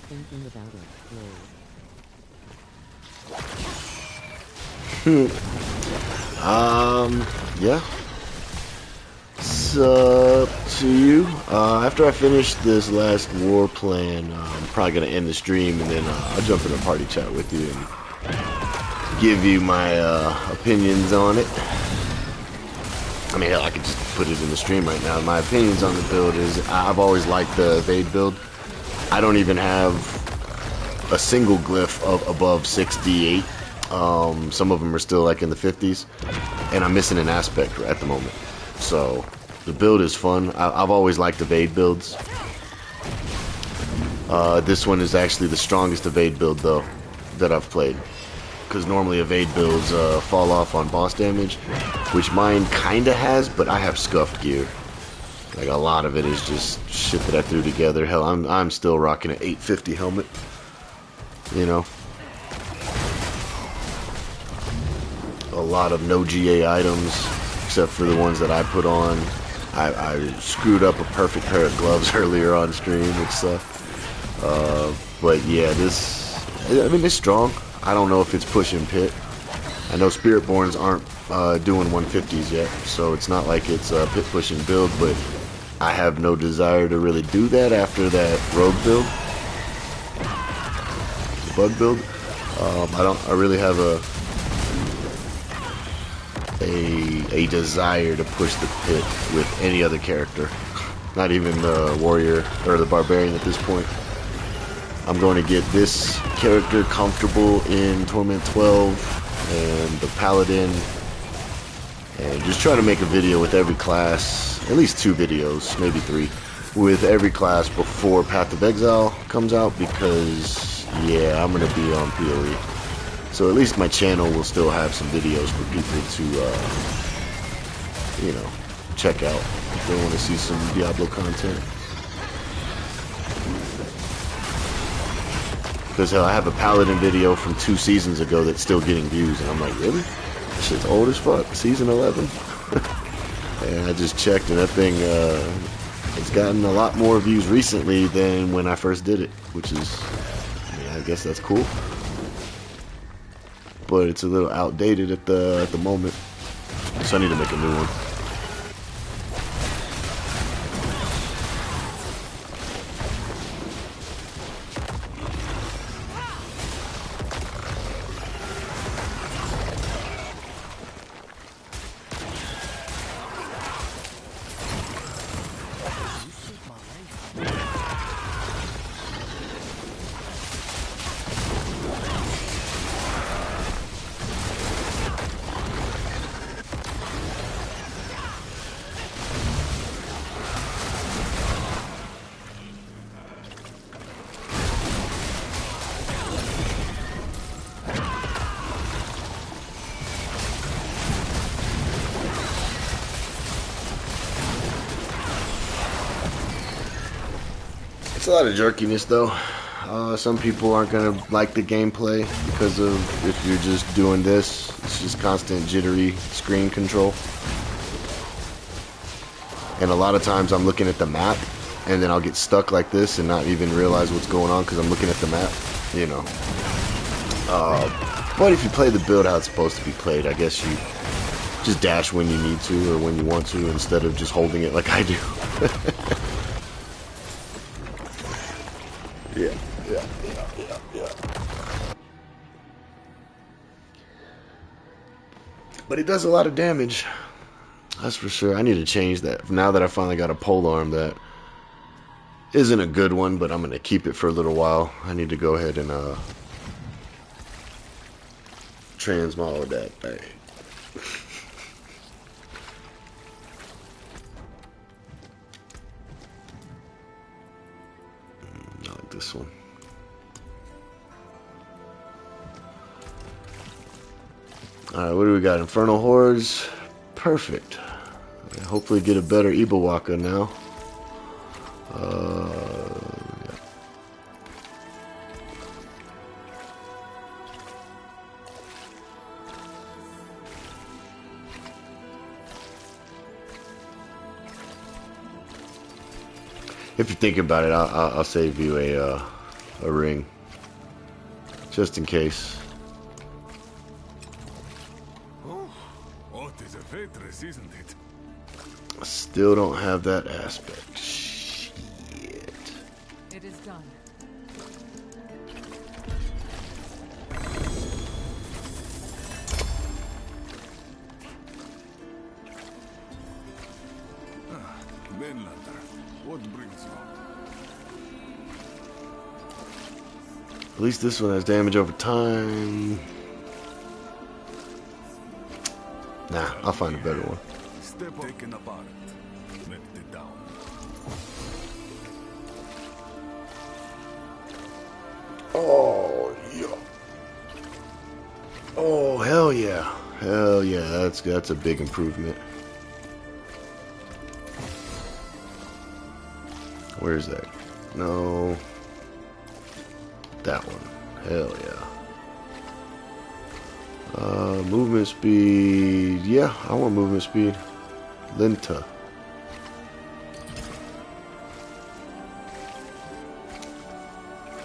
S6: Thinking about it.
S1: Yeah. It's up to you. After I finish this last war plan, I'm probably gonna end the stream, and then I'll jump in a party chat with you and give you my opinions on it. I mean, hell, I could just put it in the stream right now. My opinions on the build is I've always liked the evade build. I don't even have a single glyph of above 68. Some of them are still like in the 50s, and I'm missing an aspect at the moment. So the build is fun. I've always liked evade builds. This one is actually the strongest evade build though that I've played, because normally evade builds fall off on boss damage, which mine kinda has, but I have scuffed gear. Like, a lot of it is just shit that I threw together. Hell, I'm still rocking an 850 helmet. You know, a lot of no GA items, except for the ones that I put on. I screwed up a perfect pair of gloves earlier on stream, which sucked. But yeah, I mean, it's strong. I don't know if it's pushing pit. I know Spiritborns aren't doing 150s yet, so it's not like it's a pit pushing build, but I have no desire to really do that after that rogue build, the bug build. I really have a desire to push the pit with any other character, not even the warrior or the barbarian at this point. I'm going to get this character comfortable in Torment 12 and the paladin, and just try to make a video with every class, at least 2 videos, maybe 3, with every class before Path of Exile comes out, because yeah, I'm going to be on PoE. So at least my channel will still have some videos for people to, you know, check out if they want to see some Diablo content. Because I have a Paladin video from 2 seasons ago that's still getting views, and I'm like, really? That shit's old as fuck. Season 11? And I just checked, and that thing, it's gotten a lot more views recently than when I first did it, which is, I mean, I guess that's cool. But it's a little outdated at the moment, so I need to make a new one. It's a lot of jerkiness though. Some people aren't gonna like the gameplay because of if you're just doing this. It's just constant jittery screen control. And a lot of times I'm looking at the map and then I'll get stuck like this and not even realize what's going on because I'm looking at the map, you know. But if you play the build how it's supposed to be played, I guess you just dash when you need to or when you want to instead of just holding it like I do. Yeah. But it does a lot of damage. That's for sure. I need to change that. Now that I finally got a polearm that isn't a good one, but I'm going to keep it for a little while. I need to go ahead and transmog that thing. I like this one. Alright, what do we got? Infernal Hordes. Perfect. Hopefully get a better Ibawaka now. Yeah. If you think about it, I'll save you a ring, just in case.
S2: Oh, what is a waitress, isn't it?
S1: Still don't have that aspect. Shit.
S5: It is done.
S2: Mainlander, what brings you?
S1: At least this one has damage over time. Nah, I'll find a better one.
S2: Step taken apart. Left it down.
S1: Oh yeah. Oh hell yeah. Hell yeah. That's a big improvement. Where is that? No. That one. Hell yeah. Movement speed. Yeah, I want movement speed. Lenta.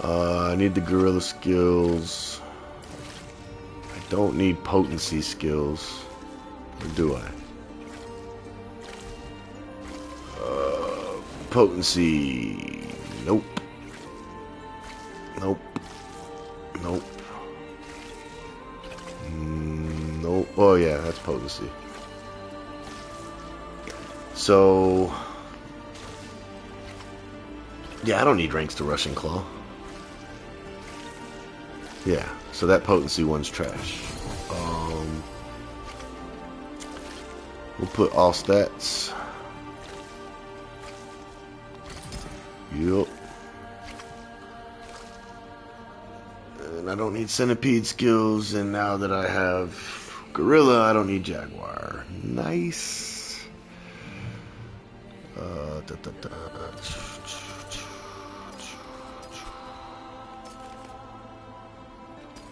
S1: I need the gorilla skills. I don't need potency skills. Or do I? Potency. Nope. Nope. Nope. Nope. Oh yeah, that's potency. So yeah, I don't need ranks to Russian Claw. Yeah, so that potency one's trash. We'll put all stats. Yup. And I don't need centipede skills, and now that I have gorilla, I don't need jaguar. Nice.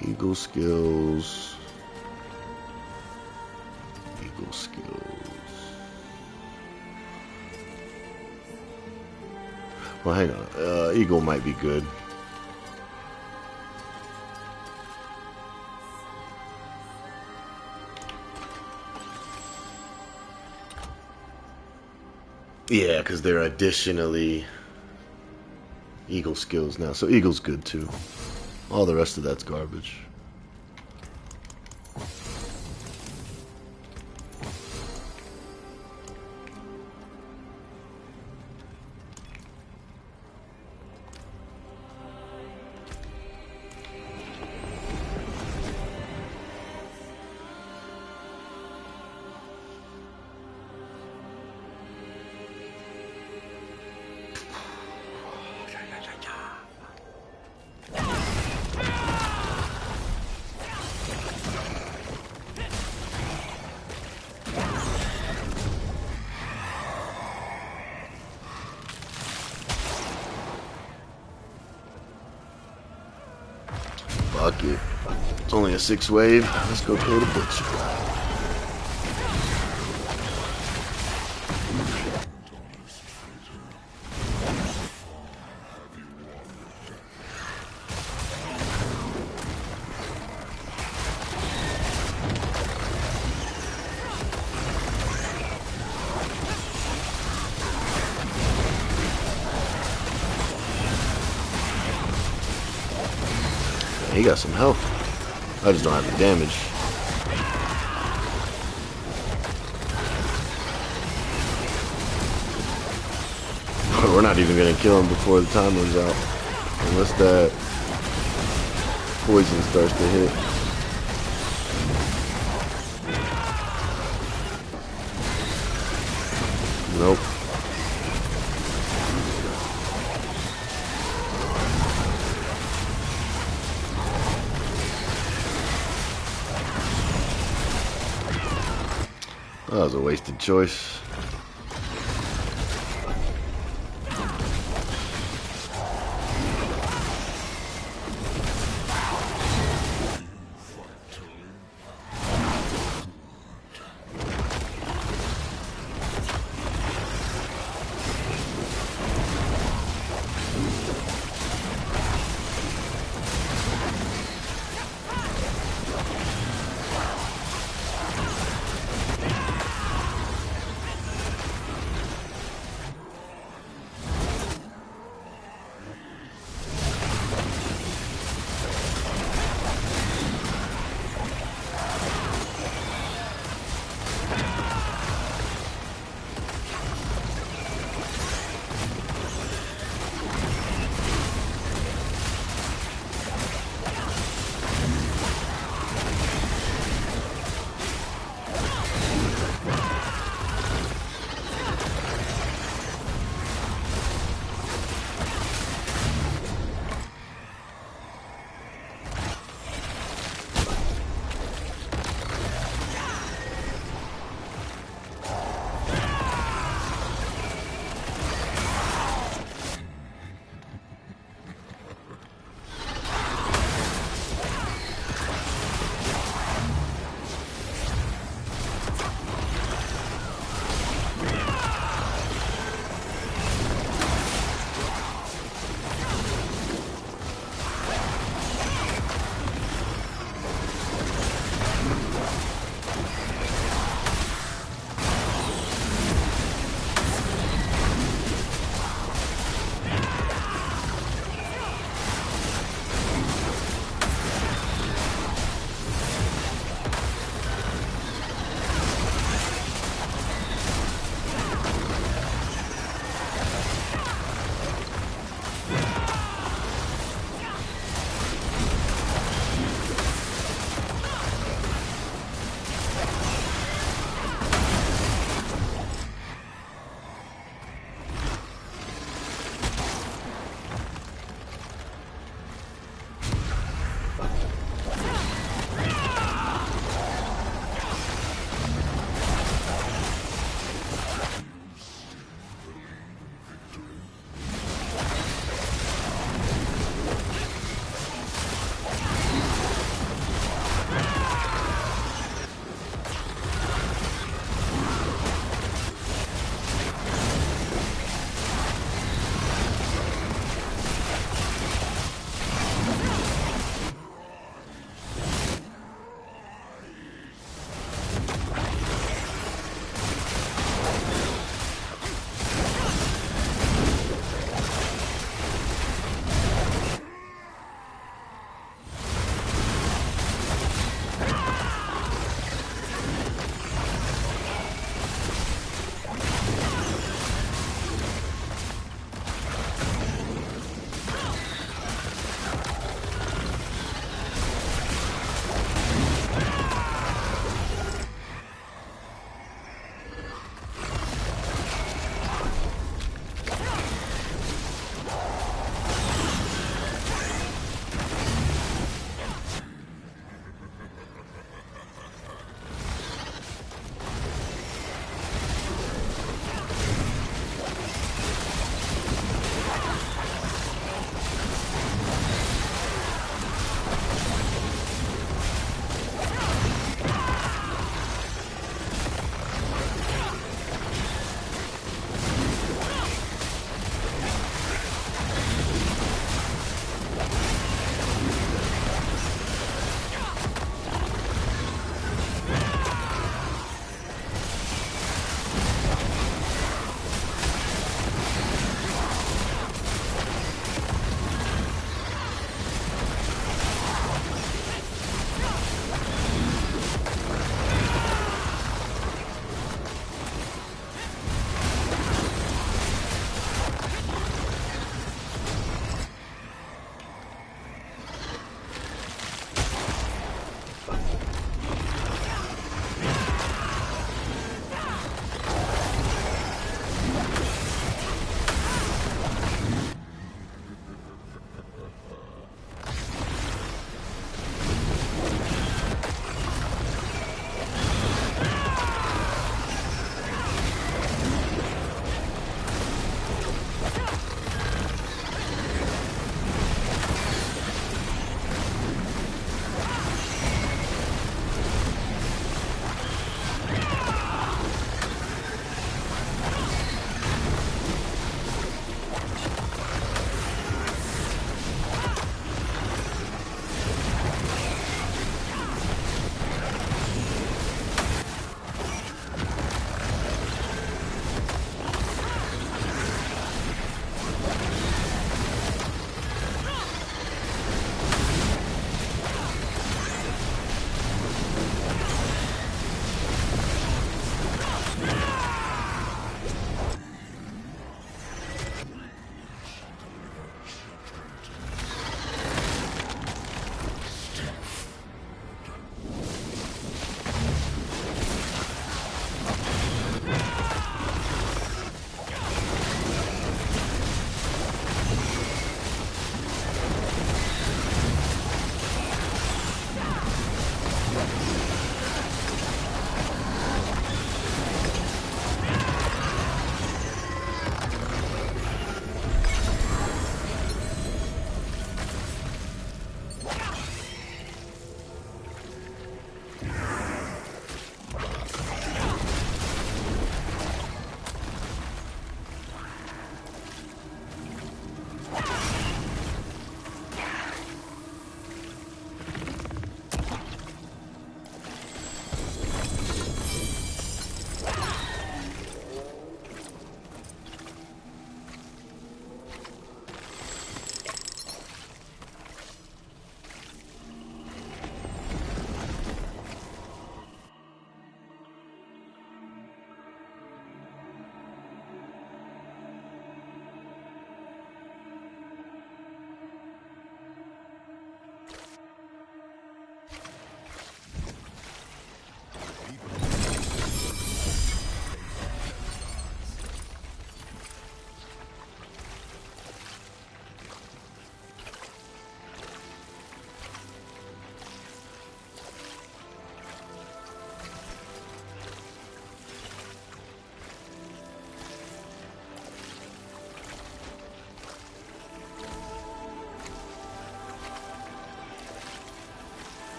S1: Eagle skills. Eagle skills. Well, hang on. Eagle might be good. Yeah, because they're additionally Eagle skills now. So Eagle's good too. All the rest of that's garbage. Fuck it. It's only a 6 wave. Let's go kill the butcher. He got some health. I just don't have the damage. We're not even gonna kill him before the time runs out. Unless that poison starts to hit. Nope. That was a wasted choice.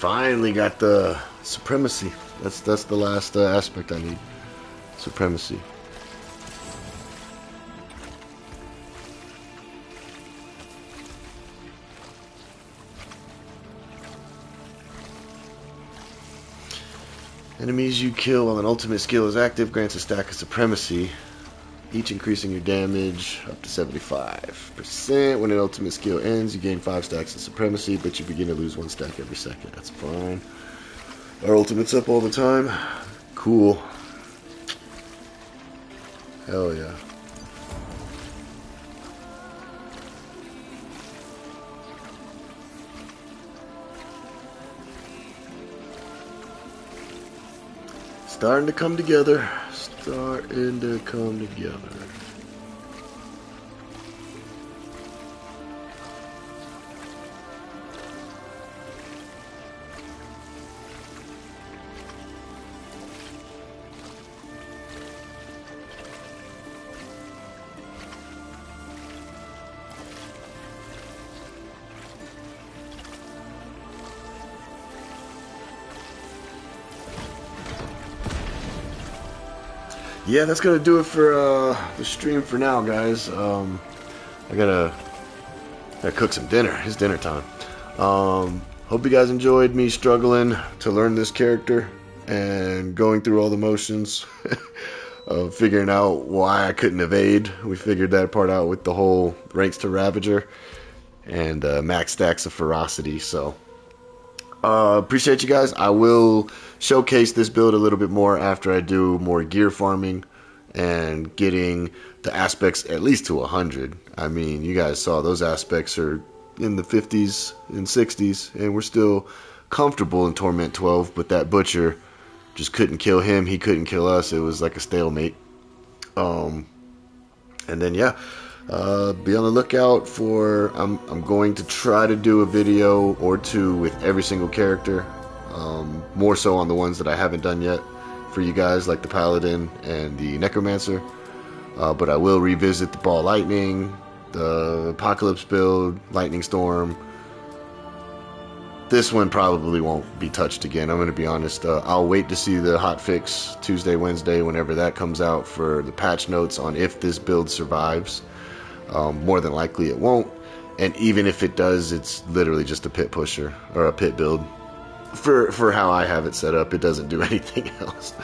S1: Finally got the supremacy. That's the last aspect I need. Supremacy. Enemies you kill while an ultimate skill is active grants a stack of supremacy, each increasing your damage up to 75%. When an ultimate skill ends, you gain 5 stacks of supremacy, but you begin to lose 1 stack every second. That's fine. Our ultimate's up all the time. Cool. Hell yeah. Starting to come together. Starting to come together. Yeah, that's gonna do it for the stream for now, guys. I gotta cook some dinner. It's dinner time. Hope you guys enjoyed me struggling to learn this character and going through all the motions of figuring out why I couldn't evade. We figured that part out with the whole ranks to Ravager and max stacks of ferocity. So appreciate you guys. I will showcase this build a little bit more after I do more gear farming and getting the aspects at least to 100. I mean, you guys saw those aspects are in the 50s and 60s, and we're still comfortable in Torment 12, but that Butcher just couldn't kill him. He couldn't kill us. It was like a stalemate. And then, yeah. Be on the lookout for, I'm going to try to do a video or two with every single character, more so on the ones that I haven't done yet for you guys, like the Paladin and the Necromancer, but I will revisit the Ball Lightning, the Apocalypse build, Lightning Storm. This one probably won't be touched again, I'm going to be honest. I'll wait to see the hotfix Tuesday, Wednesday, whenever that comes out, for the patch notes on if this build survives. More than likely it won't, and even if it does, it's literally just a pit pusher or a pit build for how I have it set up. It doesn't do anything else.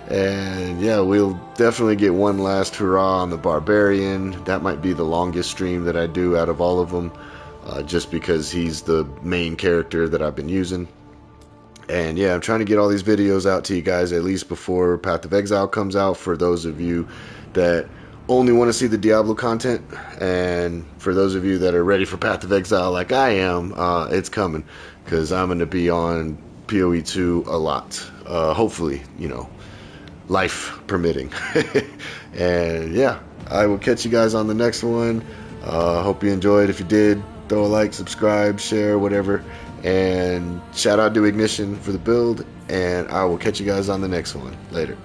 S1: And yeah, we'll definitely get one last hurrah on the Barbarian. That might be the longest stream that I do out of all of them, just because he's the main character that I've been using. And yeah, I'm trying to get all these videos out to you guys at least before Path of Exile comes out, for those of you that only want to see the Diablo content, and for those of you that are ready for Path of Exile like I am, it's coming, because I'm going to be on PoE 2 a lot, hopefully, you know, life permitting. And yeah, I will catch you guys on the next one. Hope you enjoyed. If you did, throw a like, subscribe, share, whatever, and shout out to Ignition for the build, and I will catch you guys on the next one. Later.